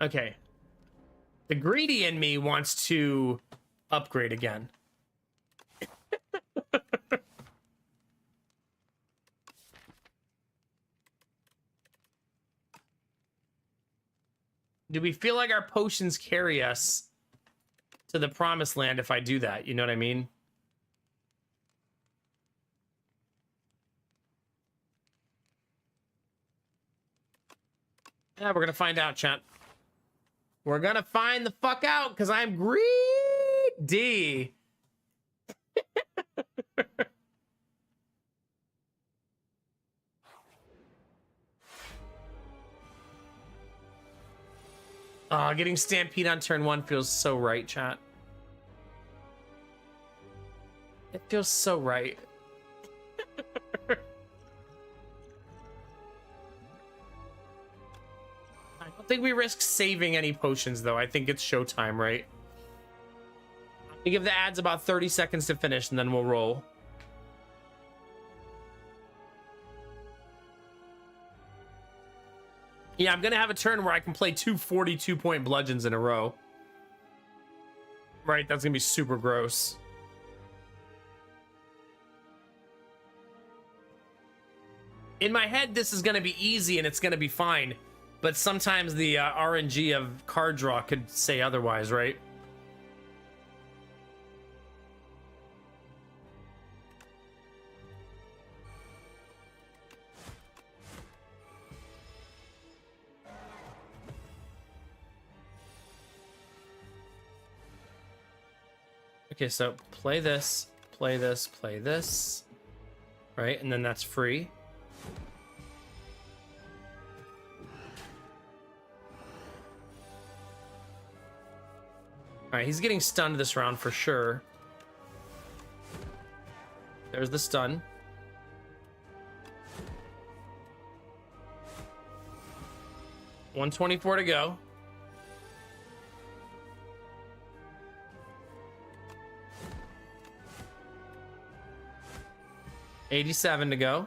Okay. The greedy in me wants to upgrade again. Do we feel like our potions carry us to the promised land if I do that? You know what I mean? Yeah, we're gonna find out, chat. We're gonna find the fuck out because I'm greedy. Oh, getting Stampede on turn 1 feels so right, chat. It feels so right. I don't think we risk saving any potions, though. I think it's showtime, right? We give the ads about 30 seconds to finish, and then we'll roll. Yeah, I'm gonna have a turn where I can play 2 42-point bludgeons in a row. Right, that's gonna be super gross. In my head, this is gonna be easy and it's gonna be fine. But sometimes the RNG of card draw could say otherwise, right? Okay, so play this, play this, play this. Right, and then that's free. All right, he's getting stunned this round for sure. There's the stun. $124 to go. $87 to go.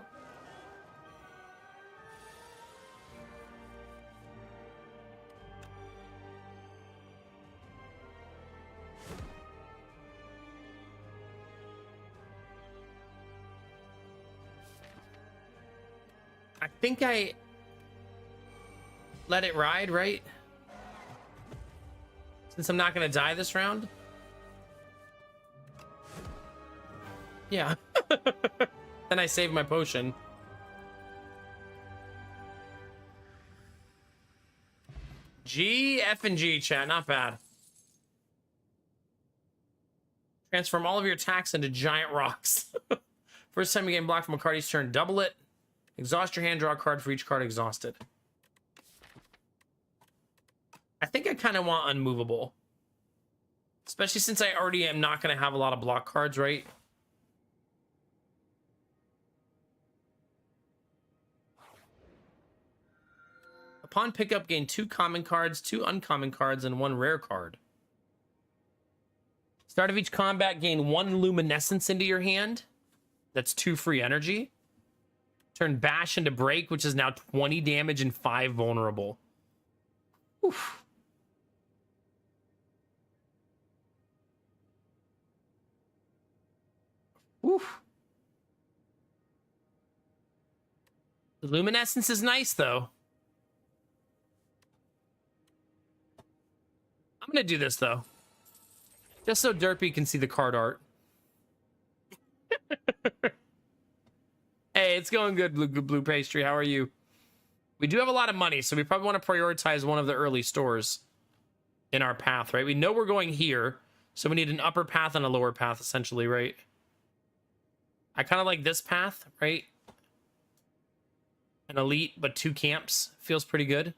I think I let it ride, right? Since I'm not gonna die this round. Yeah. Then I save my potion. G, F, and G, chat. Not bad. Transform all of your attacks into giant rocks. First time you gain block from a card each turn, double it. Exhaust your hand, draw a card for each card exhausted. I think I kind of want unmovable. Especially since I already am not going to have a lot of block cards, right? Upon pickup, gain 2 common cards, 2 uncommon cards, and 1 rare card. Start of each combat, gain 1 luminescence into your hand. That's 2 free energy. Turn Bash into Break, which is now 20 damage and 5 vulnerable. Oof. Oof. The luminescence is nice, though. I'm gonna do this, though. Just so Derpy can see the card art. Hey, it's going good, Blue Pastry. How are you? We do have a lot of money, so we probably want to prioritize one of the early stores in our path, right? We know we're going here, so we need an upper path and a lower path, essentially, right? I kind of like this path, right? An elite, but 2 camps. Feels pretty good.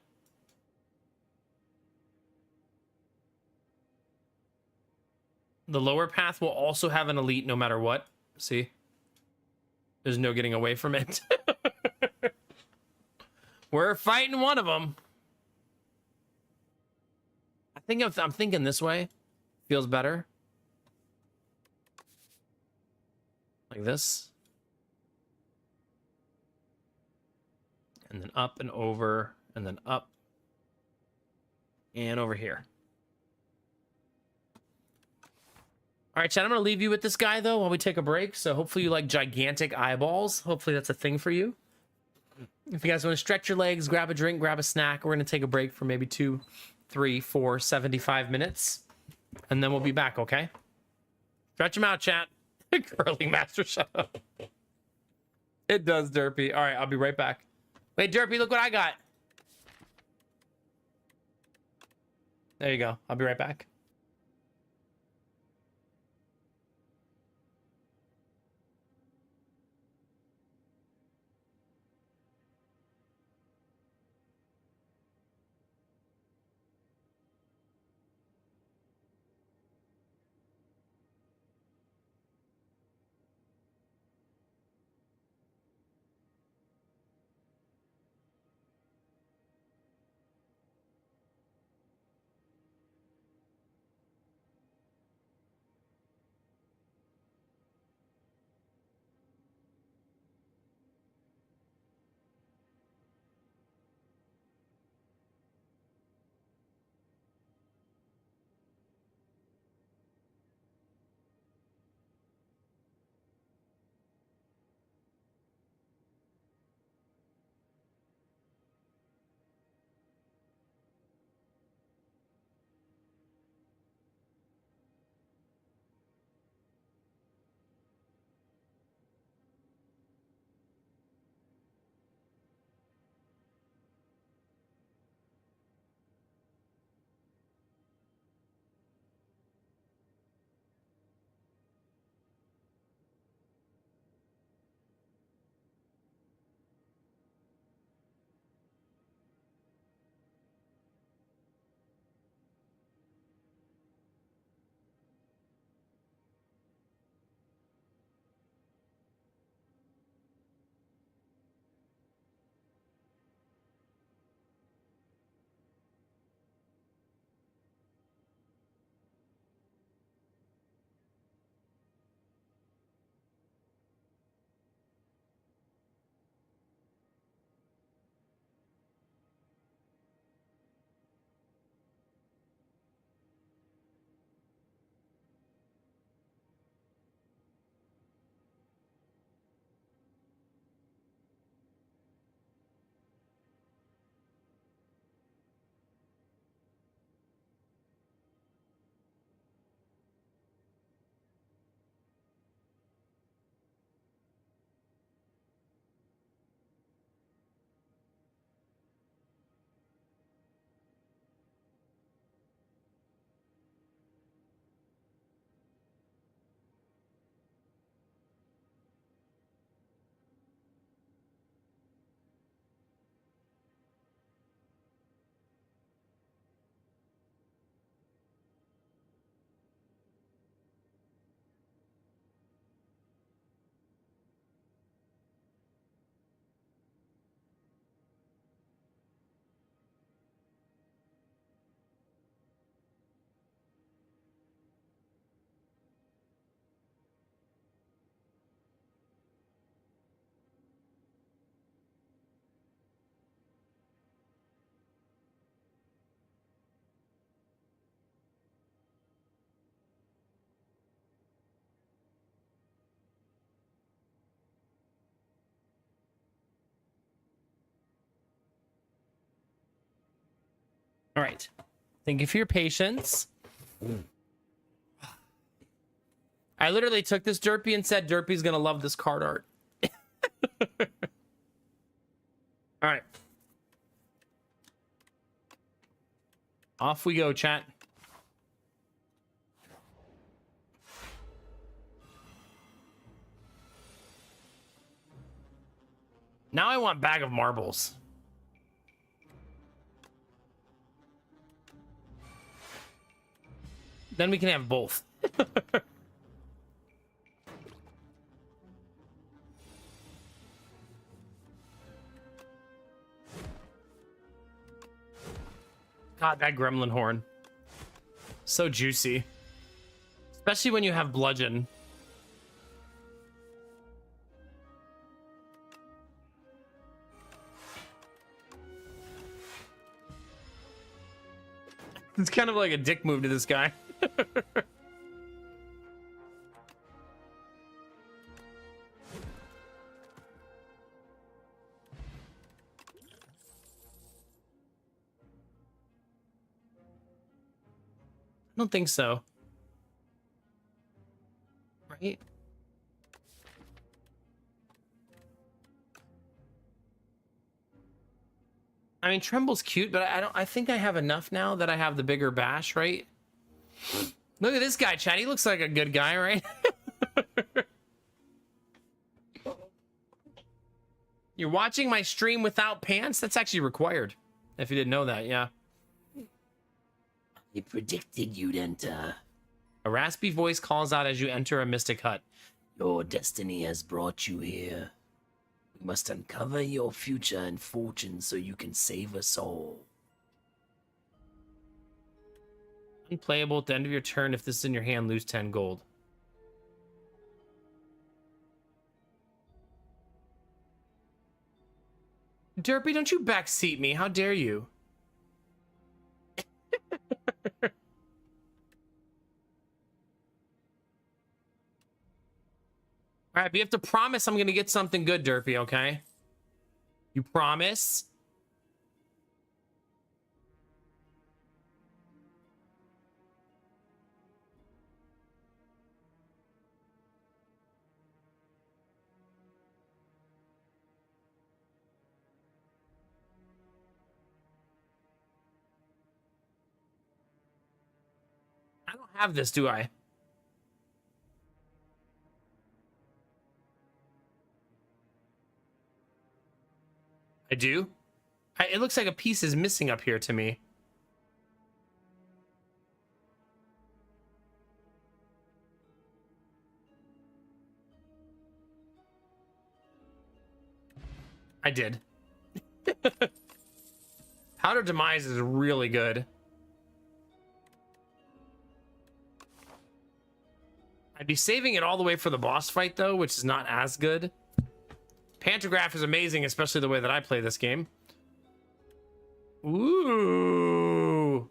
The lower path will also have an elite no matter what. See? There's no getting away from it. We're fighting one of them. I think I'm thinking this way. Feels better. Like this. And then up and over, and then up and over here. All right, Chad, I'm going to leave you with this guy, though, while we take a break. So hopefully you like gigantic eyeballs. Hopefully that's a thing for you. If you guys want to stretch your legs, grab a drink, grab a snack, we're going to take a break for maybe 2, 3, 4, 75 minutes. And then we'll be back, okay? Stretch them out, chat. Curling master, shut up. It does, Derpy. All right, I'll be right back. Wait, Derpy, look what I got. There you go. I'll be right back. All right. Thank you for your patience. I literally took this Derpy and said Derpy's gonna love this card art. All right. Off we go, chat. Now I want bag of marbles. Then we can have both. God, that gremlin horn. So juicy. Especially when you have bludgeon. It's kind of like a dick move to this guy. I don't think so. Right? I mean, Tremble's cute, but I think I have enough now that I have the bigger bash, right? Look at this guy, Chad. He looks like a good guy, right? You're watching my stream without pants? That's actually required. If you didn't know that, yeah. I predicted you'd enter. A raspy voice calls out as you enter a mystic hut. Your destiny has brought you here. We must uncover your future and fortune so you can save us all. Unplayable at the end of your turn. If this is in your hand, lose 10 gold. Derpy, don't you backseat me. How dare you? All right, but you have to promise I'm going to get something good, Derpy, okay? You promise? I don't have this, do I? I do? It looks like a piece is missing up here to me. I did. Powder Demise is really good. I'd be saving it all the way for the boss fight, though, which is not as good. Pantograph is amazing, especially the way that I play this game. Ooh.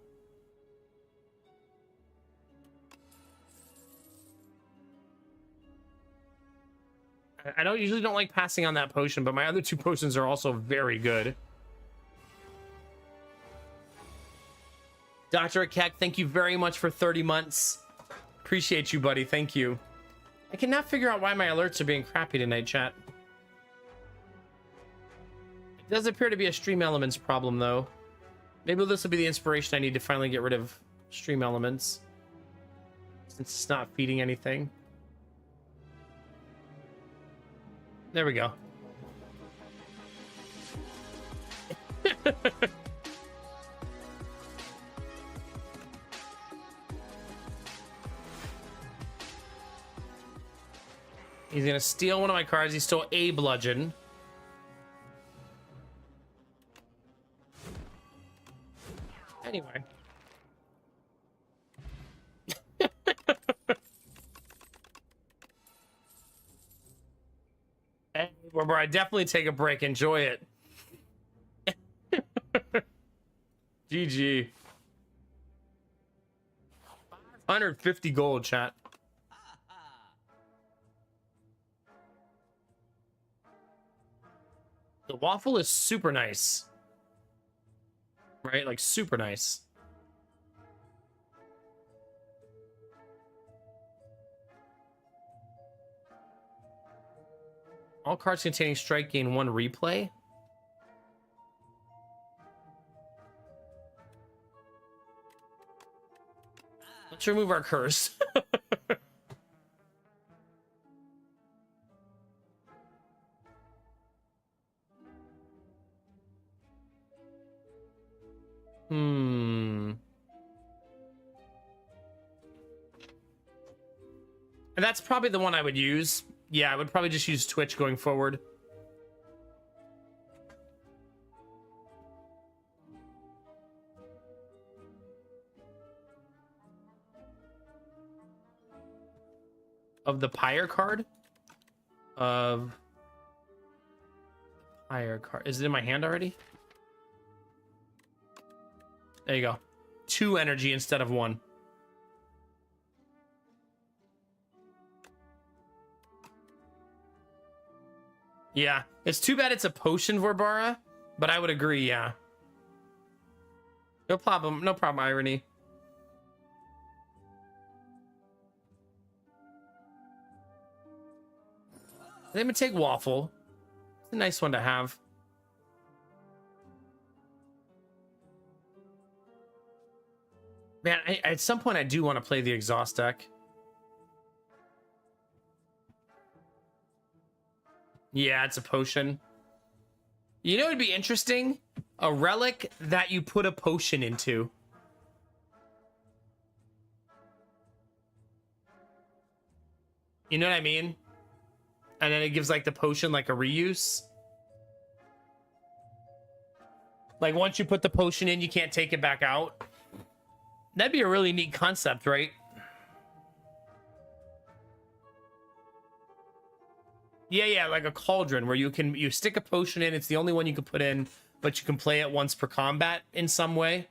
I usually don't like passing on that potion, but my other two potions are also very good. Dr. Akek, thank you very much for 30 months. Appreciate you, buddy. Thank you. I cannot figure out why my alerts are being crappy tonight, chat. It does appear to be a Stream Elements problem, though. Maybe this will be the inspiration I need to finally get rid of Stream Elements, since it's not feeding anything. There we go. He's gonna steal one of my cards. He stole a bludgeon. Anyway. Hey, where I definitely take a break. Enjoy it. GG. 550 gold, chat. The waffle is super nice. Right? Like, super nice. All cards containing strike gain 1 replay. Let's remove our curse. And that's probably the one I would use. Yeah, I would probably just use Twitch going forward. of the Pyre card. Of Pyre card. Is it in my hand already? There you go. 2 energy instead of 1. Yeah, it's too bad it's a potion, Vorbara, but I would agree, yeah. No problem, Irony. They would take Waffle. It's a nice one to have. Man, at some point I do want to play the exhaust deck. Yeah, it's a potion. You know, it'd be interesting. A relic that you put a potion into. You know what I mean? And then it gives like the potion like a reuse. Like once you put the potion in, you can't take it back out. That'd be a really neat concept, right? Yeah, like a cauldron where you stick a potion in. It's the only one you can put in, but you can play it once per combat in some way.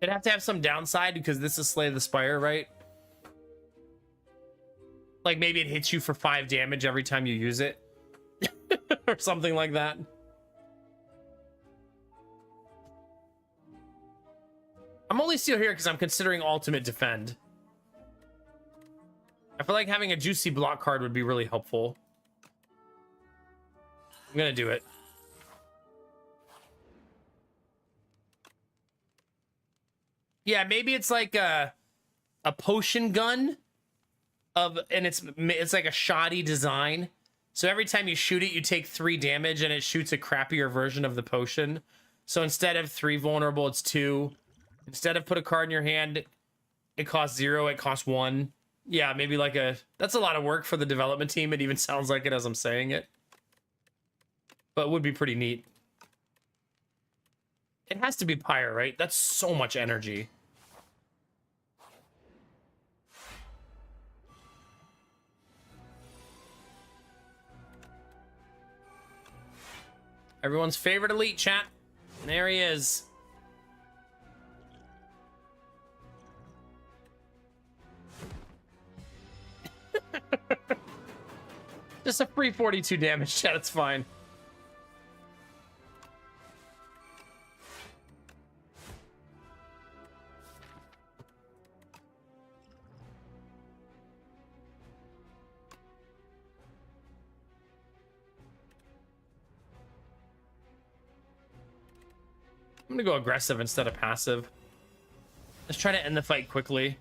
It'd have to have some downside because this is Slay the Spire, right? Like maybe it hits you for 5 damage every time you use it. Or something like that. I'm only still here because I'm considering Ultimate Defend. I feel like having a juicy block card would be really helpful. I'm gonna do it. Yeah, maybe it's like a potion gun and it's like a shoddy design. So every time you shoot it, you take 3 damage and it shoots a crappier version of the potion. So instead of 3 vulnerable, it's 2. Instead of put a card in your hand, it costs 0, it costs 1. Yeah, maybe like that's a lot of work for the development team. It even sounds like it as I'm saying it. But it would be pretty neat. It has to be Pyre, right? That's so much energy. Everyone's favorite elite, chat. And there he is. Just a free 42 damage, chat. It's fine. I'm gonna go aggressive instead of passive. Let's try to end the fight quickly.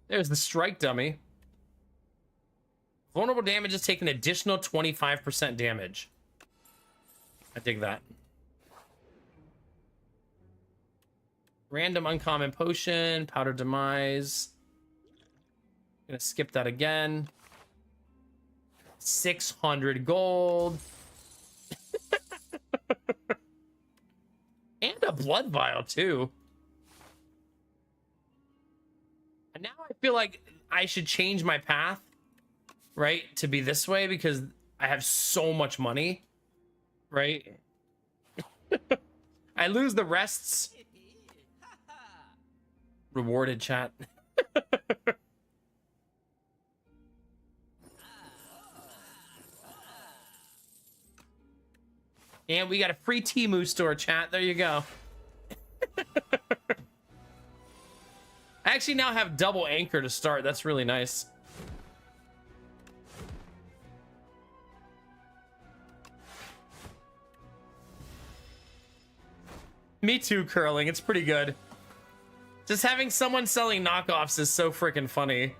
There's the strike dummy. Vulnerable damage is taking additional 25% damage. I dig that. Random uncommon potion, powder demise. Gonna skip that again. 600 gold. And a blood vial too. And now I feel like I should change my path, right? To be this way because I have so much money, right? I lose the rests. Rewarded, chat. And we got a free Temu store, chat. There you go. I actually now have double anchor to start. That's really nice. Me too, Curling. It's pretty good. Just having someone selling knockoffs is so freaking funny.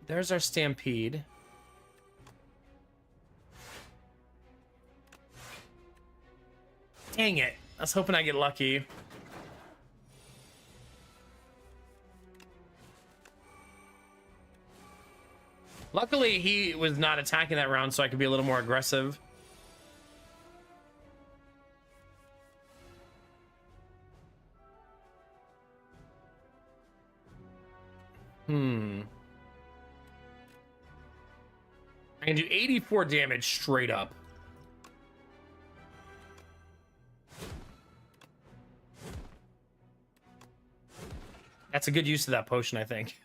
There's our Stampede. Dang it. I was hoping I get lucky. Luckily, he was not attacking that round, so I could be a little more aggressive. I can do 84 damage straight up. That's a good use of that potion, I think.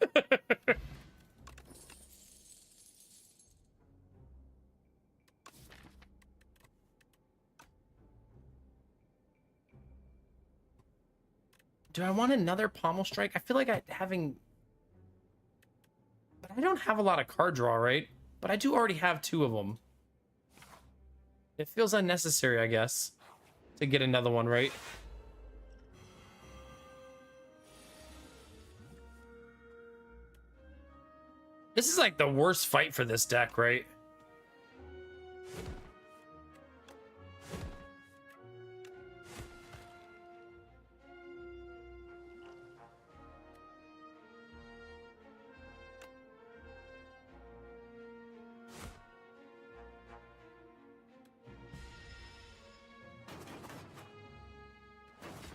Do I want another pommel strike? I feel like but I don't have a lot of card draw, right? But I do already have 2 of them. It feels unnecessary, I guess, to get another one, right? This is like the worst fight for this deck, right?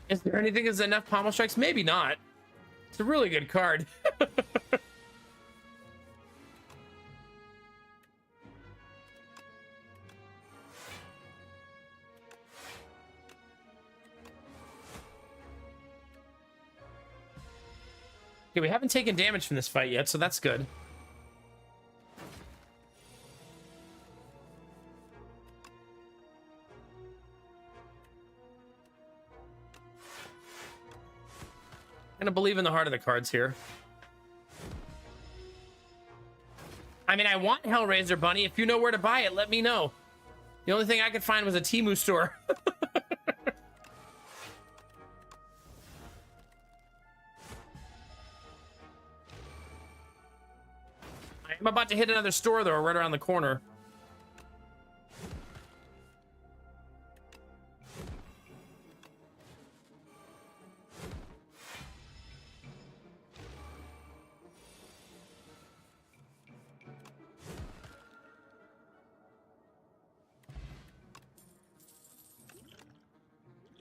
Is there anything that's enough pommel strikes? Maybe not. It's a really good card. Okay, we haven't taken damage from this fight yet, so that's good. I'm gonna believe in the heart of the cards here. I mean, I want Hellraiser Bunny. If you know where to buy it, let me know. The only thing I could find was a Temu store. I'm about to hit another store, though, right around the corner.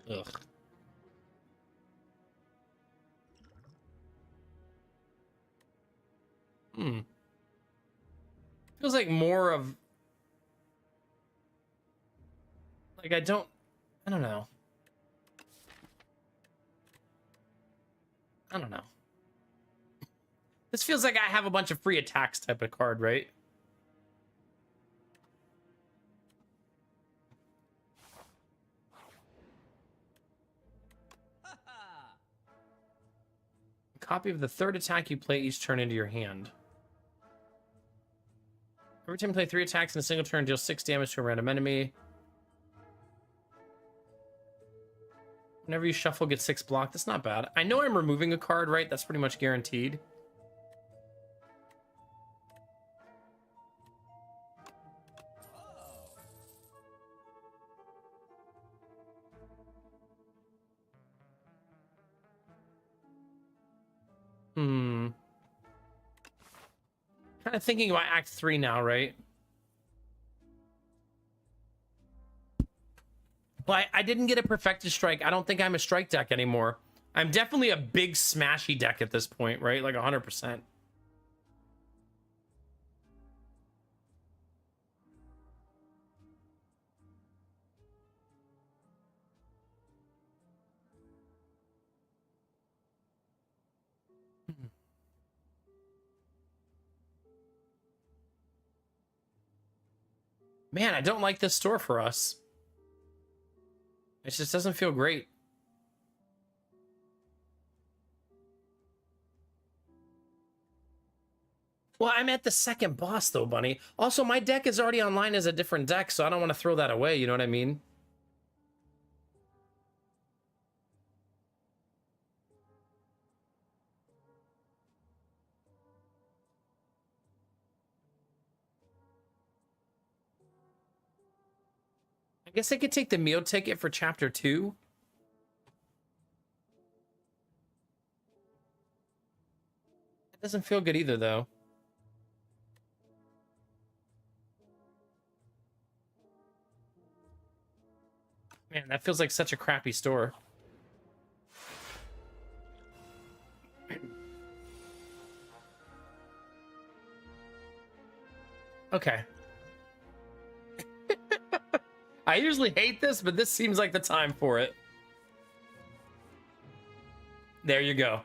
Ugh. Feels like more of... Like, I don't know. I don't know. This feels like I have a bunch of free attacks type of card, right? Copy of the 3rd attack you play each turn into your hand. Every time you play 3 attacks in a single turn, deal 6 damage to a random enemy. Whenever you shuffle, get 6 blocked. That's not bad. I know I'm removing a card, right? That's pretty much guaranteed. Kind of thinking about Act 3 now, right? Well, I didn't get a Perfected Strike. I don't think I'm a strike deck anymore. I'm definitely a big smashy deck at this point, right? Like 100%. Man, I don't like this store for us. It just doesn't feel great. Well, I'm at the second boss, though, Bunny. Also, my deck is already online as a different deck, so I don't want to throw that away, you know what I mean? I guess I could take the meal ticket for chapter 2. It doesn't feel good either, though. Man, that feels like such a crappy store. Okay. I usually hate this, but this seems like the time for it. There you go.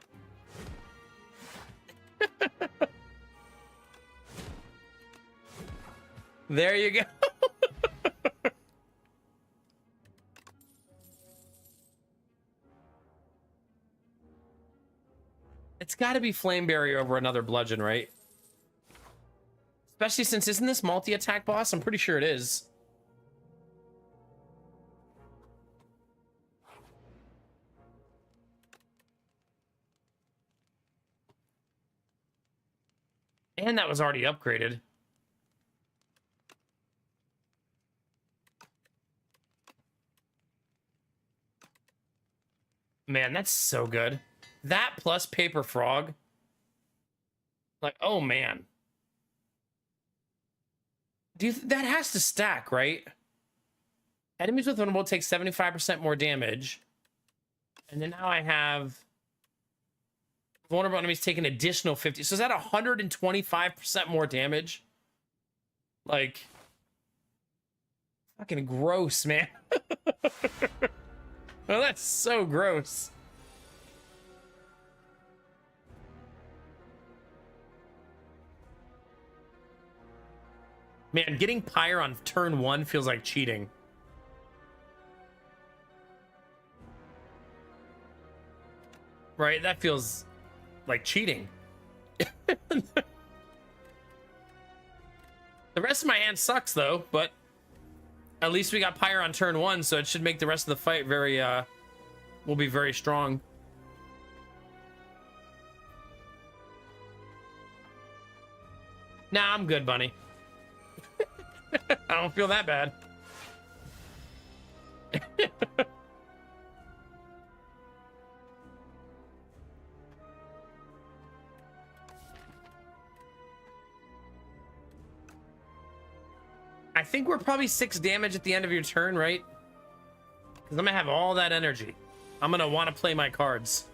There you go. It's got to be Flame Barrier over another Bludgeon, right? Especially since, isn't this multi-attack boss? I'm pretty sure it is. And that was already upgraded. Man, that's so good. That plus Paper Frog. Like, oh man. That has to stack, right? Enemies with Vulnerable take 75% more damage. And then now I have vulnerable enemies take an additional 50. So is that 125% more damage? Like, fucking gross, man. Oh, that's so gross. Man, getting Pyre on turn 1 feels like cheating. Right? That feels like cheating. The rest of my hand sucks, though, but at least we got Pyre on turn 1, so it should make the rest of the fight very, will be very strong. Nah, I'm good, Bunny. I don't feel that bad. I think we're probably 6 damage at the end of your turn, right? Because I'm gonna have all that energy. I'm gonna want to play my cards.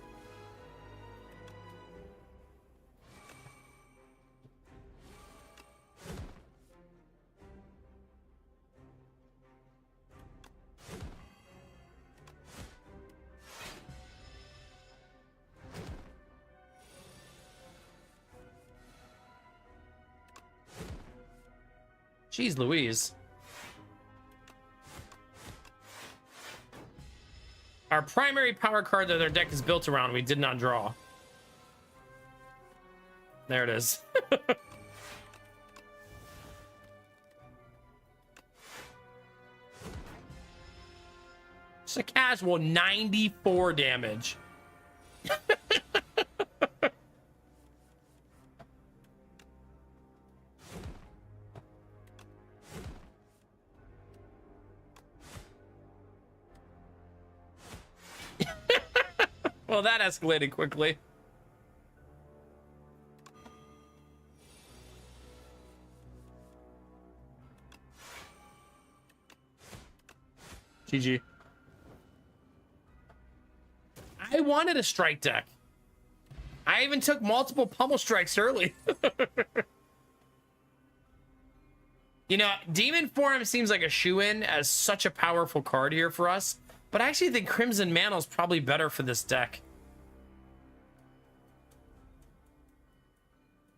Jeez Louise. Our primary power card that our deck is built around, we did not draw. There it is. Just a casual 94 damage. Well, that escalated quickly. GG. I wanted a strike deck. I even took multiple pummel strikes early. You know, Demon Form seems like a shoe-in as such a powerful card here for us. But I actually think Crimson Mantle is probably better for this deck.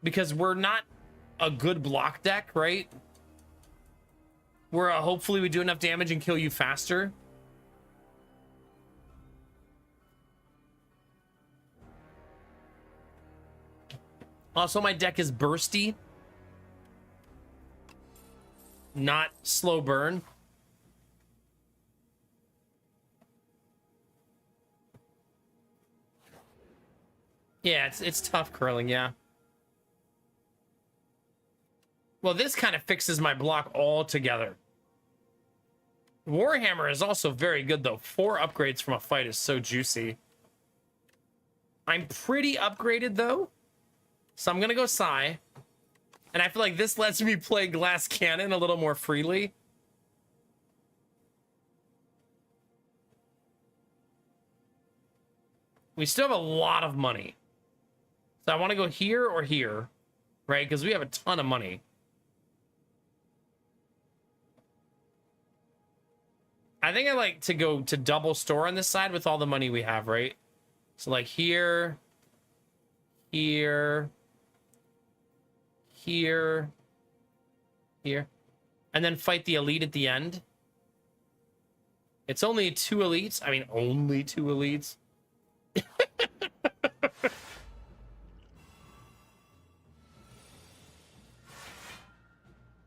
Because we're not a good block deck, right? We're hopefully we do enough damage and kill you faster. Also, my deck is bursty. Not slow burn. Yeah, it's tough curling, yeah. Well, this kind of fixes my block altogether. Warhammer is also very good, though. 4 upgrades from a fight is so juicy. I'm pretty upgraded, though. So I'm going to go Psy. And I feel like this lets me play Glass Cannon a little more freely. We still have a lot of money. So I want to go here or here, right? Because we have a ton of money. I think I like to go to double store on this side with all the money we have, right? So like here, here, here, here, and then fight the elite at the end. It's only 2 elites. I mean, only 2 elites.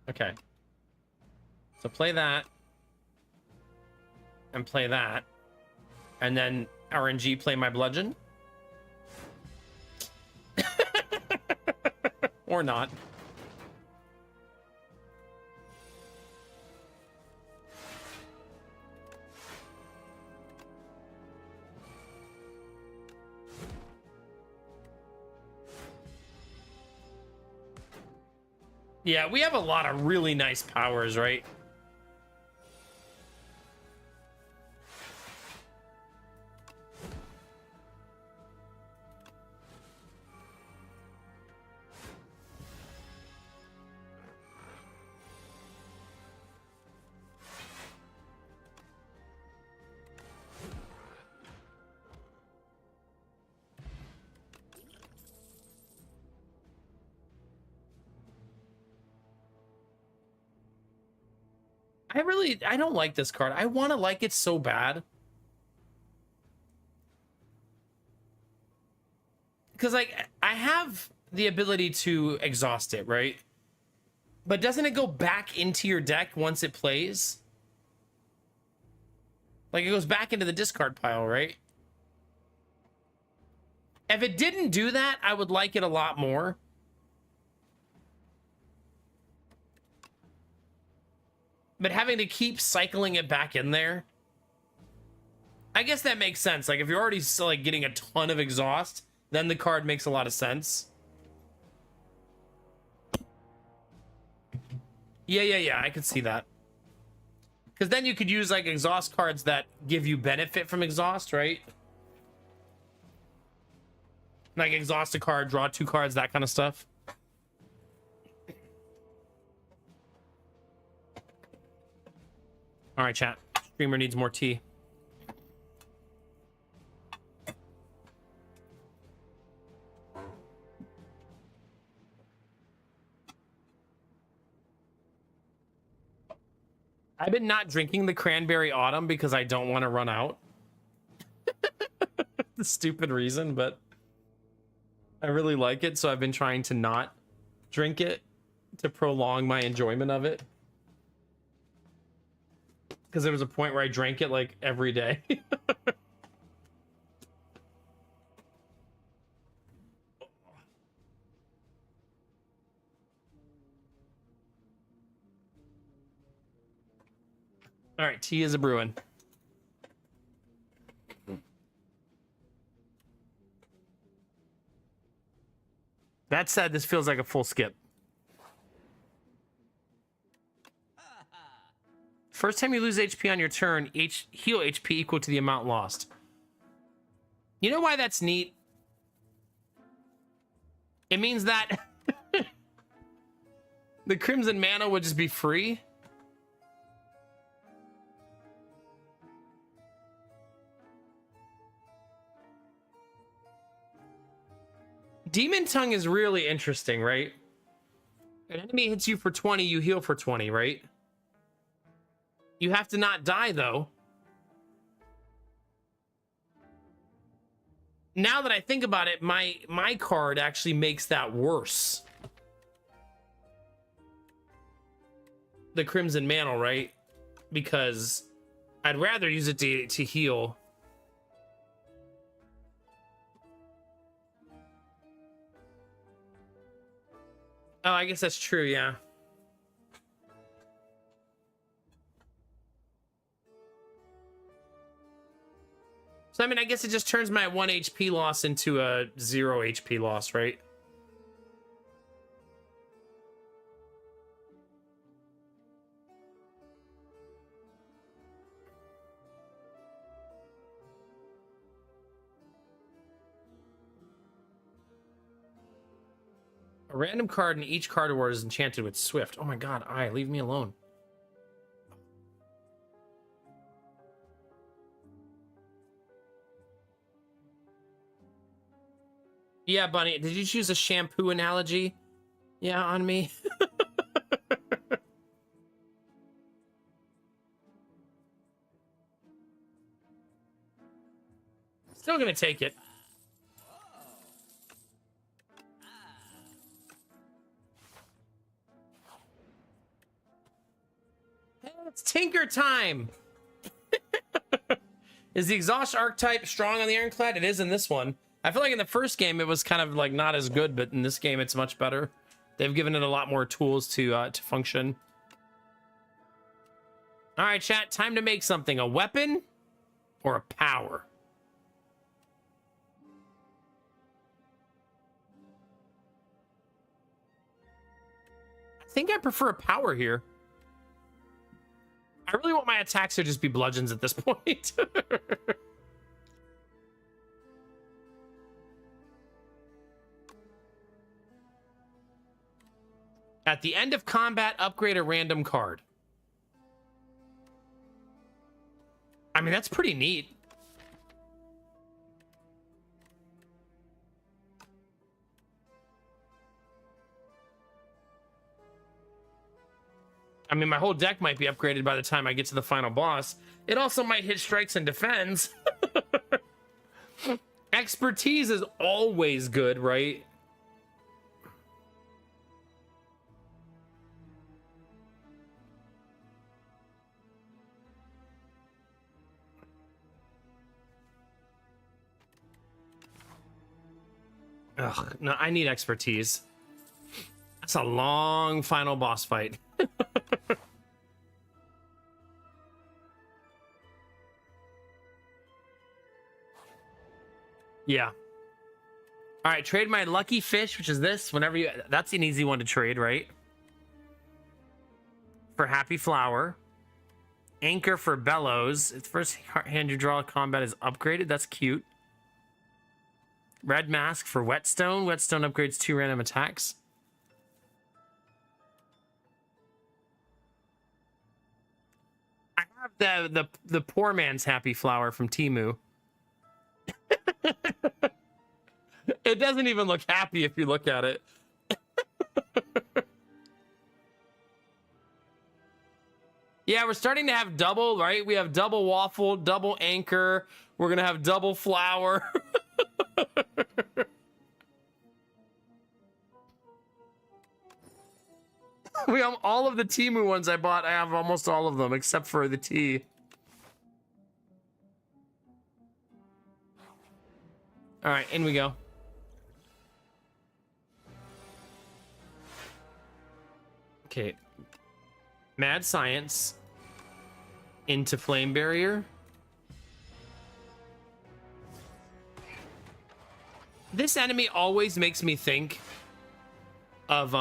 Okay. So play that. And play that. And then RNG play my bludgeon. Or not. Yeah, we have a lot of really nice powers, right? I don't like this card. I want to like it so bad. Because, like, I have the ability to exhaust it, right? But doesn't it go back into your deck once it plays? Like, it goes back into the discard pile, right? If it didn't do that, I would like it a lot more. But having to keep cycling it back in there, I guess that makes sense. Like, if you're already like getting a ton of exhaust, then the card makes a lot of sense. Yeah, I could see that. Because then you could use like exhaust cards that give you benefit from exhaust, right? Like exhaust a card, draw 2 cards, that kind of stuff. All right, chat. Streamer needs more tea. I've been not drinking the cranberry autumn because I don't want to run out. The stupid reason, but I really like it, so I've been trying to not drink it to prolong my enjoyment of it. Because there was a point where I drank it like every day. All right, tea is a brewing. That said, this feels like a full skip. First time you lose HP on your turn, heal HP equal to the amount lost. You know why that's neat? It means that the Crimson Mana would just be free. Demon Tongue is really interesting, right? An enemy hits you for 20, you heal for 20, right? You have to not die, though. Now that I think about it, my card actually makes that worse. The Crimson Mantle, right? Because I'd rather use it to heal. Oh, I guess that's true, yeah. So, I mean, I guess it just turns my 1 HP loss into a 0 HP loss, right? A random card in each card award is enchanted with Swift. Oh my god, leave me alone. Yeah, Bunny, did you choose a shampoo analogy? Yeah, on me. Still gonna take it. Hey, it's Tinker time! Is the exhaust archetype strong on the Ironclad? It is in this one. I feel like in the first game it was kind of like not as good, but in this game it's much better. They've given it a lot more tools to function. All right, chat, time to make something. A weapon or a power? I think I prefer a power here. I really want my attacks to just be bludgeons at this point. At the end of combat, upgrade a random card. I mean, that's pretty neat. I mean, my whole deck might be upgraded by the time I get to the final boss. It also might hit strikes and defends. Expertise is always good, right? Ugh, no, I need expertise. That's a long final boss fight. Yeah. All right, trade my lucky fish, which is this. Whenever you, that's an easy one to trade, right? For happy flower. Anchor for bellows. It's first hand you draw combat is upgraded. That's cute. Red mask for whetstone. Whetstone upgrades 2 random attacks. I have the poor man's happy flower from Temu. It doesn't even look happy if you look at it. Yeah, we're starting to have double, right? We have double waffle, double anchor. We're going to have double flower. We have all of the Temu ones I bought. I have almost all of them except for the T. All right, in we go. Okay. Mad Science into Flame Barrier. This enemy always makes me think of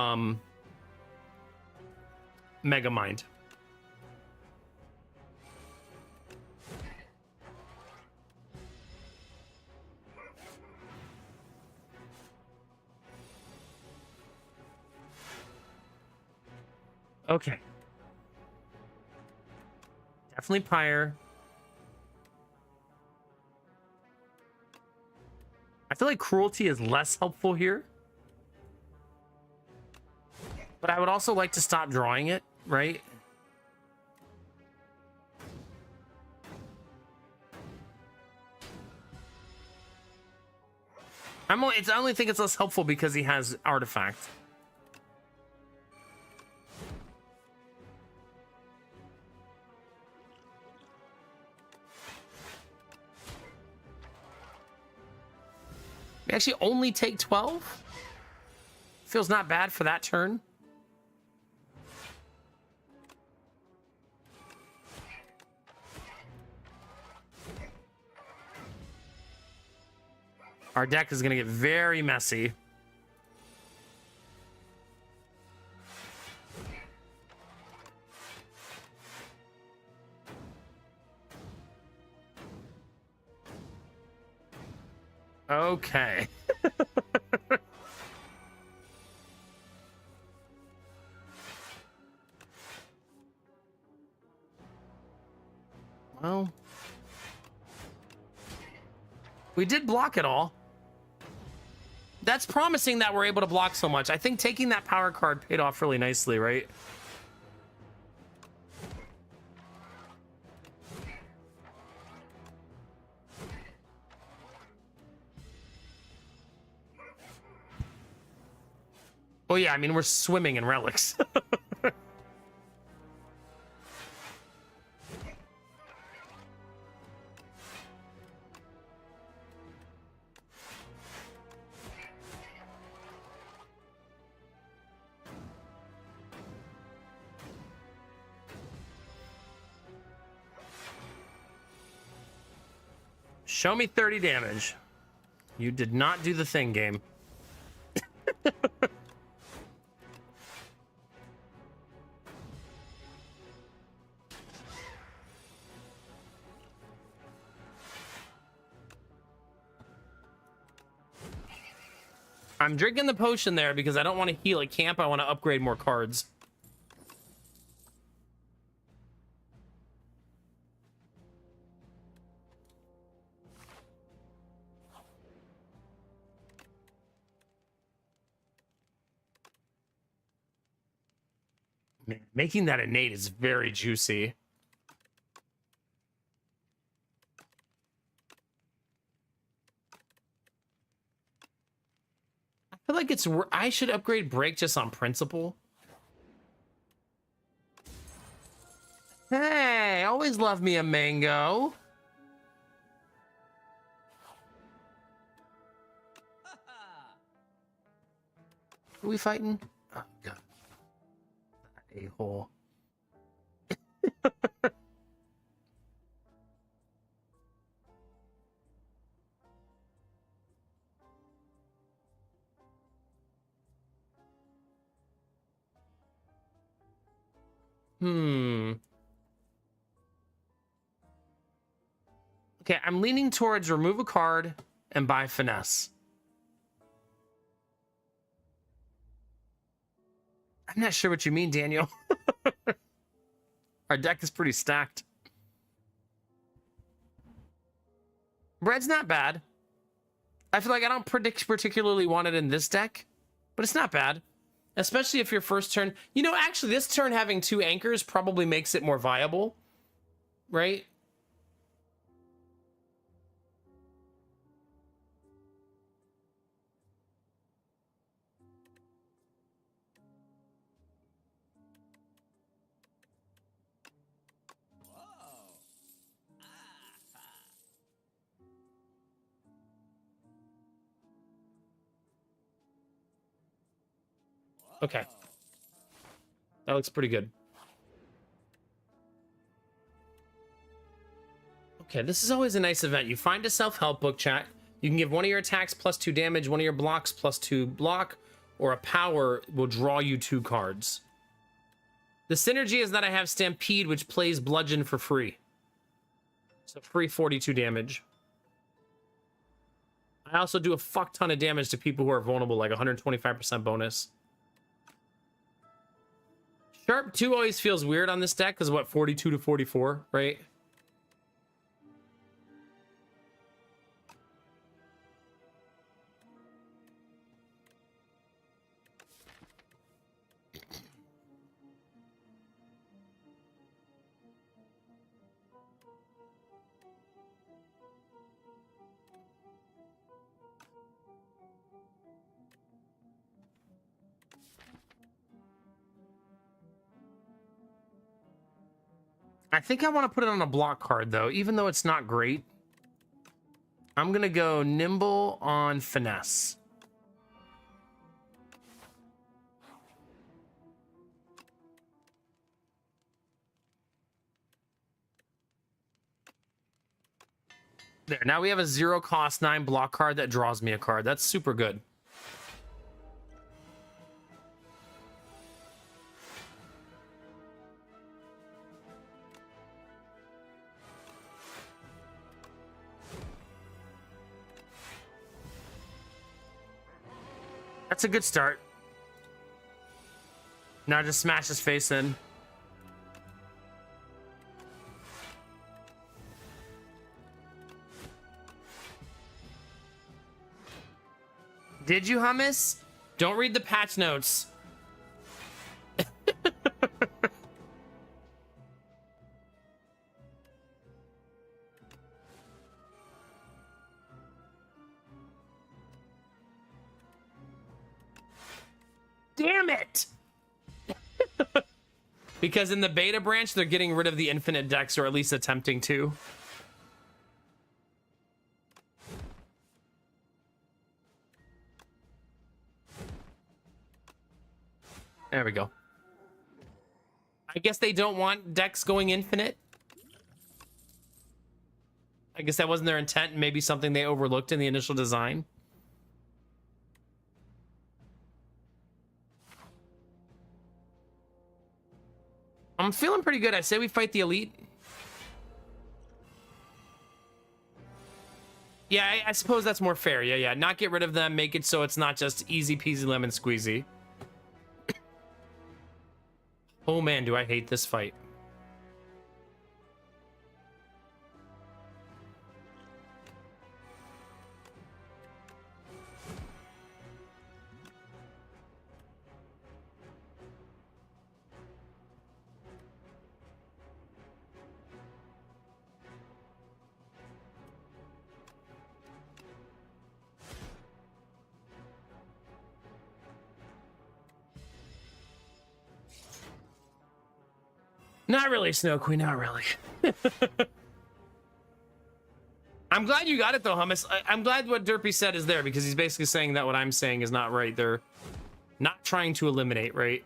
Megamind. Okay. Definitely Pyre. I feel like Cruelty is less helpful here. But I would also like to stop drawing it, right? I only think it's less helpful because he has Artifact. We actually only take 12? Feels not bad for that turn. Our deck is going to get very messy. Okay. Well, we did block it all. That's promising that we're able to block so much. I think taking that power card paid off really nicely, right? Oh yeah, I mean, we're swimming in relics. Show me 30 damage. You did not do the thing, game. I'm drinking the potion there because I don't want to heal at camp. I want to upgrade more cards. Man, making that innate is very juicy. I feel like I should upgrade break just on principle. Hey, always love me a mango. Are we fighting? Oh god. A-hole. Okay, I'm leaning towards remove a card and buy finesse. I'm not sure what you mean, Daniel. Our deck is pretty stacked. Bread's not bad. I feel like I don't particularly want it in this deck, but it's not bad. Especially if your first turn... You know, actually, this turn having 2 anchors probably makes it more viable, right? Okay. That looks pretty good. Okay, this is always a nice event. You find a self-help book, chat. You can give one of your attacks +2 damage, one of your blocks +2 block, or a power will draw you 2 cards. The synergy is that I have Stampede, which plays Bludgeon for free. So free 42 damage. I also do a fuck ton of damage to people who are vulnerable, like 125% bonus. Sharp 2 always feels weird on this deck because what, 42 to 44, right? I think I want to put it on a block card, though, even though it's not great. I'm going to go Nimble on Finesse. There, now we have a 0 cost 9 block card that draws me a card. That's super good. That's a good start. Now just smash his face in. Did you, Hummus? Don't read the patch notes. Damn it! Because in the beta branch, they're getting rid of the infinite decks, or at least attempting to. There we go. I guess they don't want decks going infinite. I guess that wasn't their intent, and maybe something they overlooked in the initial design. I'm feeling pretty good. I say we fight the elite. Yeah, I suppose that's more fair. Yeah. Not get rid of them. Make it so it's not just easy peasy lemon squeezy. Oh man, do I hate this fight. Not really, Snow Queen, not really. I'm glad you got it, though, Hummus. I'm glad what Derpy said is there, because he's basically saying that what I'm saying is not right. They're not trying to eliminate, right?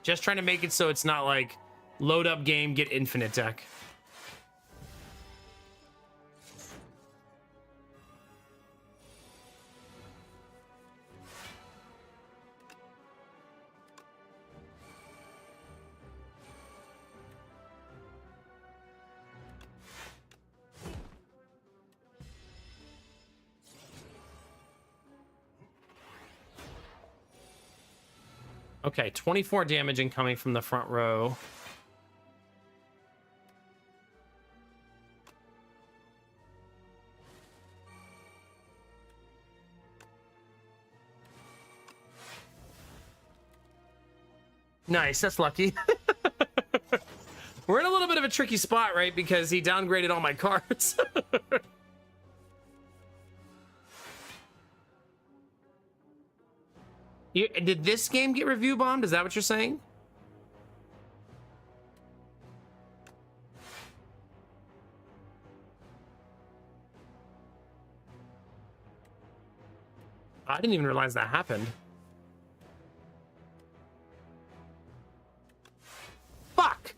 Just trying to make it so it's not like load up game, get infinite deck. Okay, 24 damage incoming from the front row. Nice, that's lucky. We're in a little bit of a tricky spot, right? Because he downgraded all my cards. Did this game get review bombed? Is that what you're saying? I didn't even realize that happened. Fuck!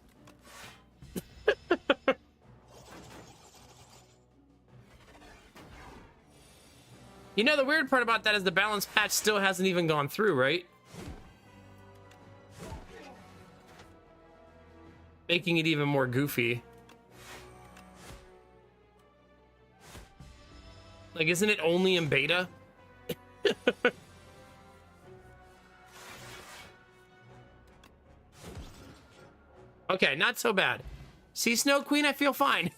You know, the weird part about that is the balance patch still hasn't even gone through, right? Making it even more goofy. Like, isn't it only in beta? Okay, not so bad. See, Snow Queen, I feel fine.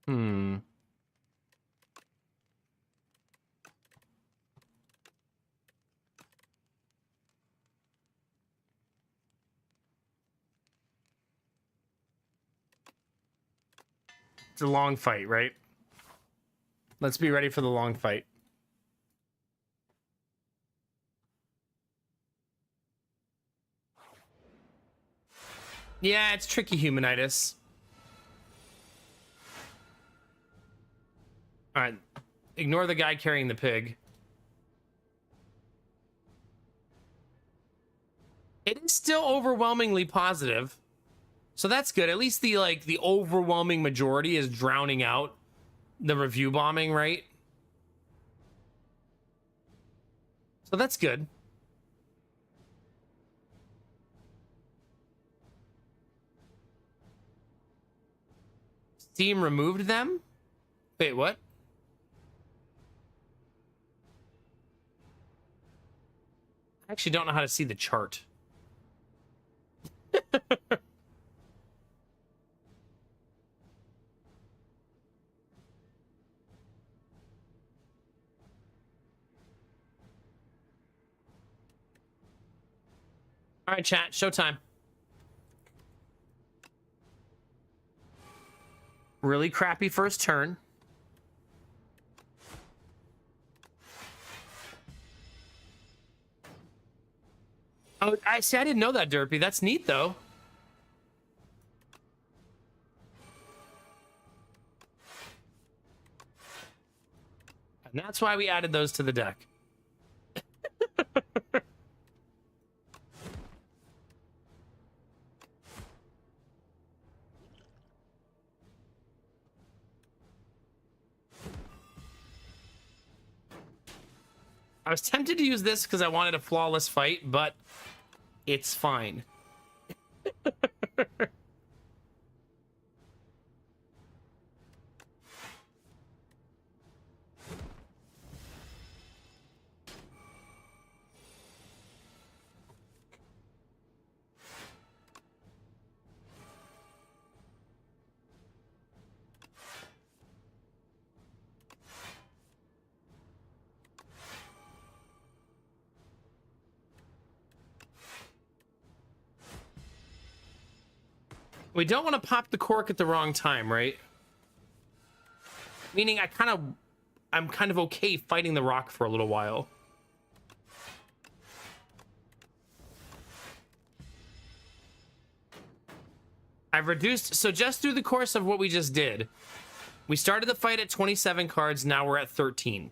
Hmm. It's a long fight, right? Let's be ready for the long fight. Yeah, it's tricky humanitis. All right, ignore the guy carrying the pig. It is still overwhelmingly positive, so that's good. At least the the overwhelming majority is drowning out the review bombing, right? So that's good. Steam removed them? Wait, what? I actually don't know how to see the chart. All right, chat, showtime. Really crappy first turn. Oh, I see. I didn't know that, Derpy. That's neat, though. And that's why we added those to the deck. I was tempted to use this because I wanted a flawless fight, but it's fine. We don't want to pop the cork at the wrong time, right? Meaning I'm kind of okay fighting the rock for a little while. I've reduced, so just through the course of what we just did, we started the fight at 27 cards, now we're at 13.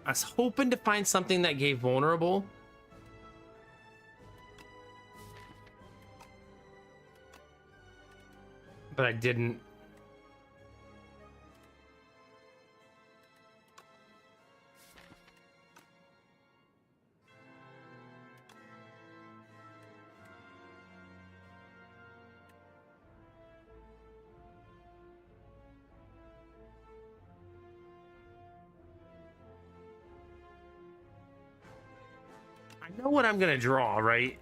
I was hoping to find something that gave vulnerable. But I didn't. I know what I'm gonna draw, right?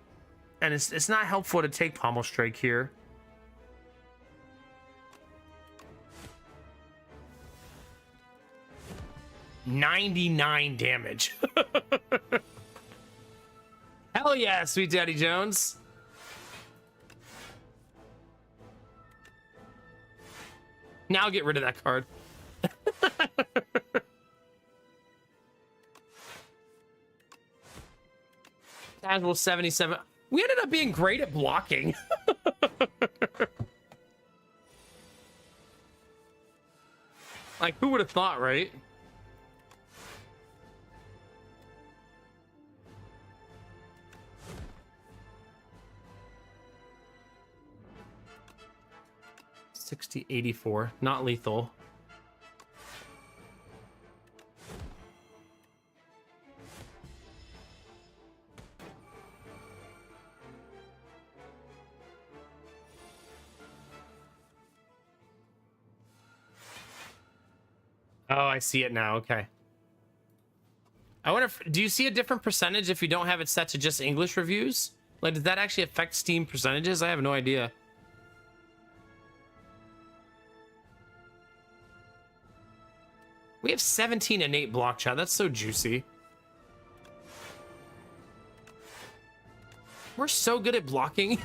And it's not helpful to take Pommel Strike here. $99 damage. Hell yeah, Sweet Daddy Jones. Now get rid of that card. Casual 77. We ended up being great at blocking. Like, who would have thought, right? $60.84, not lethal. Oh, I see it now. Okay. I wonder if, do you see a different percentage if you don't have it set to just English reviews? Like, does that actually affect Steam percentages? I have no idea. We have 17 innate block chat. That's so juicy. We're so good at blocking.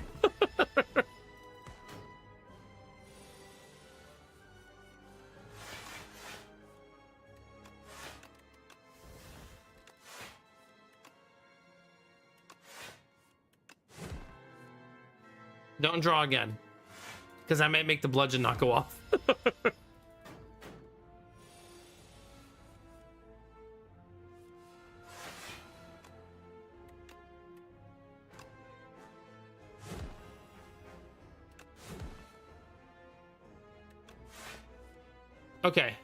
Don't draw again, because I might make the bludgeon not go off. Okay,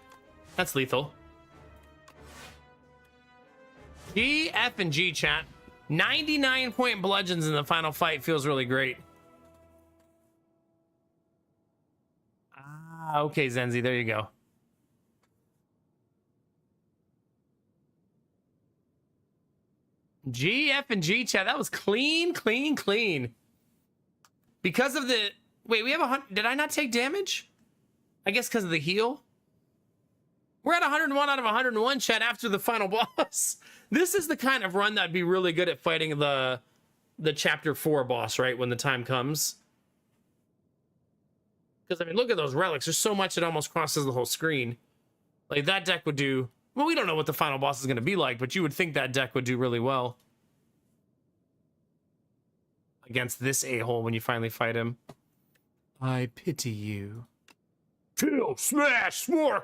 that's lethal. G, F, and G, chat. 99-point bludgeons in the final fight feels really great. Ah, okay, Zenzi, there you go. G, F, and G, chat. That was clean, clean, clean. Because of the... Wait, we have 100... Did I not take damage? I guess because of the heal? We're at 101 out of 101, chat, after the final boss. This is the kind of run that'd be really good at fighting the chapter 4 boss, right? When the time comes. Because, I mean, look at those relics. There's so much it almost crosses the whole screen. Like, that deck would do... Well, we don't know what the final boss is going to be like, but you would think that deck would do really well against this a-hole when you finally fight him. I pity you. Kill, smash, smork!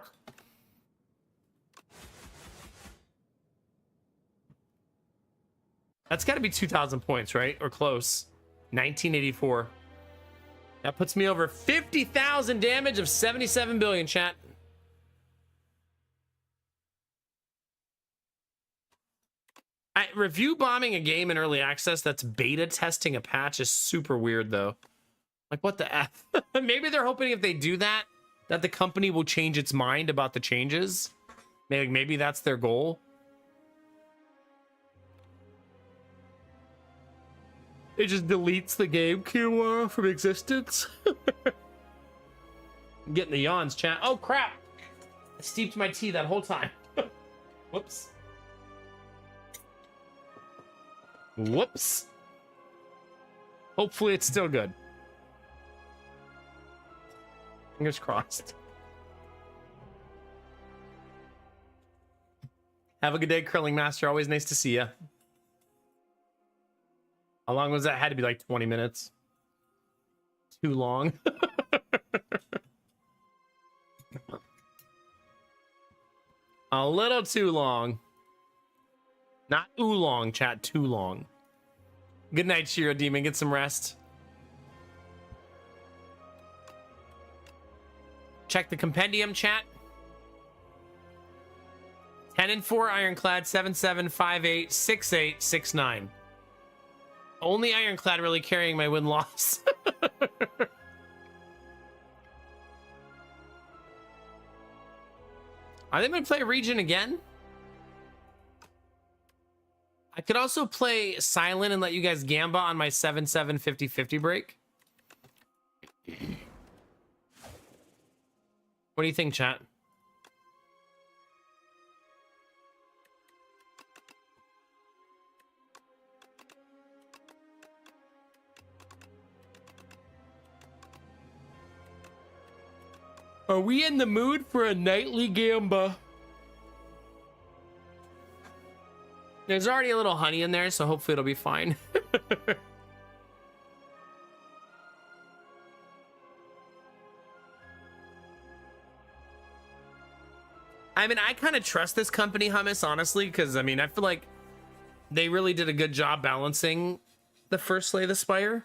That's got to be 2,000 points, right? Or close. 1984. That puts me over 50,000 damage of 77 billion, chat. Review bombing a game in early access that's beta testing a patch is super weird, though. Like, what the F? Maybe they're hoping if they do that, that the company will change its mind about the changes. Maybe that's their goal. It just deletes the game queue from existence. I'm getting the yawns, chat. Oh, crap. I steeped my tea that whole time. Whoops. Whoops. Hopefully it's still good. Fingers crossed. Have a good day, Curling Master. Always nice to see you. How long was that? Had to be like 20 minutes. Too long. A little too long. Not oolong, chat. Too long. Good night, Shiro Demon. Get some rest. Check the compendium, chat. 10 and 4 Ironclad, 7758 6869. Only Ironclad really carrying my win-loss. Are they going to play Region again? I could also play Silent and let you guys gamba on my 7-7 50-50 break. What do you think, chat? Are we in the mood for a nightly gamba? There's already a little honey in there, so hopefully it'll be fine. I mean, I kind of trust this company, Hummus, honestly, because, I mean, I feel like they really did a good job balancing the first Slay the Spire.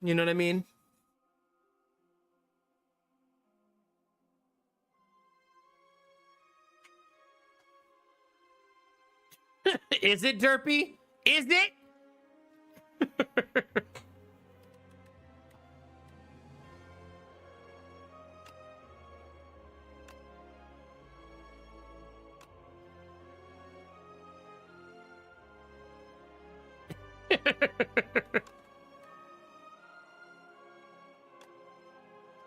You know what I mean? Is it derpy? Is it?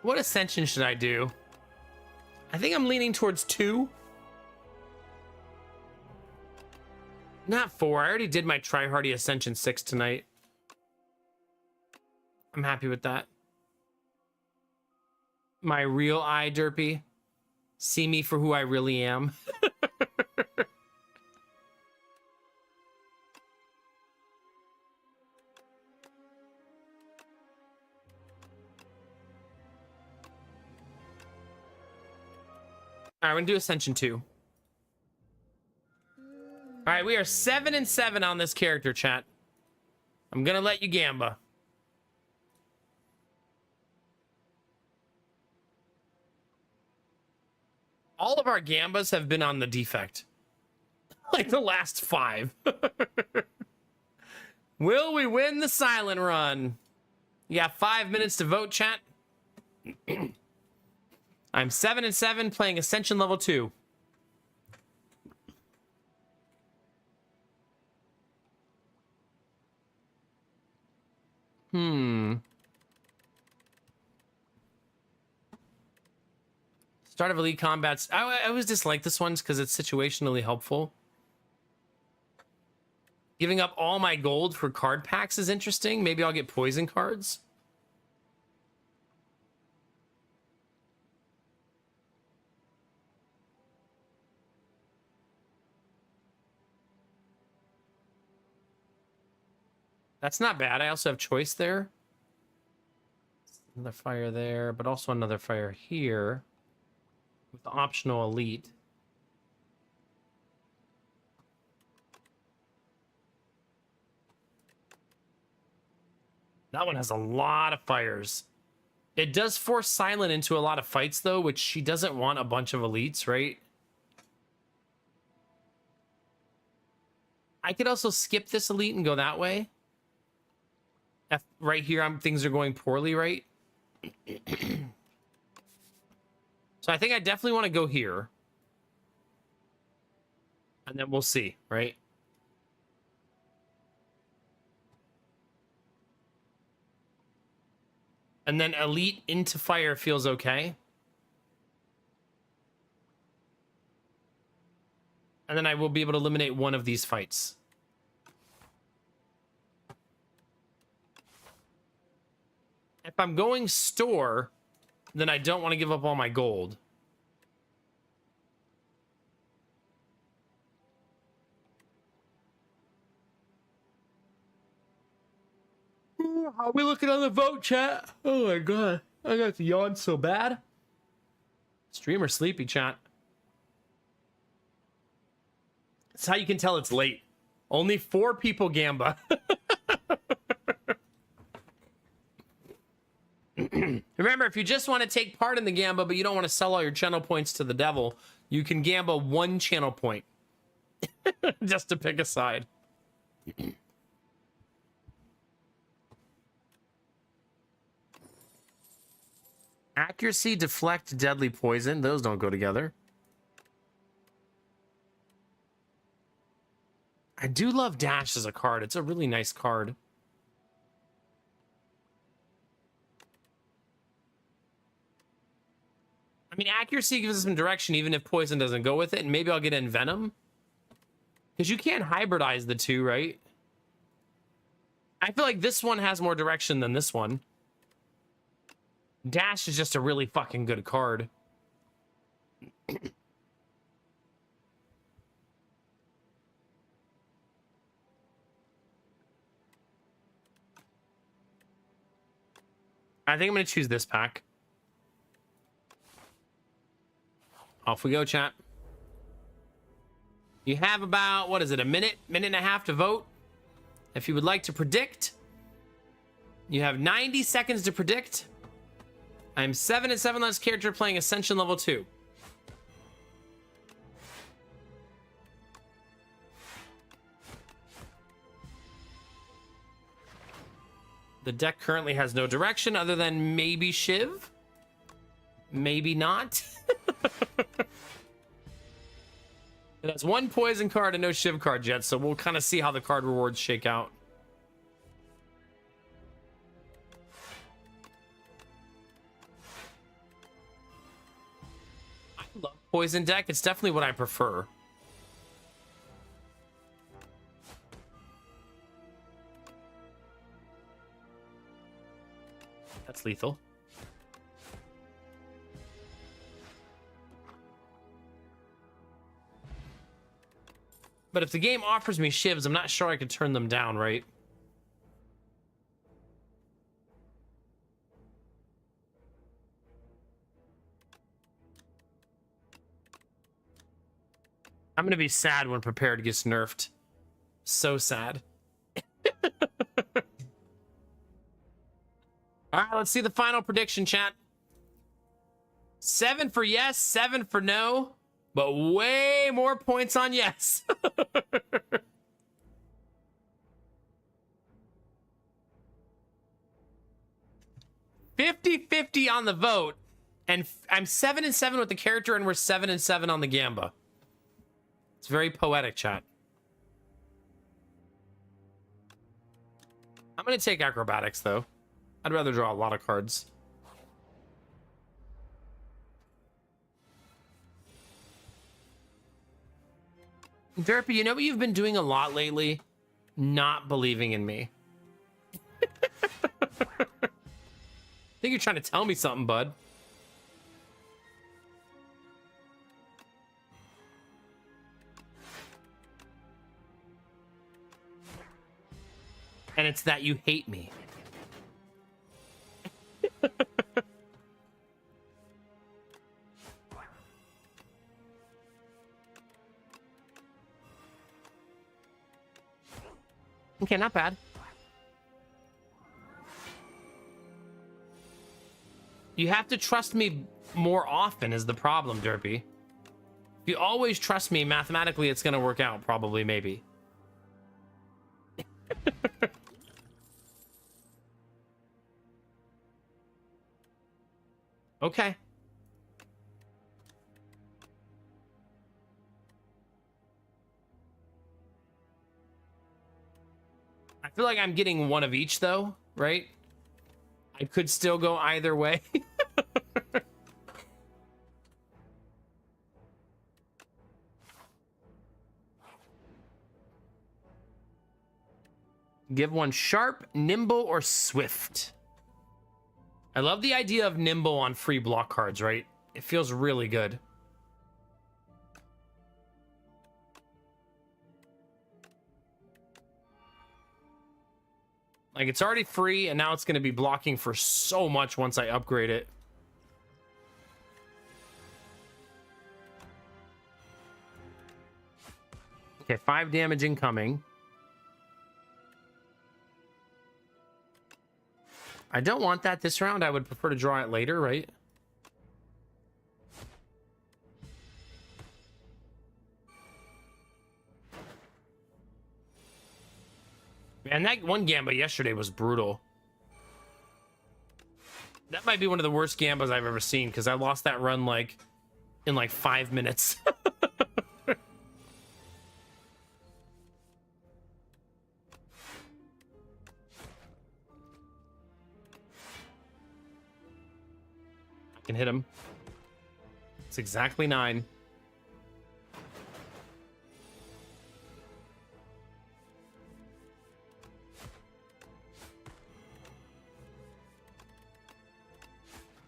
What ascension should I do? I think I'm leaning towards 2. Not 4. I already did my Try Hardy Ascension 6 tonight. I'm happy with that. My real eye derpy. See me for who I really am. All right, we're gonna do Ascension 2. All right, we are 7 and 7 on this character, chat. I'm gonna let you gamba. All of our gambas have been on the defect. Like the last 5. Will we win the silent run? You got 5 minutes to vote, chat. I'm 7 and 7 playing Ascension level 2. Start of Elite Combats. I always dislike this one because it's situationally helpful. Giving up all my gold for card packs is interesting. Maybe I'll get poison cards. That's not bad. I also have choice there. Another fire there, but also another fire here. With the optional elite. That one has a lot of fires. It does force Silent into a lot of fights, though, which she doesn't want a bunch of elites, right? I could also skip this elite and go that way. Right here, things are going poorly, right? So I think I definitely want to go here. And then we'll see, right? And then elite into fire feels okay. And then I will be able to eliminate one of these fights. If I'm going store, then I don't want to give up all my gold. How are we looking on the vote, chat? Oh my god. I got to yawn so bad. Streamer sleepy, chat. That's how you can tell it's late. Only 4 people gamba. Remember, if you just want to take part in the gamba, but you don't want to sell all your channel points to the devil, you can gamba 1 channel point. Just to pick a side. Accuracy, deflect, deadly poison. Those don't go together. I do love Dash as a card. It's a really nice card. I mean, accuracy gives us some direction even if poison doesn't go with it. And maybe I'll get in Venom. Because you can't hybridize the two, right? I feel like this one has more direction than this one. Dash is just a really fucking good card. I think I'm going to choose this pack. Off we go, chat. You have about, what is it, a minute and a half to vote. If you would like to predict, you have 90 seconds to predict. I'm 7 and 7 on this character playing Ascension level 2. The deck currently has no direction other than maybe Shiv. Maybe not. It has 1 poison card and no Shiv card yet, so we'll kind of see how the card rewards shake out. I love poison deck. It's definitely what I prefer. That's lethal. But if the game offers me shivs, I'm not sure I could turn them down, right? I'm gonna be sad when Prepared gets nerfed. So sad. All right, let's see the final prediction, chat. 7 for yes, 7 for no, but way more points on yes. 50-50 on the vote, and I'm 7-7 with the character, and we're 7-7 on the Gamba. It's very poetic, chat. I'm gonna take acrobatics though. I'd rather draw a lot of cards. Derpy, you know what you've been doing a lot lately? Not believing in me. I think you're trying to tell me something, bud. And it's that you hate me. Okay, not bad. You have to trust me more often is the problem, Derpy. If you always trust me, mathematically, it's gonna work out, probably, maybe. Okay. I feel like I'm getting one of each, though, right? I could still go either way. Give one sharp, nimble, or swift. I love the idea of nimble on free block cards, right? It feels really good. Like, it's already free, and now it's going to be blocking for so much once I upgrade it. Okay, 5 damage incoming. I don't want that this round. I would prefer to draw it later, right? Man, that one Gamba yesterday was brutal. That might be one of the worst Gambas I've ever seen, because I lost that run, like, in, like, 5 minutes. I can hit him. It's exactly 9.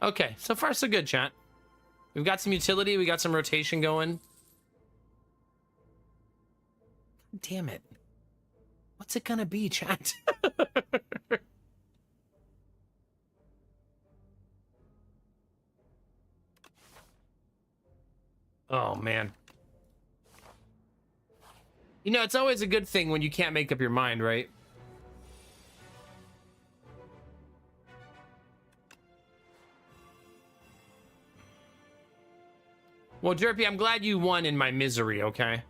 Okay, so far so good, chat. We've got some utility, we got some rotation going. Damn it. What's it gonna be, chat? Oh, man. You know, it's always a good thing when you can't make up your mind, right? Well, Derpy, I'm glad you won in my misery, okay?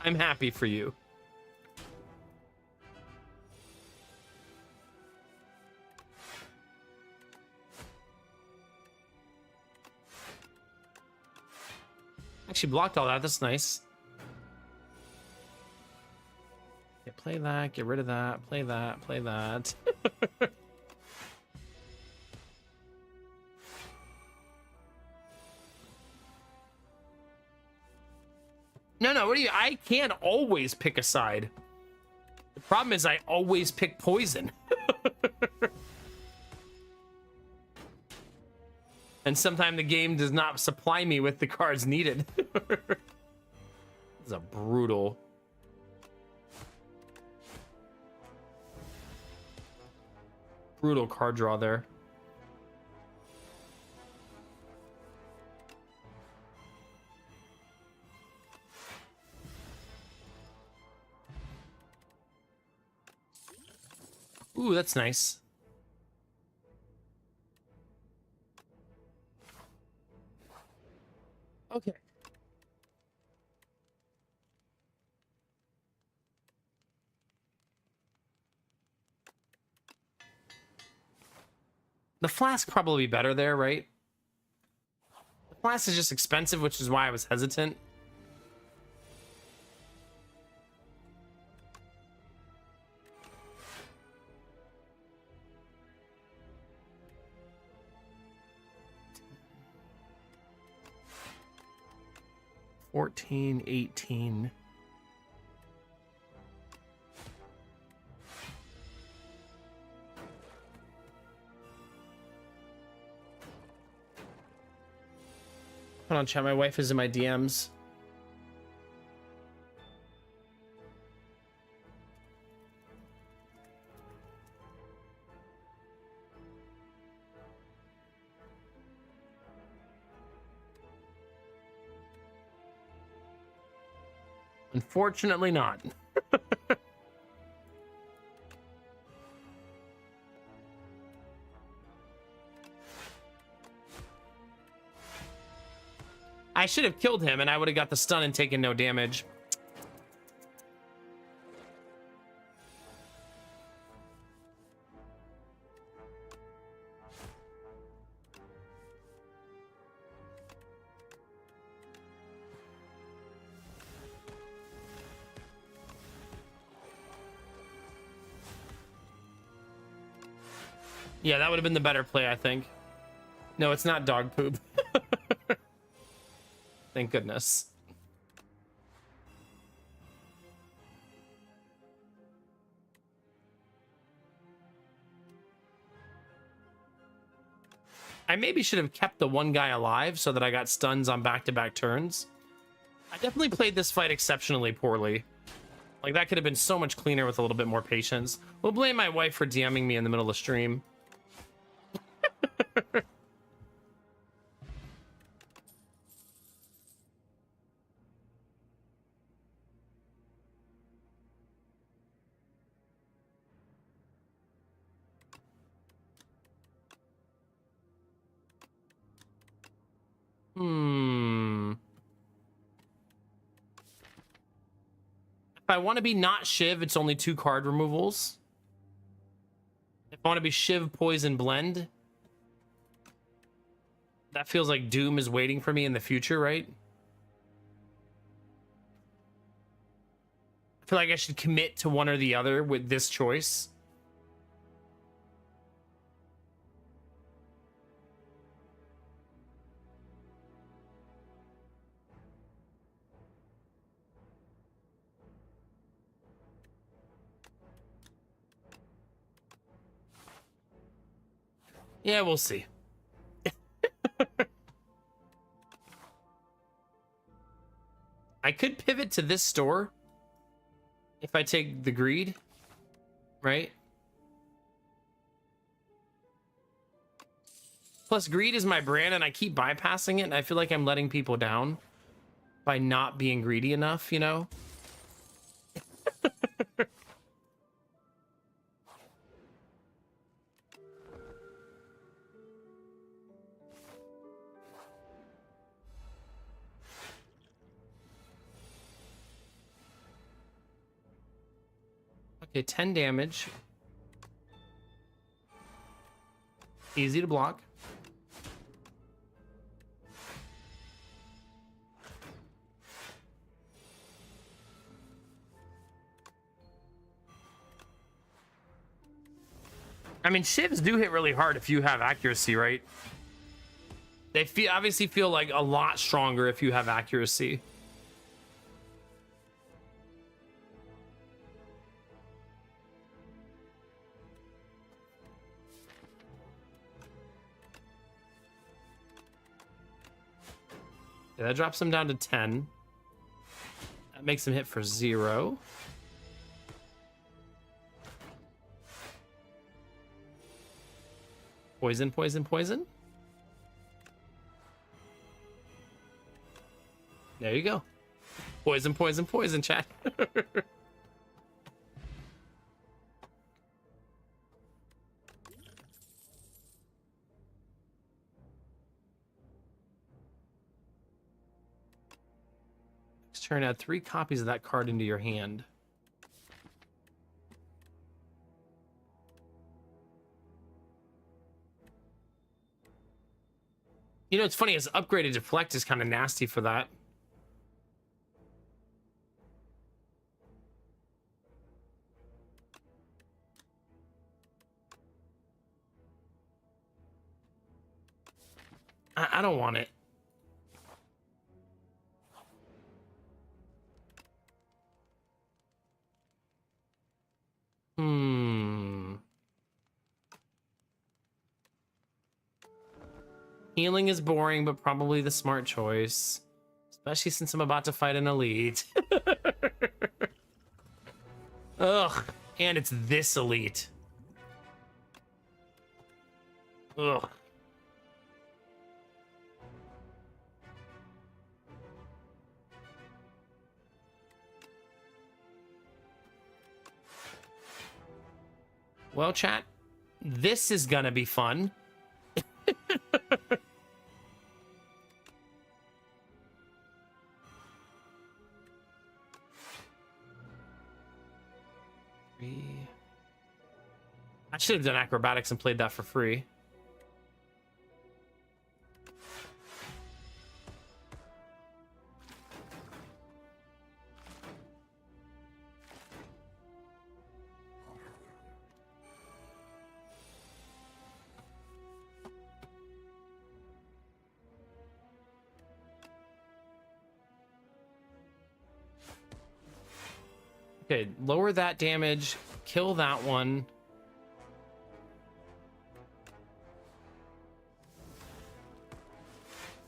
I'm happy for you. Actually blocked all that. That's nice. Okay, play that. Get rid of that. Play that. Play that. No, what do you... I can't always pick a side. The problem is I always pick poison. And sometimes the game does not supply me with the cards needed. This is a brutal card draw there. Ooh, that's nice. Okay. The flask probably be better there, right? The flask is just expensive, which is why I was hesitant. $14, $18. Hold on, chat. My wife is in my DMs. Unfortunately not. I should have killed him and I would have got the stun and taken no damage. Yeah, that would have been the better play, I think. No, it's not dog poop. Thank goodness. I maybe should have kept the one guy alive so that I got stuns on back-to-back turns. I definitely played this fight exceptionally poorly. Like, that could have been so much cleaner with a little bit more patience. We'll blame my wife for DMing me in the middle of stream. If I want to be not Shiv, it's only 2 card removals. If I want to be Shiv, Poison, Blend, that feels like Doom is waiting for me in the future, right? I feel like I should commit to one or the other with this choice. Yeah, we'll see. I could pivot to this store if I take the greed, right? Plus, greed is my brand, and I keep bypassing it, and I feel like I'm letting people down by not being greedy enough, you know? Okay, 10 damage. Easy to block. I mean, shivs do hit really hard if you have accuracy, right? They obviously feel like a lot stronger if you have accuracy. Yeah, that drops him down to 10. That makes him hit for 0. Poison, poison, poison. There you go. Poison, poison, poison, chat. Next turn, add 3 copies of that card into your hand. You know, it's funny, his upgraded deflect is kind of nasty for that. I don't want it. Healing is boring, but probably the smart choice. Especially since I'm about to fight an elite. Ugh. And it's this elite. Ugh. Well, chat, this is gonna be fun. I should have done acrobatics and played that for free. Okay, lower that damage, kill that one.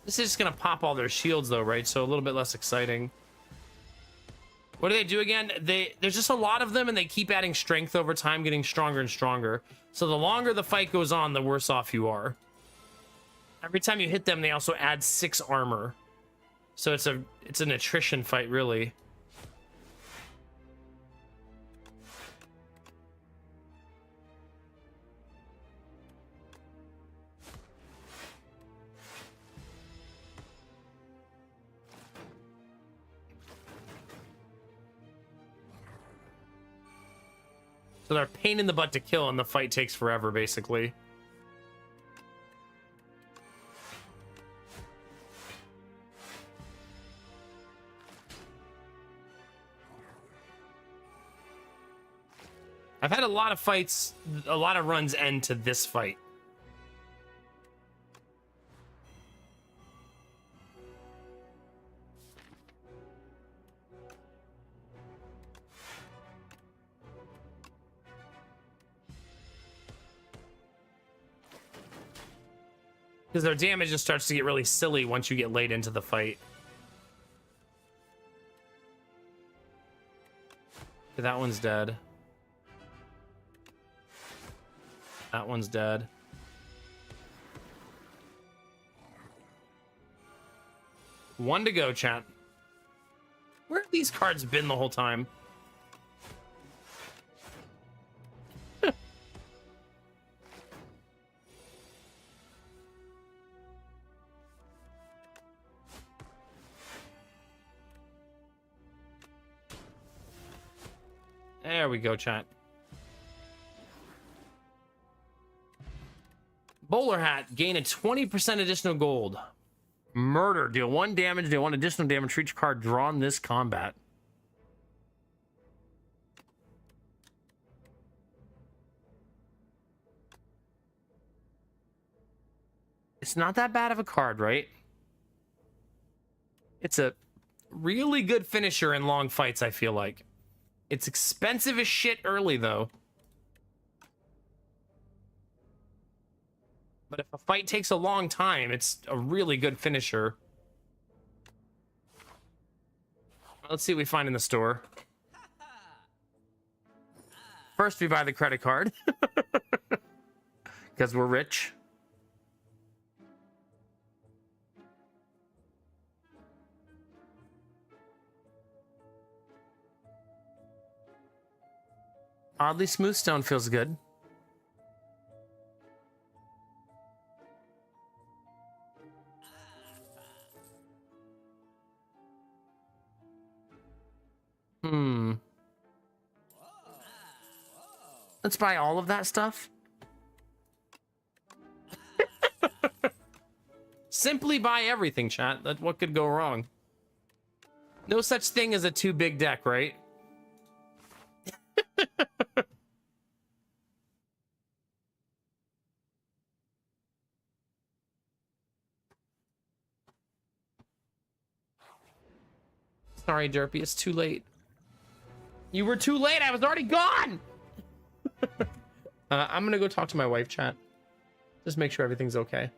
This is just gonna pop all their shields though, right? So a little bit less exciting. What do they do again? There's just a lot of them and they keep adding strength over time, getting stronger and stronger. So the longer the fight goes on, the worse off you are. Every time you hit them, they also add 6 armor. So it's an attrition fight, really. So they're a pain in the butt to kill, and the fight takes forever, basically. I've had a lot of fights, a lot of runs end to this fight. Because their damage just starts to get really silly once you get late into the fight. Okay, that one's dead. That one's dead. One to go, chat. Where have these cards been the whole time? There we go, chat. Bowler hat, gain a 20% additional gold. Murder, deal 1 damage, deal 1 additional damage for each card drawn this combat. It's not that bad of a card, right? It's a really good finisher in long fights, I feel like. It's expensive as shit early, though. But if a fight takes a long time, it's a really good finisher. Let's see what we find in the store. First, we buy the credit card. Because we're rich. Oddly smooth stone feels good. Let's buy all of that stuff. Simply buy everything, chat. What could go wrong? No such thing as a too big deck, right? Sorry, Derpy, it's too late. You were too late. I was already gone. I'm gonna go talk to my wife, chat. Just make sure everything's okay.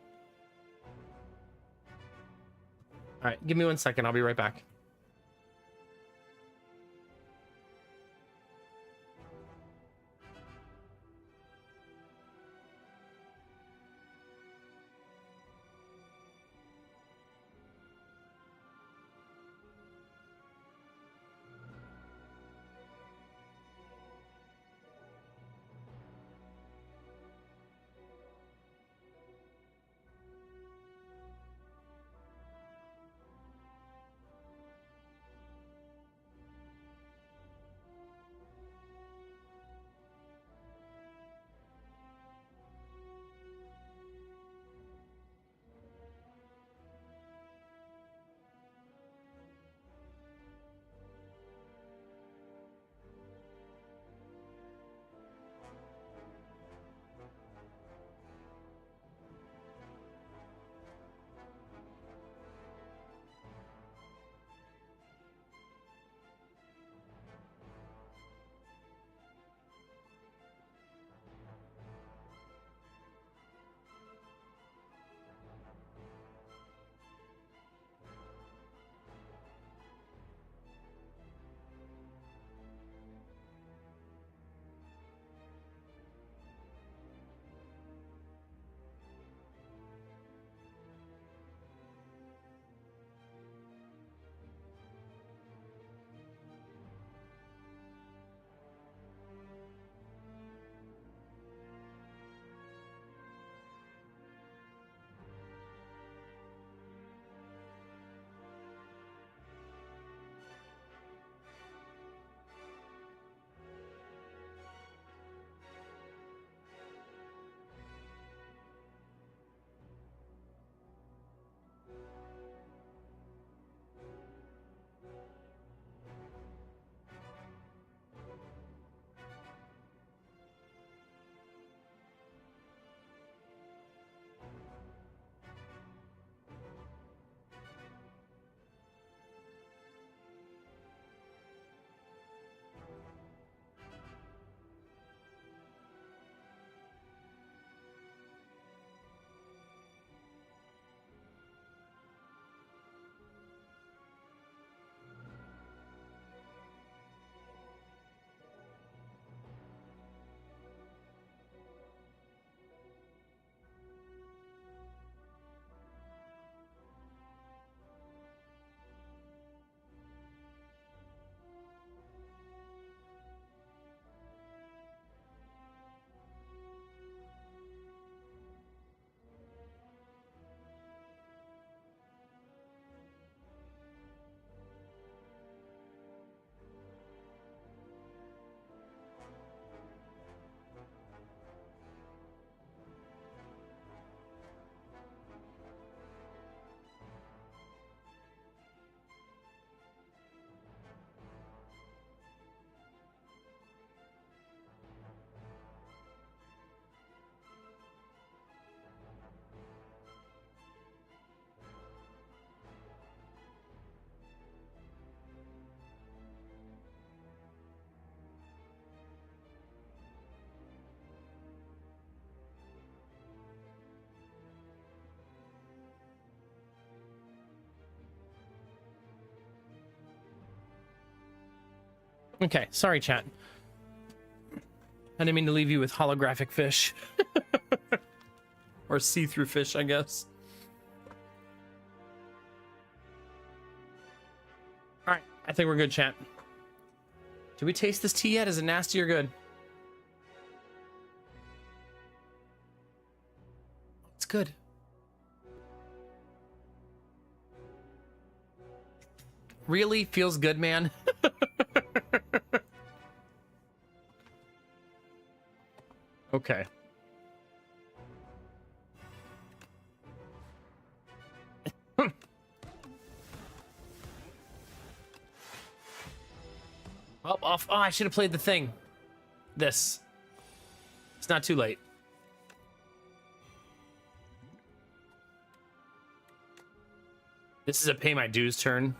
All right, give me 1 second. I'll be right back. Okay, sorry, chat. I didn't mean to leave you with holographic fish. Or see-through fish, I guess. All right, I think we're good, chat. Did we taste this tea yet? Is it nasty or good? It's good. Really feels good, man. Okay. Oh, off. Oh, I should have played the thing. This. It's not too late. This is a pay my dues turn.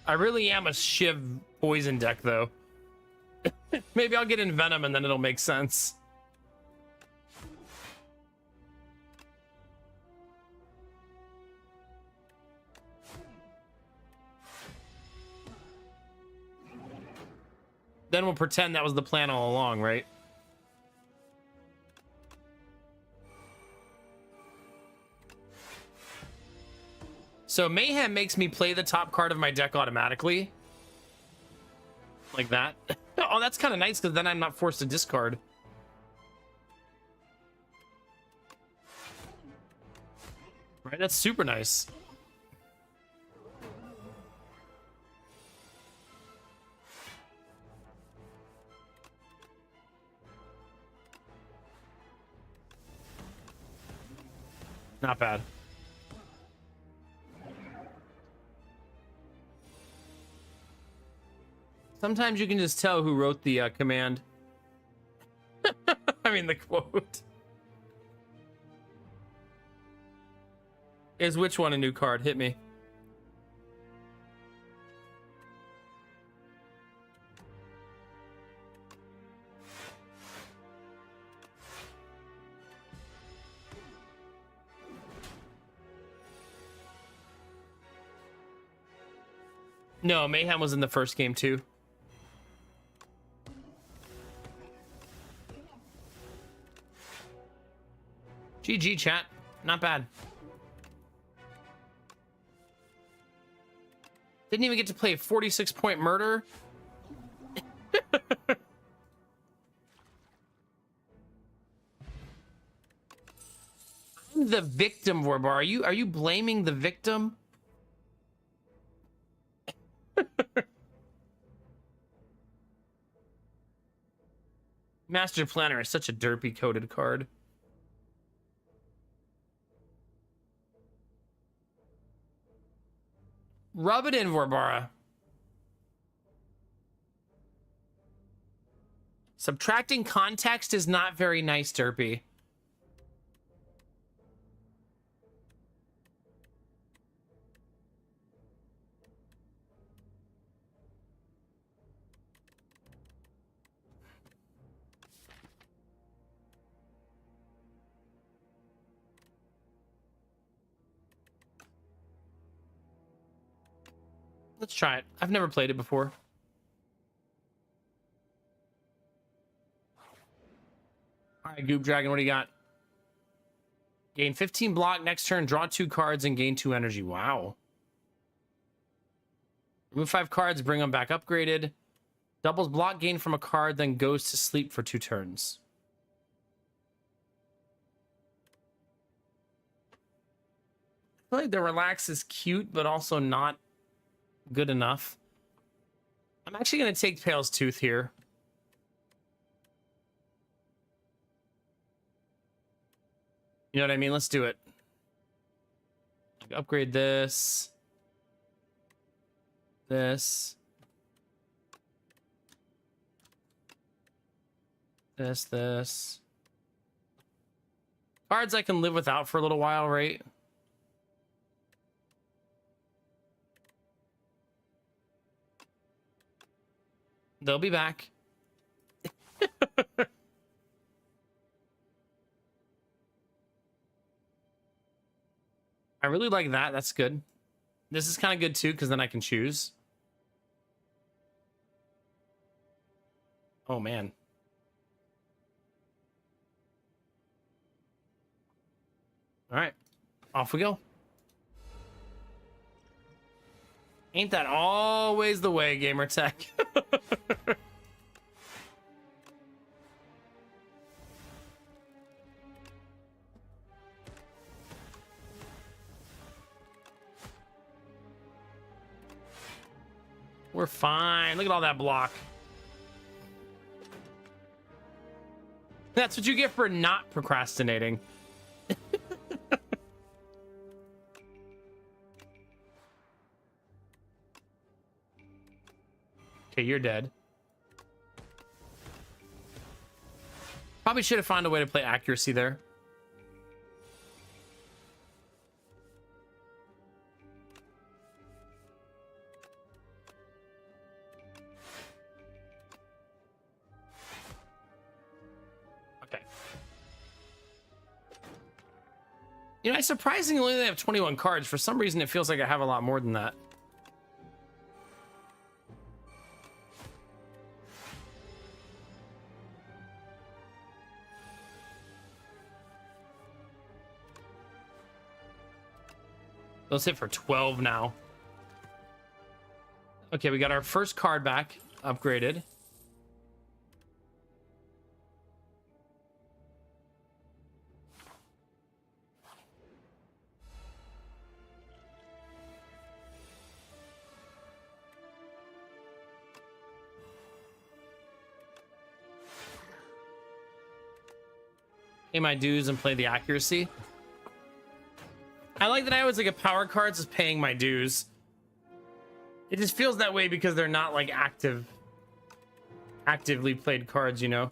I really am a Shiv poison deck, though. Maybe I'll get in Venom and then it'll make sense. Then we'll pretend that was the plan all along, right? So Mayhem makes me play the top card of my deck automatically. Like that. Oh, that's kind of nice because then I'm not forced to discard. Right, that's super nice. Not bad. Sometimes you can just tell who wrote the command. I mean, the quote. Is which one a new card? Hit me. No, Mayhem was in the first game too. GG, chat. Not bad. Didn't even get to play a 46-point murder. I'm the victim, Vorbar. Are you blaming the victim? Master Planner is such a derpy coded card. Rub it in, Vorbara. Subtracting context is not very nice, derpy. Let's try it. I've never played it before. All right, Goop Dragon, what do you got? Gain 15 block next turn, draw 2 cards, and gain 2 energy. Wow. Remove 5 cards, bring them back upgraded. Doubles block gain from a card, then goes to sleep for 2 turns. I feel like the relax is cute, but also not good enough. I'm actually going to take Pale's Tooth here. You know what I mean? Let's do it. Upgrade this. This. This. Cards I can live without for a little while, right? They'll be back. I really like that. That's good. This is kind of good too, because then I can choose. Oh man. All right, off we go. Ain't that always the way, gamer tech? We're fine. Look at all that block. That's what you get for not procrastinating. Okay, you're dead. Probably should have found a way to play accuracy there. Okay. You know, I surprisingly only have 21 cards. For some reason, it feels like I have a lot more than that. Let's hit for 12 now. Okay, we got our first card back, upgraded. Pay my dues and play the accuracy. I like that I always like a power cards is paying my dues. It just feels that way because they're not like actively played cards, you know?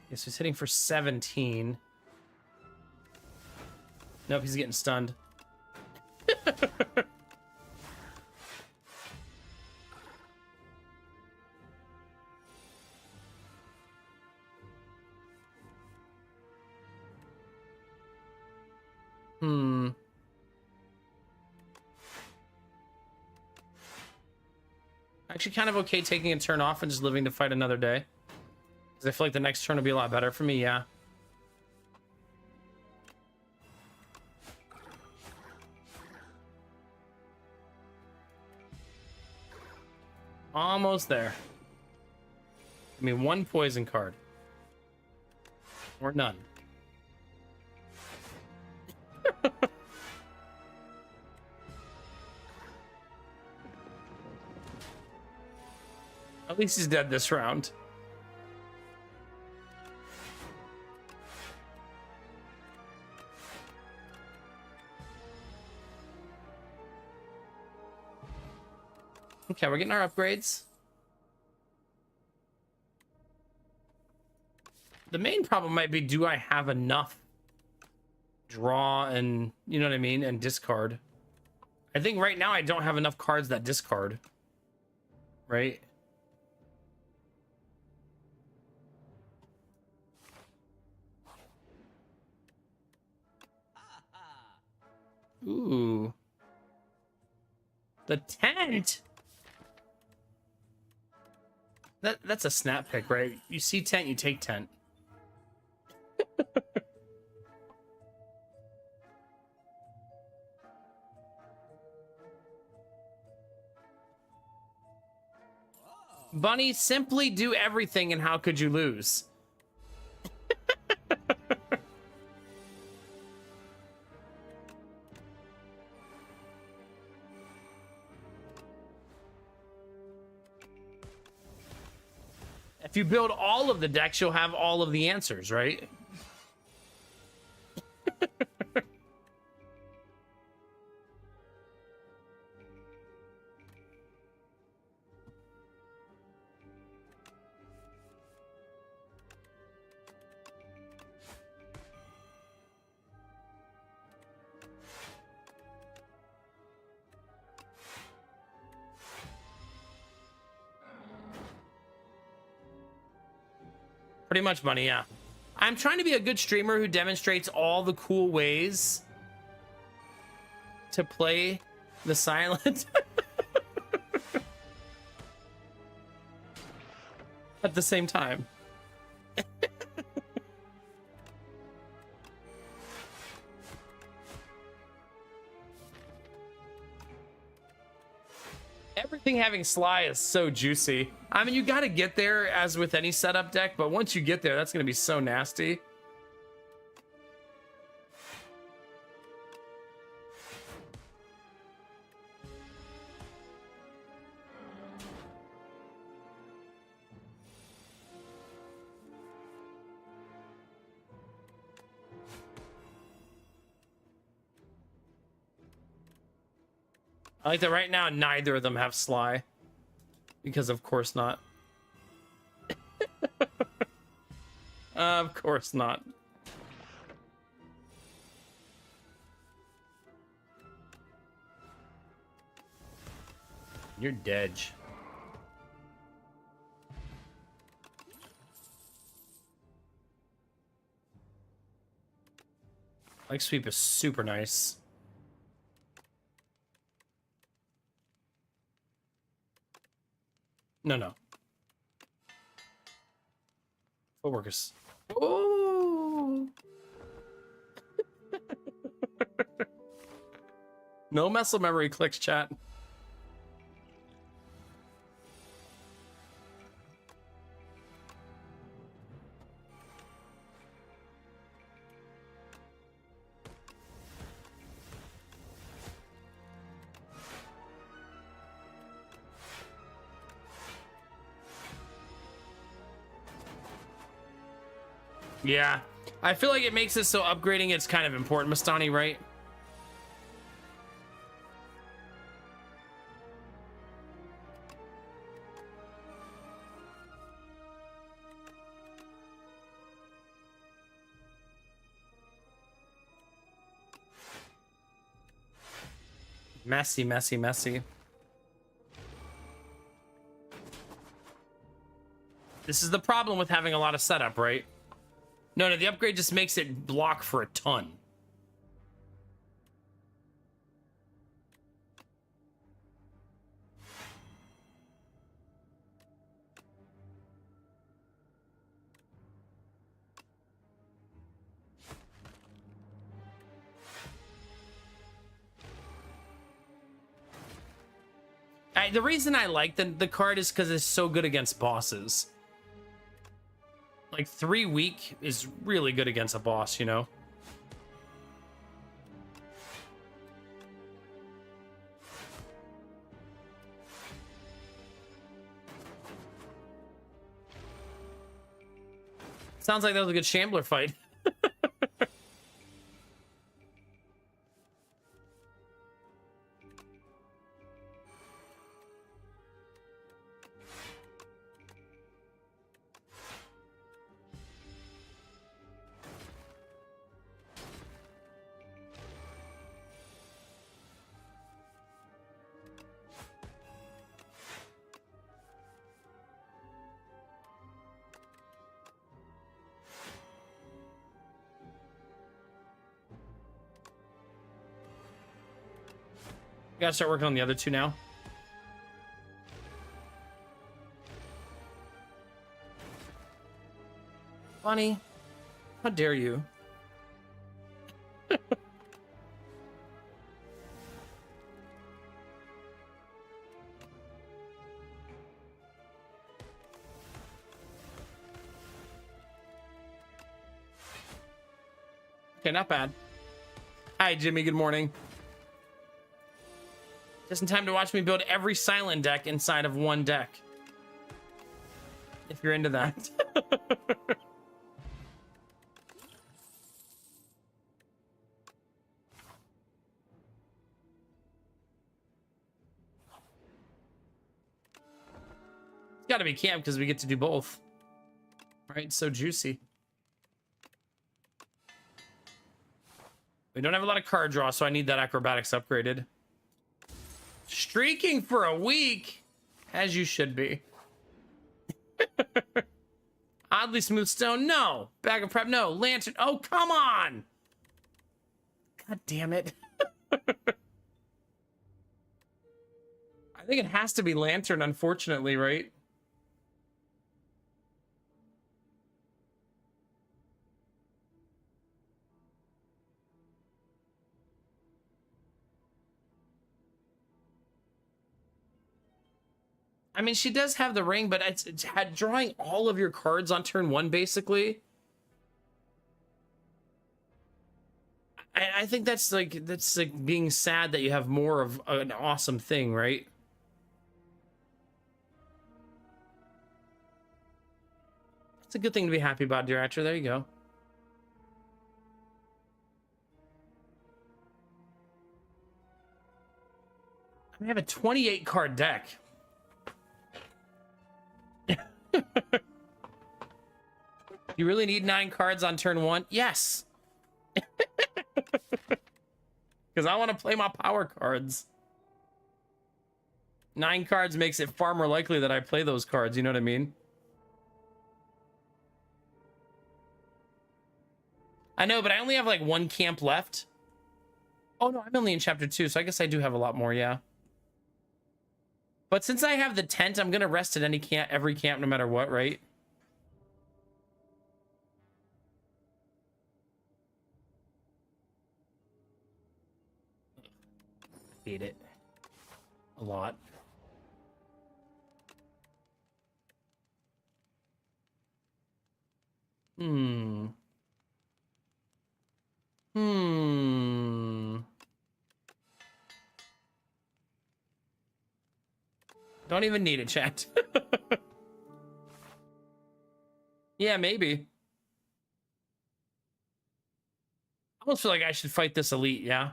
Yes, he's hitting for 17. Nope, he's getting stunned. Actually kind of okay taking a turn off and just living to fight another day. Because I feel like the next turn will be a lot better for me, yeah. Almost there. I mean, one poison card. Or none. At least he's dead this round. Okay, we're getting our upgrades. The main problem might be, do I have enough draw and, you know what I mean, and discard? I think right now I don't have enough cards that discard. Right? Ooh. The tent? That's a snap pick, right? You see tent, you take tent. Bunny, simply do everything and how could you lose? If you build all of the decks, you'll have all of the answers, right? Pretty much money, yeah. I'm trying to be a good streamer who demonstrates all the cool ways to play the silent at the same time. Everything having Sly is so juicy. I mean, you got to get there as with any setup deck, but once you get there, that's going to be so nasty. I like that right now, neither of them have Sly. Because of course not. Of course not. You're dead. Like sweep is super nice. No. Footworkers. Oh. No muscle memory clicks, chat. Yeah, I feel like it makes it so upgrading it's kind of important, Mastani, right? Messy, messy, messy. This is the problem with having a lot of setup, right? No, the upgrade just makes it block for a ton. The reason I like the card is because it's so good against bosses. Like 3 week is really good against a boss, you know? Sounds like that was a good Shambler fight. Gotta start working on the other two now. Bonnie, how dare you? Okay, not bad. Hi, Jimmy. Good morning. Just in time to watch me build every silent deck inside of one deck. If you're into that. It's gotta be camp because we get to do both. All right, so juicy. We don't have a lot of card draw, so I need that acrobatics upgraded. Streaking for a week, as you should be. Oddly smooth stone, no. Bag of prep, no. Lantern, oh, come on. God damn it. I think it has to be lantern, unfortunately, right? I mean, she does have the ring, but it's had drawing all of your cards on turn one, basically. I think that's like being sad that you have more of an awesome thing, right? It's a good thing to be happy about, dear actor. There you go. I have a 28 card deck. You really need 9 cards on turn 1? Yes. Because I want to play my power cards. 9 cards makes it far more likely that I play those cards, you know what I mean? I know, but I only have like 1 camp left. Oh no, I'm only in chapter 2, so I guess I do have a lot more, yeah. But since I have the tent, I'm gonna rest at every camp no matter what, right? Hate it. A lot. Hmm. Don't even need it, chat. Yeah, maybe. I almost feel like I should fight this elite, yeah?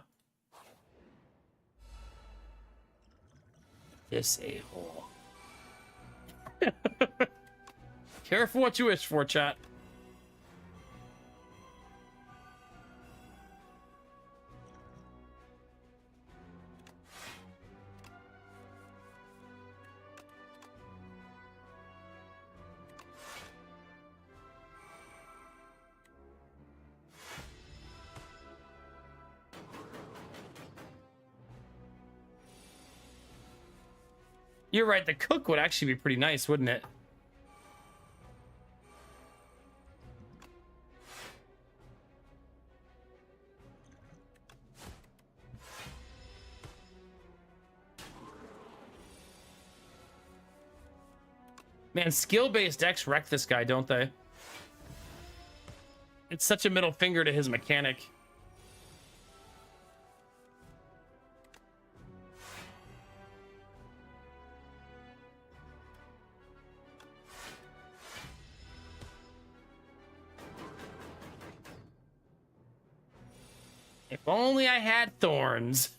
This a-hole. Careful what you wish for, chat. You're right, the cook would actually be pretty nice, wouldn't it? Man, skill-based decks wreck this guy, don't they? It's such a middle finger to his mechanic. If only I had thorns.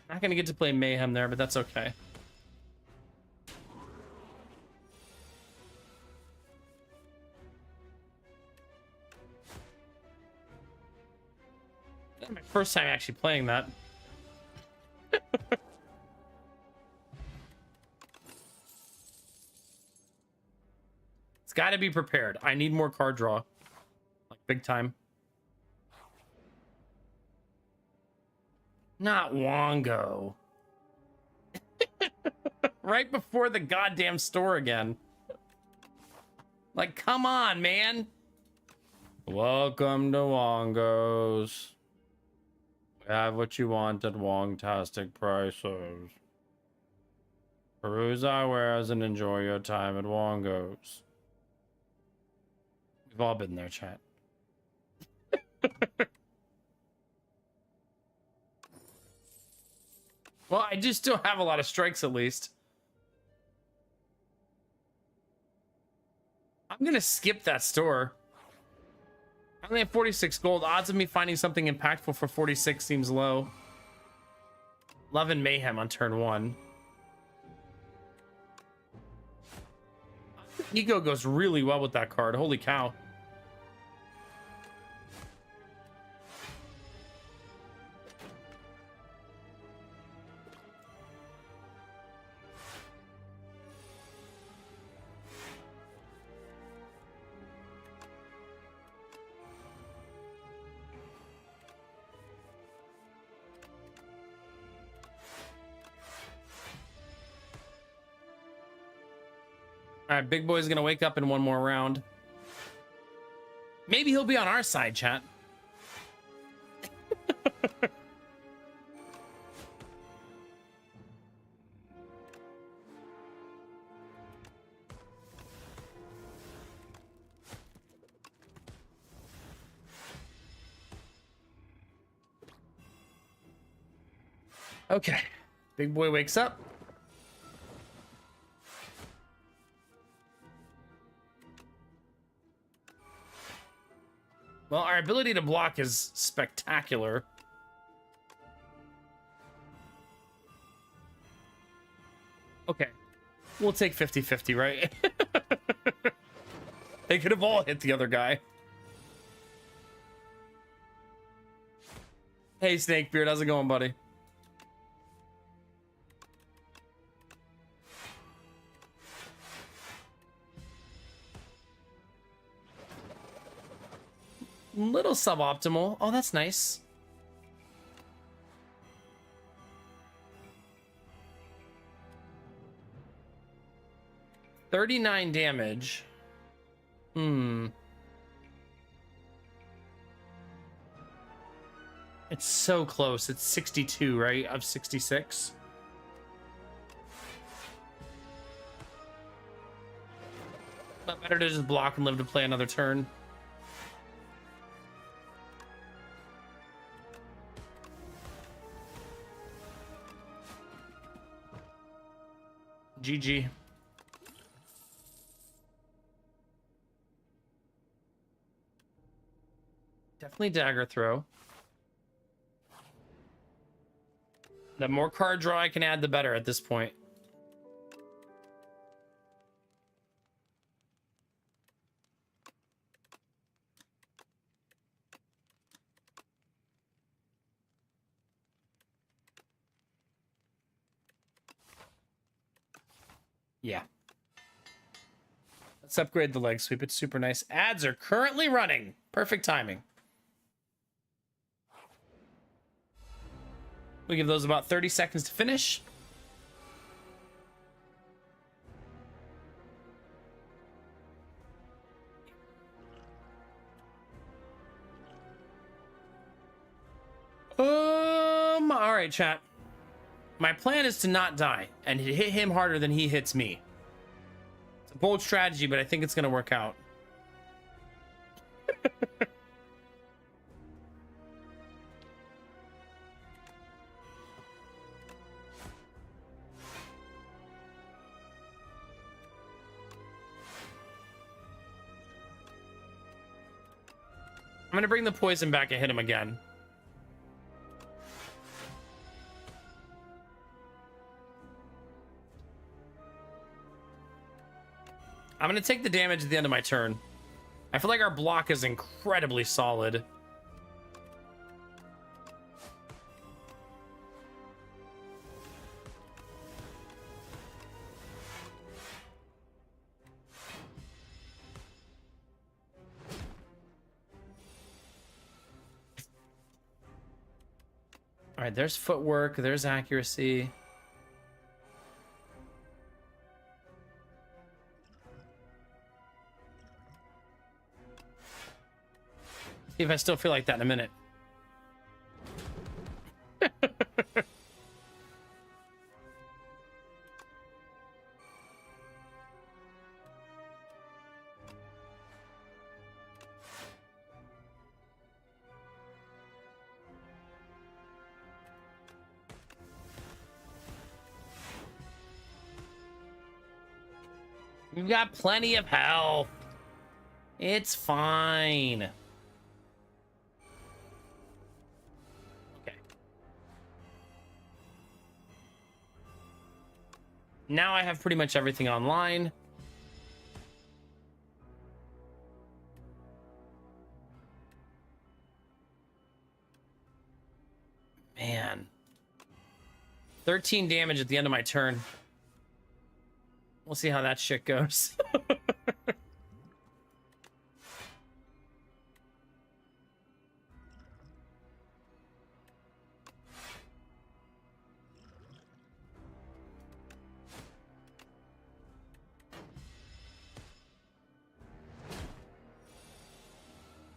Not gonna get to play Mayhem there, but that's okay. That's my first time actually playing that. It's got to be prepared. I need more card draw, like big time. Not Wongo. Right before the goddamn store again. Like, come on, man. Welcome to Wongo's. Have what you want at Wongtastic prices. Peruse our wares and enjoy your time at Wongo's. We've all been there, chat. Well, I do still have a lot of strikes, at least. I'm gonna skip that store. I only have 46 gold. Odds of me finding something impactful for 46 seems low. Love and Mayhem on turn 1. Ego goes really well with that card. Holy cow. All right, big boy's gonna wake up in one more round. Maybe he'll be on our side, chat. Okay, big boy wakes up. Well, our ability to block is spectacular. Okay, we'll take 50-50, right? They could have all hit the other guy. Hey, Snakebeard, how's it going, buddy? Little suboptimal. Oh, that's nice. $39 damage. It's so close. It's 62, right? Of 66. But better to just block and live to play another turn. GG. Definitely dagger throw. The more card draw I can add, the better at this point. Yeah. Let's upgrade the leg sweep. It's super nice. Ads are currently running. Perfect timing. We give those about 30 seconds to finish. All right, chat. My plan is to not die and hit him harder than he hits me. It's a bold strategy, but I think it's going to work out. I'm going to bring the poison back and hit him again. I'm going to take the damage at the end of my turn. I feel like our block is incredibly solid. All right, there's footwork, there's accuracy. See if I still feel like that in a minute. You've got plenty of health. It's fine. Okay. Now I have pretty much everything online. Man. 13 damage at the end of my turn. We'll see how that shit goes.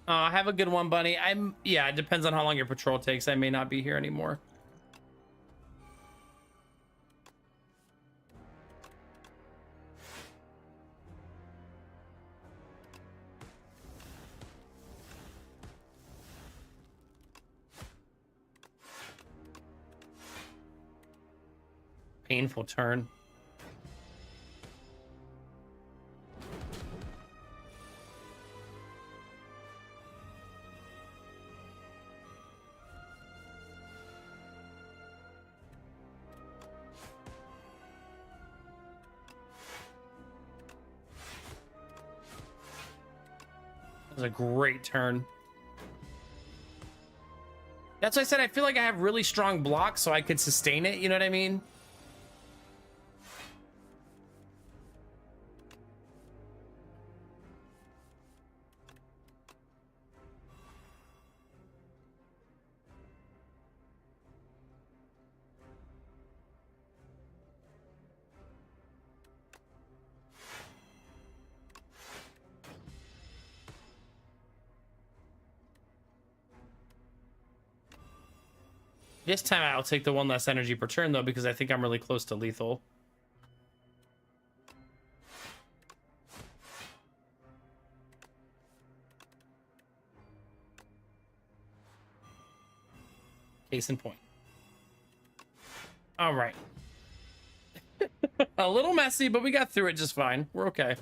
Have a good one, Bunny. Yeah, it depends on how long your patrol takes. I may not be here anymore. Painful turn. That was a great turn. That's why I said I feel like I have really strong blocks, so I could sustain it. You know what I mean? This time I'll take the one less energy per turn, though, because I think I'm really close to lethal. Case in point. All right. A little messy, but we got through it just fine. We're okay.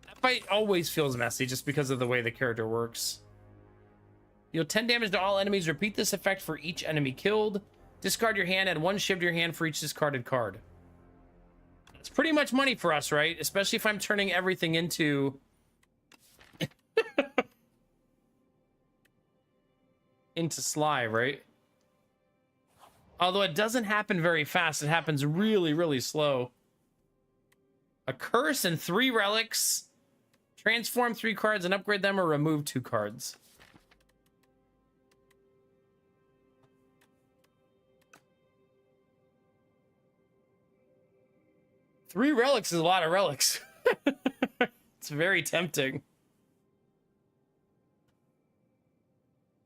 That fight always feels messy just because of the way the character works. Deal 10 damage to all enemies. Repeat this effect for each enemy killed. Discard your hand. Add 1 shiv to your hand for each discarded card. It's pretty much money for us, right? Especially if I'm turning everything into... into Sly, right? Although it doesn't happen very fast. It happens really, really slow. A curse and 3 relics. Transform 3 cards and upgrade them, or remove 2 cards. Three relics is a lot of relics. It's very tempting.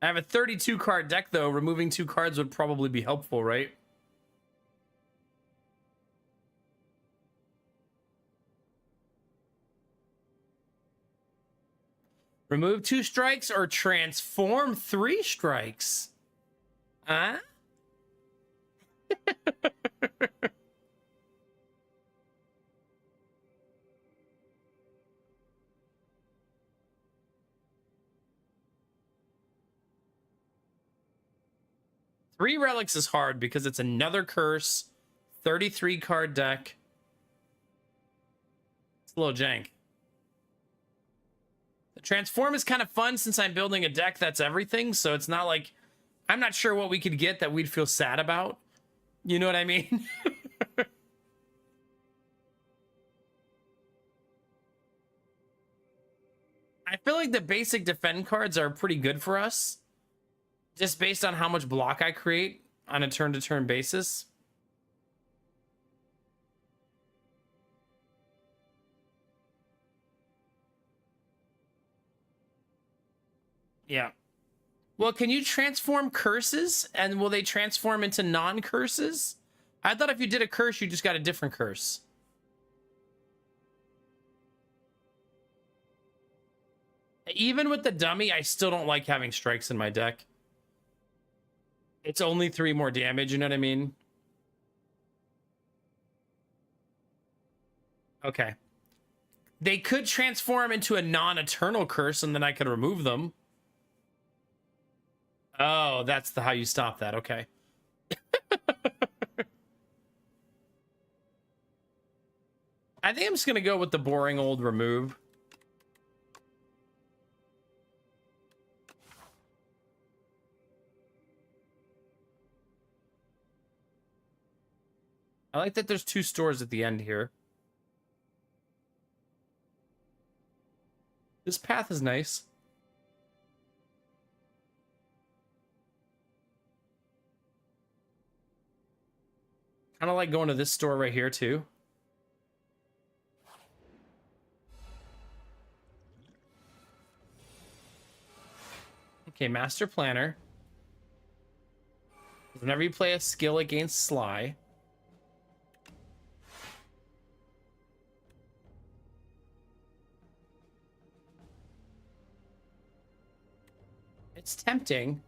I have a 32 card deck, though. Removing 2 cards would probably be helpful, right? Remove 2 strikes or transform 3 strikes. Huh? 3 relics is hard because it's another curse, 33 card deck. It's a little jank. The transform is kind of fun since I'm building a deck that's everything, so it's not like... I'm not sure what we could get that we'd feel sad about. You know what I mean? I feel like the basic defend cards are pretty good for us, just based on how much block I create on a turn-to-turn basis. Yeah. Well, can you transform curses? And will they transform into non-curses? I thought if you did a curse, you just got a different curse. Even with the dummy, I still don't like having strikes in my deck. It's only 3 more damage, you know what I mean? Okay. They could transform into a non-eternal curse, and then I could remove them. Oh, that's how you stop that. Okay. I think I'm just going to go with the boring old remove. I like that there's 2 stores at the end here. This path is nice. Kind of like going to this store right here, too. Okay, Master Planner. Whenever you play a skill against Sly. It's tempting.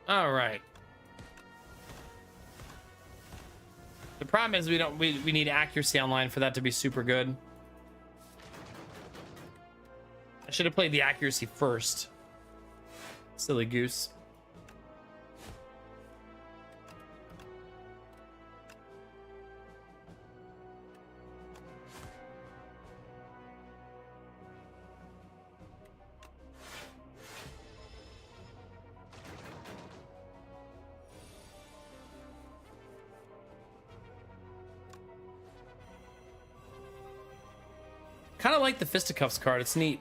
All right. The problem is we need accuracy online for that to be super good. I should have played the accuracy first. Silly goose. Kind of like the Fisticuffs card. It's neat.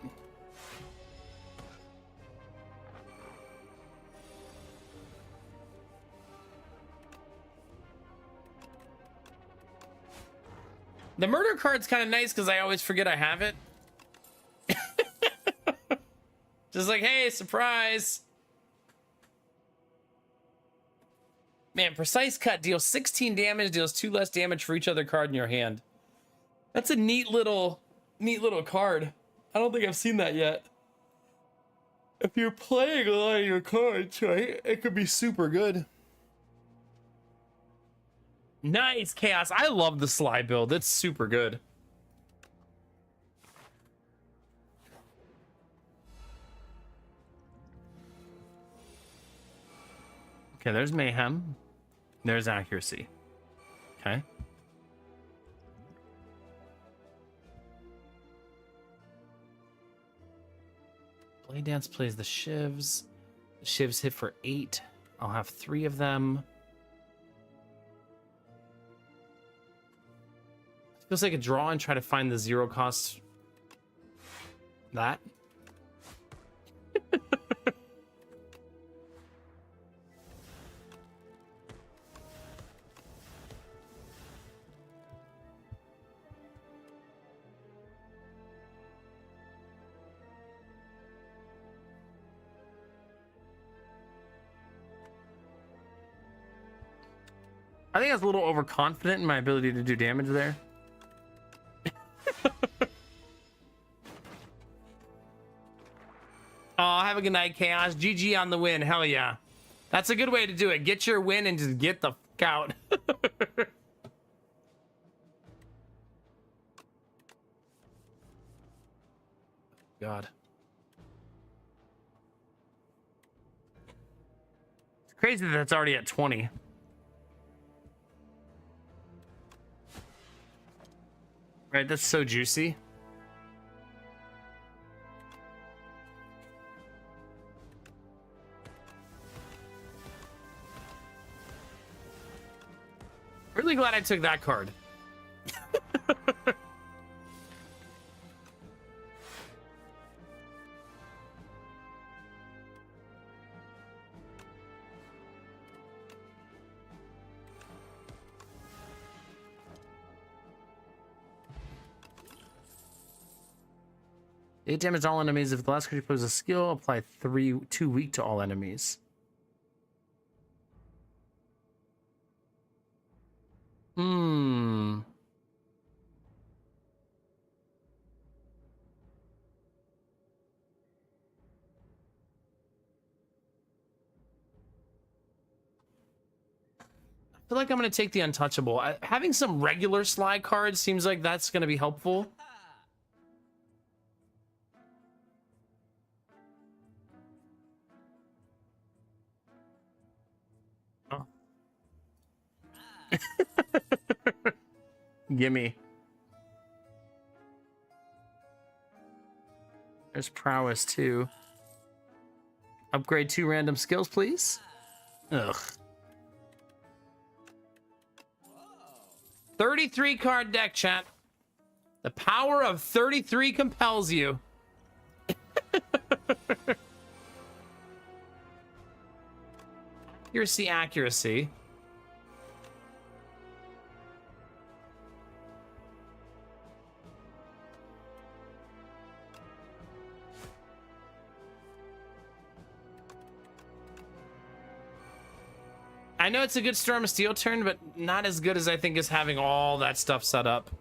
The murder card's kind of nice because I always forget I have it. Just like, hey, surprise. Man, Precise Cut deals 16 damage, deals 2 less damage for each other card in your hand. That's a neat little card. I don't think I've seen that yet. If you're playing a lot of your cards, right, it could be super good. Nice, Chaos. I love the Sly build. It's super good. Okay, there's Mayhem. There's Accuracy. Okay. Blade Dance plays the Shivs. The Shivs hit for 8. I'll have 3 of them. Feels like a draw and try to find the 0 cost. That. I think I was a little overconfident in my ability to do damage there. Oh, have a good night, Chaos. GG on the win. Hell yeah. That's a good way to do it. Get your win and just get the fuck out. God. It's crazy that it's already at 20. Right, that's so juicy. Really glad I took that card. 8 damage to all enemies. If the last creature plays a skill, apply 2 weak to all enemies. I feel like I'm going to take the Untouchable. Having some regular Sly cards seems like that's going to be helpful. Oh. Gimme. There's Prowess too. Upgrade 2 random skills, please. Ugh. 33 card deck, chat. The power of 33 compels you. Accuracy, accuracy. I know it's a good Storm of Steel turn, but not as good as I think is having all that stuff set up.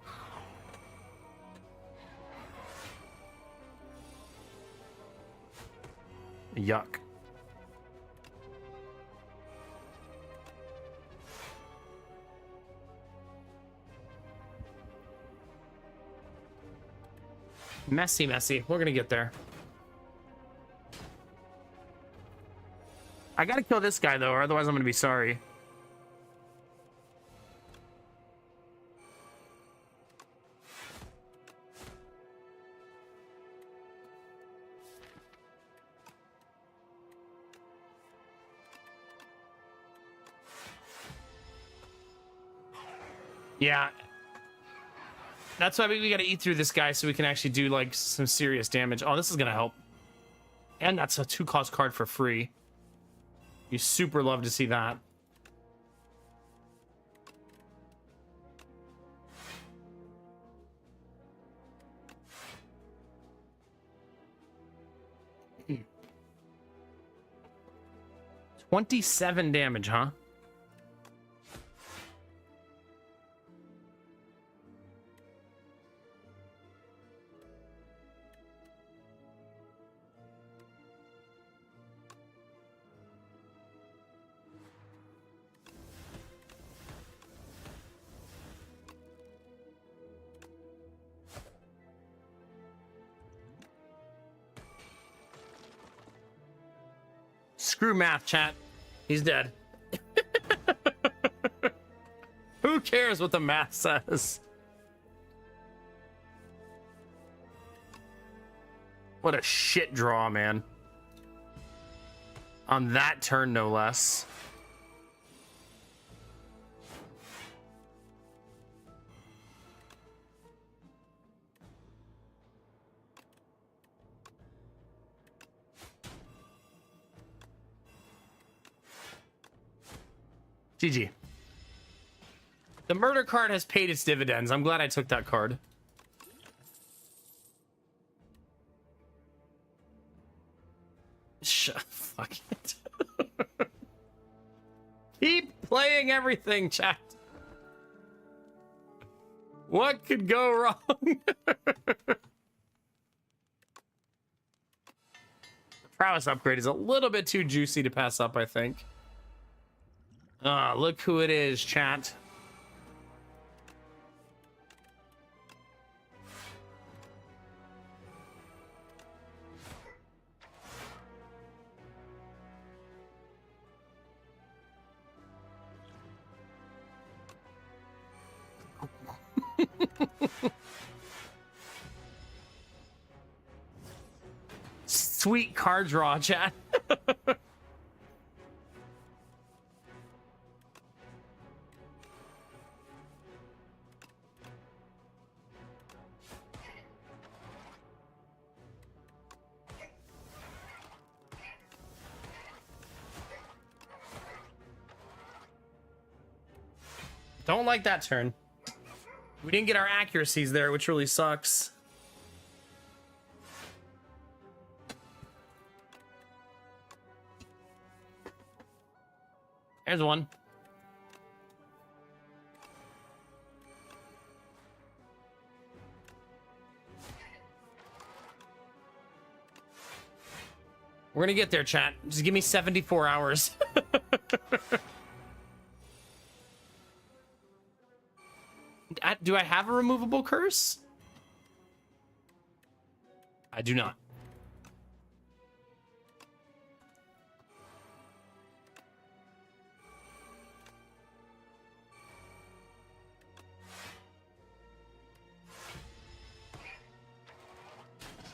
Yuck. Messy, messy. We're gonna get there. I gotta kill this guy, though, or otherwise I'm gonna be sorry. Yeah. That's why we gotta eat through this guy so we can actually do, like, some serious damage. Oh, this is gonna help. And that's a 2-cost card for free. You super love to see that. Hmm. 27 damage, huh? Screw math, chat. He's dead. Who cares what the math says? What a shit draw, man. On that turn, no less. GG. The murder card has paid its dividends. I'm glad I took that card. Fuck it. Keep playing everything, chat. What could go wrong? The prowess upgrade is a little bit too juicy to pass up, I think. Ah, look who it is, chat. Sweet card draw, chat. Don't like that turn. We didn't get our accuracies there, which really sucks. There's one. We're gonna get there, chat. Just give me 74 hours. Do I have a removable curse? I do not.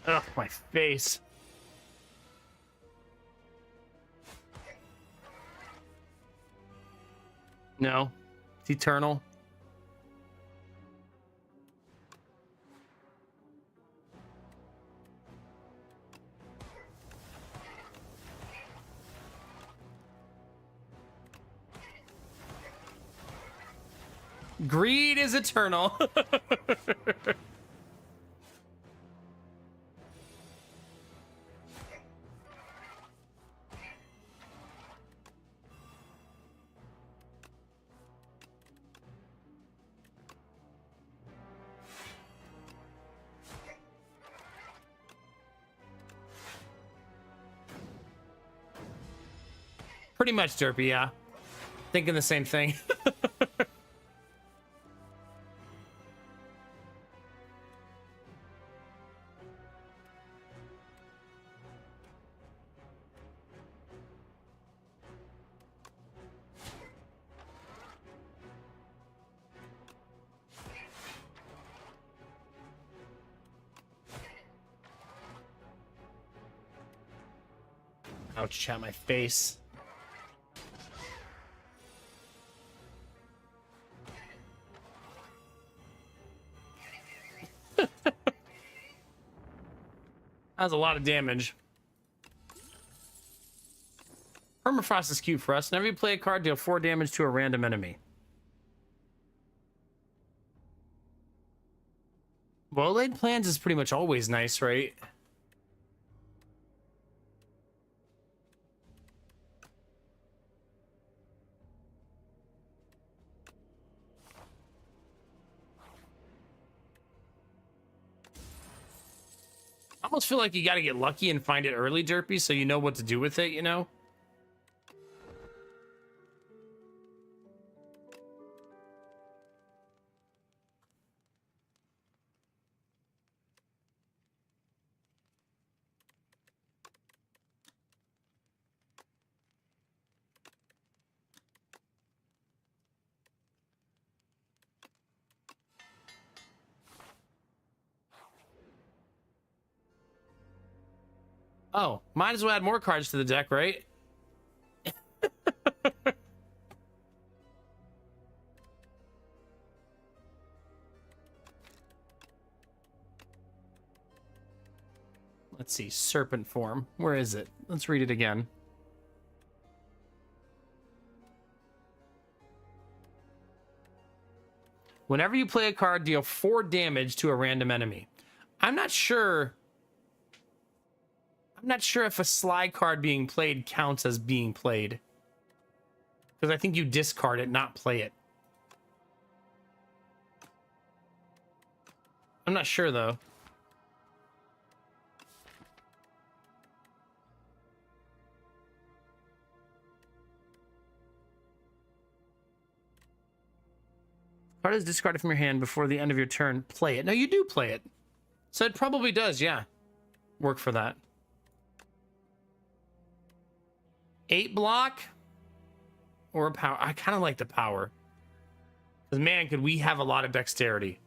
Ugh, my face. No, it's eternal. Greed is eternal. Pretty much, Derpy, yeah. Thinking the same thing. Ouch, chat my face. That's a lot of damage. Permafrost is cute for us. Whenever you play a card, deal 4 damage to a random enemy. Well-laid plans is pretty much always nice, right? I almost feel like you got to get lucky and find it early, Derpy, so you know what to do with it, you know? Oh, might as well add more cards to the deck, right? Let's see, serpent form. Where is it? Let's read it again. Whenever you play a card, deal 4 damage to a random enemy. I'm not sure if a slide card being played counts as being played. Because I think you discard it, not play it. I'm not sure, though. Card is discarded from your hand before the end of your turn. Play it. No, you do play it. So it probably does, yeah. Work for that. 8 block or a power. I kind of like the power. Because, man, could we have a lot of dexterity.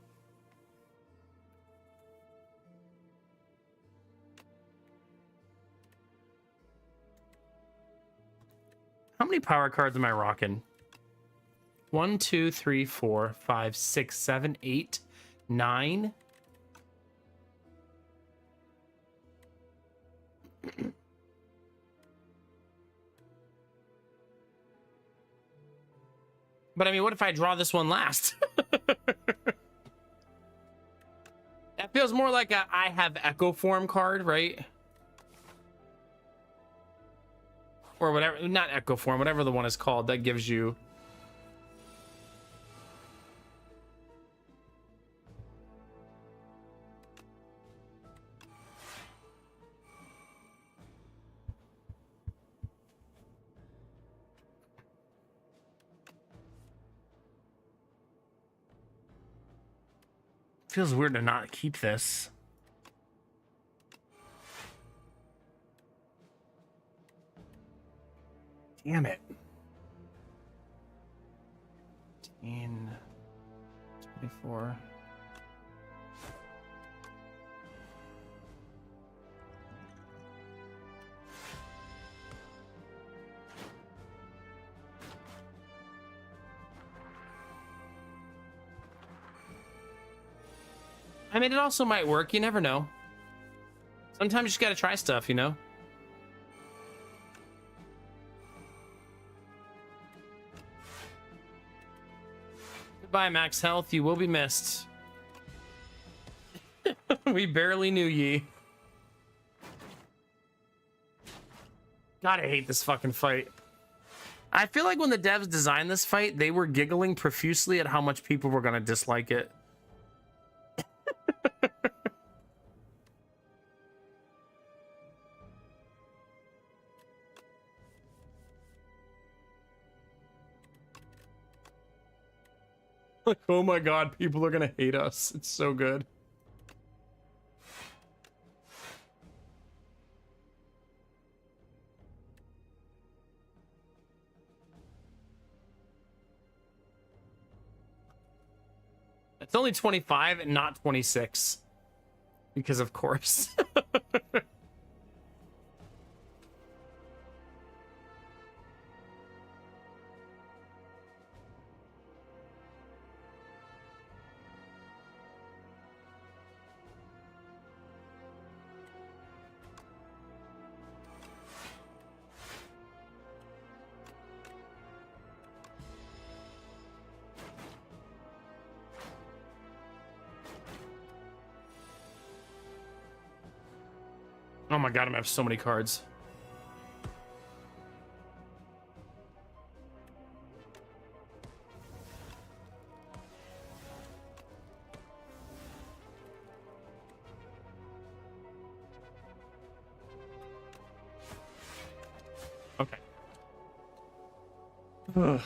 How many power cards am I rocking? 1, 2, 3, 4, 5, 6, 7, 8, 9. But I mean, what if I draw this one last? That feels more like a I have Echo Form card, right? Or whatever, not Echo Form, whatever the one is called that gives you. Feels weird to not keep this. Damn it. 18, 24. I mean, it also might work. You never know. Sometimes you just gotta try stuff, you know? Goodbye, Max Health. You will be missed. We barely knew ye. God, I hate this fucking fight. I feel like when the devs designed this fight, they were giggling profusely at how much people were going to dislike it. Like, oh my god, people are gonna hate us. It's so good. It's only 25 and not 26. Because of course. Oh my god, I'm gonna have so many cards. Okay. Ugh.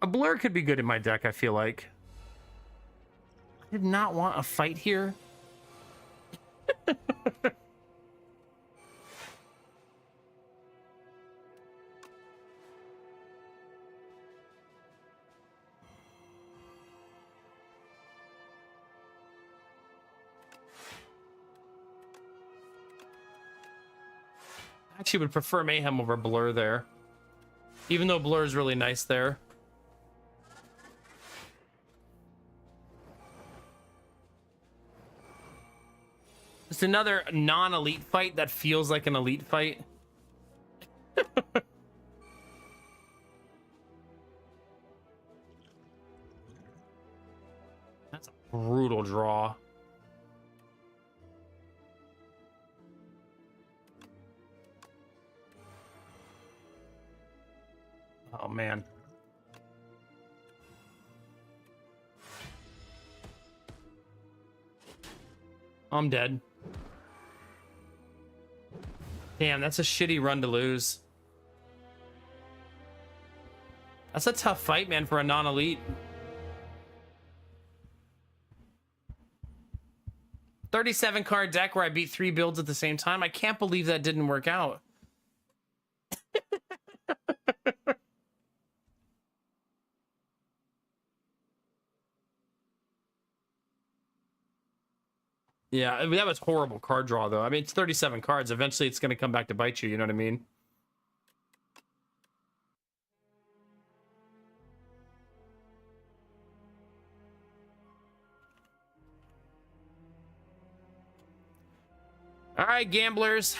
A blur could be good in my deck, I feel like. I did not want a fight here. I actually would prefer Mayhem over Blur there. Even though Blur is really nice there. It's another non-elite fight that feels like an elite fight. That's a brutal draw. Oh, man. I'm dead. Damn, that's a shitty run to lose. That's a tough fight, man, for a non-elite. 37 card deck where I beat 3 builds at the same time. I can't believe that didn't work out. Yeah, I mean, that was horrible card draw, though. I mean, it's 37 cards. Eventually, it's going to come back to bite you. You know what I mean? All right, gamblers.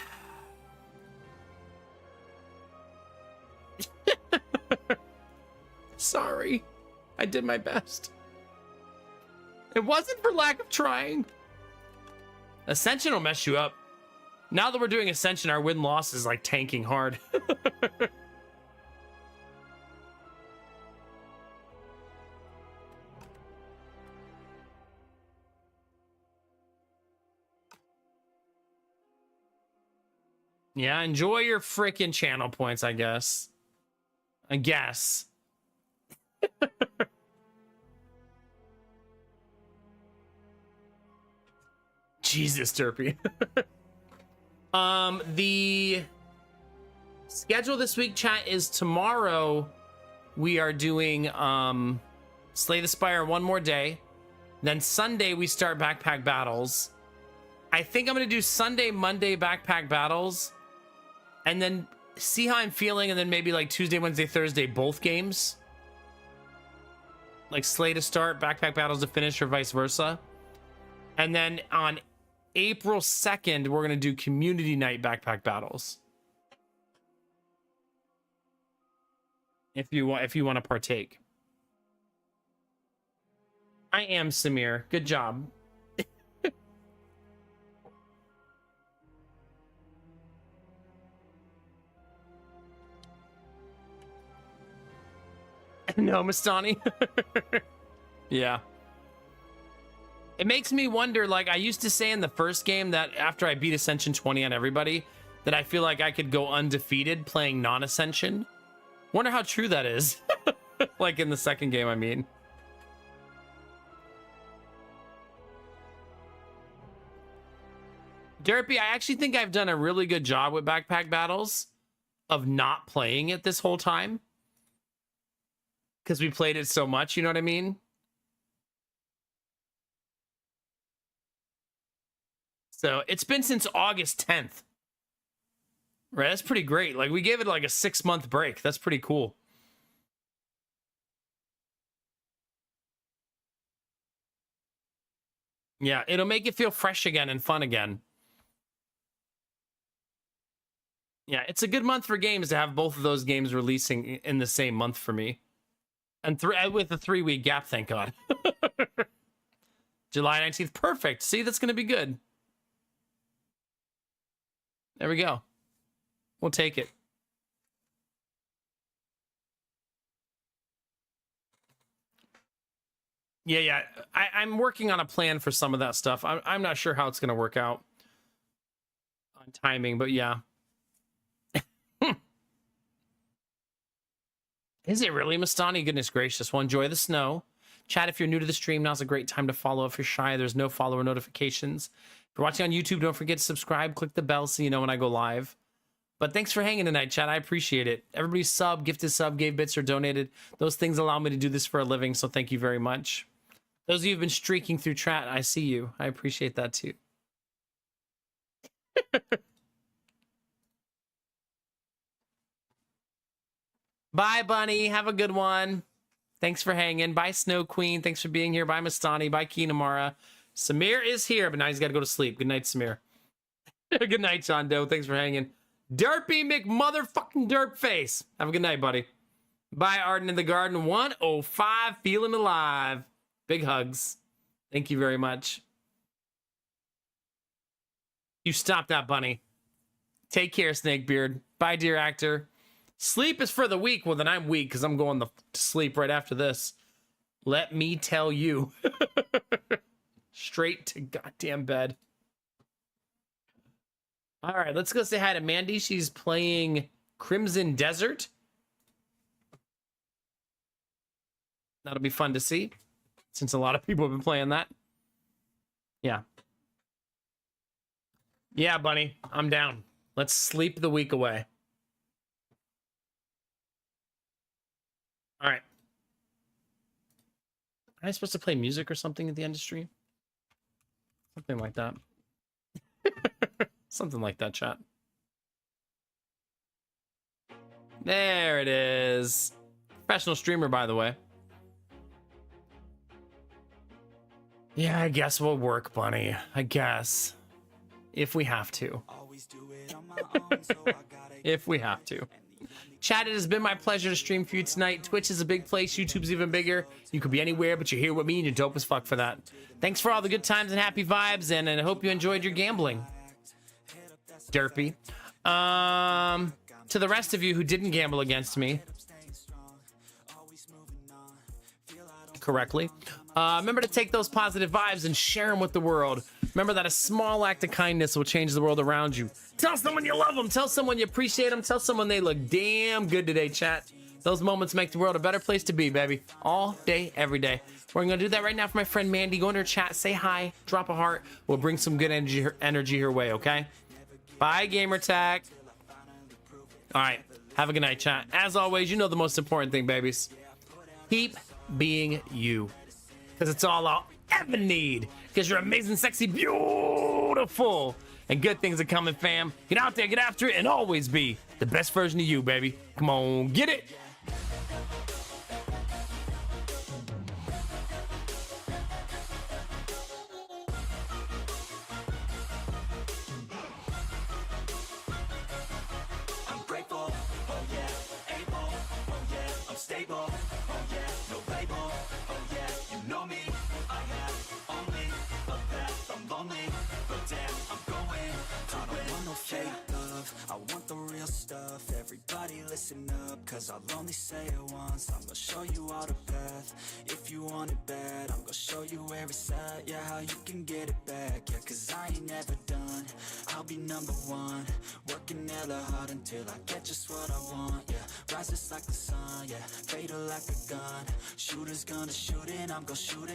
Sorry. I did my best. It wasn't for lack of trying. Ascension will mess you up. Now that we're doing Ascension, our win-loss is like tanking hard. Yeah, enjoy your freaking channel points, I guess. I guess. Jesus, Derpy. The schedule this week, chat, is tomorrow we are doing Slay the Spire one more day. Then Sunday we start backpack battles. I think I'm gonna do Sunday, Monday backpack battles, and then see how I'm feeling, and then maybe like Tuesday, Wednesday, Thursday, both games. Like Slay to start, backpack battles to finish, or vice versa. And then on April 2nd, we're going to do community night backpack battles. if you want to partake. I am Samir. Good job. No, Mastani. Yeah. It makes me wonder, like, I used to say in the first game that after I beat Ascension 20 on everybody, that I feel like I could go undefeated playing non-Ascension. Wonder how true that is. Like in the second game, I mean. Derpy, I actually think I've done a really good job with Backpack Battles of not playing it this whole time. Because we played it so much, you know what I mean? So it's been since August 10th. Right, that's pretty great. Like, we gave it like a 6-month break. That's pretty cool. Yeah, it'll make it feel fresh again and fun again. Yeah, it's a good month for games to have both of those games releasing in the same month for me. And with a 3-week gap, thank God. July 19th, perfect. See, that's going to be good. There we go. We'll take it. Yeah. I'm working on a plan for some of that stuff. I'm not sure how it's going to work out on timing, but yeah. Is it really, Mastani? Goodness gracious. Well, enjoy the snow. Chat, if you're new to the stream, now's a great time to follow. If you're shy, there's no follower notifications. If you're watching on YouTube, don't forget to subscribe. Click the bell so you know when I go live. But thanks for hanging tonight, chat. I appreciate it. Everybody gifted sub, gave bits, or donated. Those things allow me to do this for a living, so thank you very much. Those of you who've been streaking through chat, I see you. I appreciate that too. Bye, Bunny. Have a good one. Thanks for hanging. Bye, Snow Queen. Thanks for being here. Bye, Mastani. Bye, Kinamara. Samir is here, but now he's got to go to sleep. Good night, Samir. Good night, John Doe. Thanks for hanging. Derpy McMotherfucking Derp Face. Have a good night, buddy. Bye, Arden in the Garden. 105, feeling alive. Big hugs. Thank you very much. You stop that, Bunny. Take care, Snakebeard. Bye, dear actor. Sleep is for the weak. Well, then I'm weak because I'm going to sleep right after this. Let me tell you. Straight to goddamn bed. All right, let's go say hi to Mandy. She's playing Crimson Desert. That'll be fun to see, since a lot of people have been playing that. Yeah. Yeah, Bunny, I'm down. Let's sleep the week away. All right. Am I supposed to play music or something at the end of stream? Something like that. Something like that, chat. There it is. Professional streamer, by the way. Yeah, I guess we'll work, Bunny. I guess. If we have to. If we have to. Chat, it has been my pleasure to stream for you tonight. Twitch is a big place. YouTube's even bigger. You could be anywhere, but you're here with me, and you're dope as fuck for that. Thanks for all the good times and happy vibes, and I hope you enjoyed your gambling. Derpy. To the rest of you who didn't gamble against me correctly, remember to take those positive vibes and share them with the world. Remember that a small act of kindness will change the world around you. Tell someone you love them. Tell someone you appreciate them. Tell someone they look damn good today, chat. Those moments make the world a better place to be, baby. All day, every day. We're going to do that right now for my friend Mandy. Go into her chat, say hi, drop a heart. We'll bring some good energy her way, okay? Bye, Gamertag. All right. Have a good night, chat. As always, you know the most important thing, babies. Keep being you. Because it's all I'll ever need. Because you're amazing, sexy, beautiful. And good things are coming, fam. Get out there, get after it, and always be the best version of you, baby. Come on, get it. I'm grateful, oh yeah, able, oh yeah, cause I'll only say it once. I'm gonna show you all the path. If you want it bad, I'm gonna show you where it's at. Yeah, how you can get it back. Yeah, cause I ain't never done. I'll be number one, working hella hard until I get just what I want. Yeah, rise just like the sun. Yeah, fatal like a gun. Shooters gonna shoot and I'm gonna shoot it.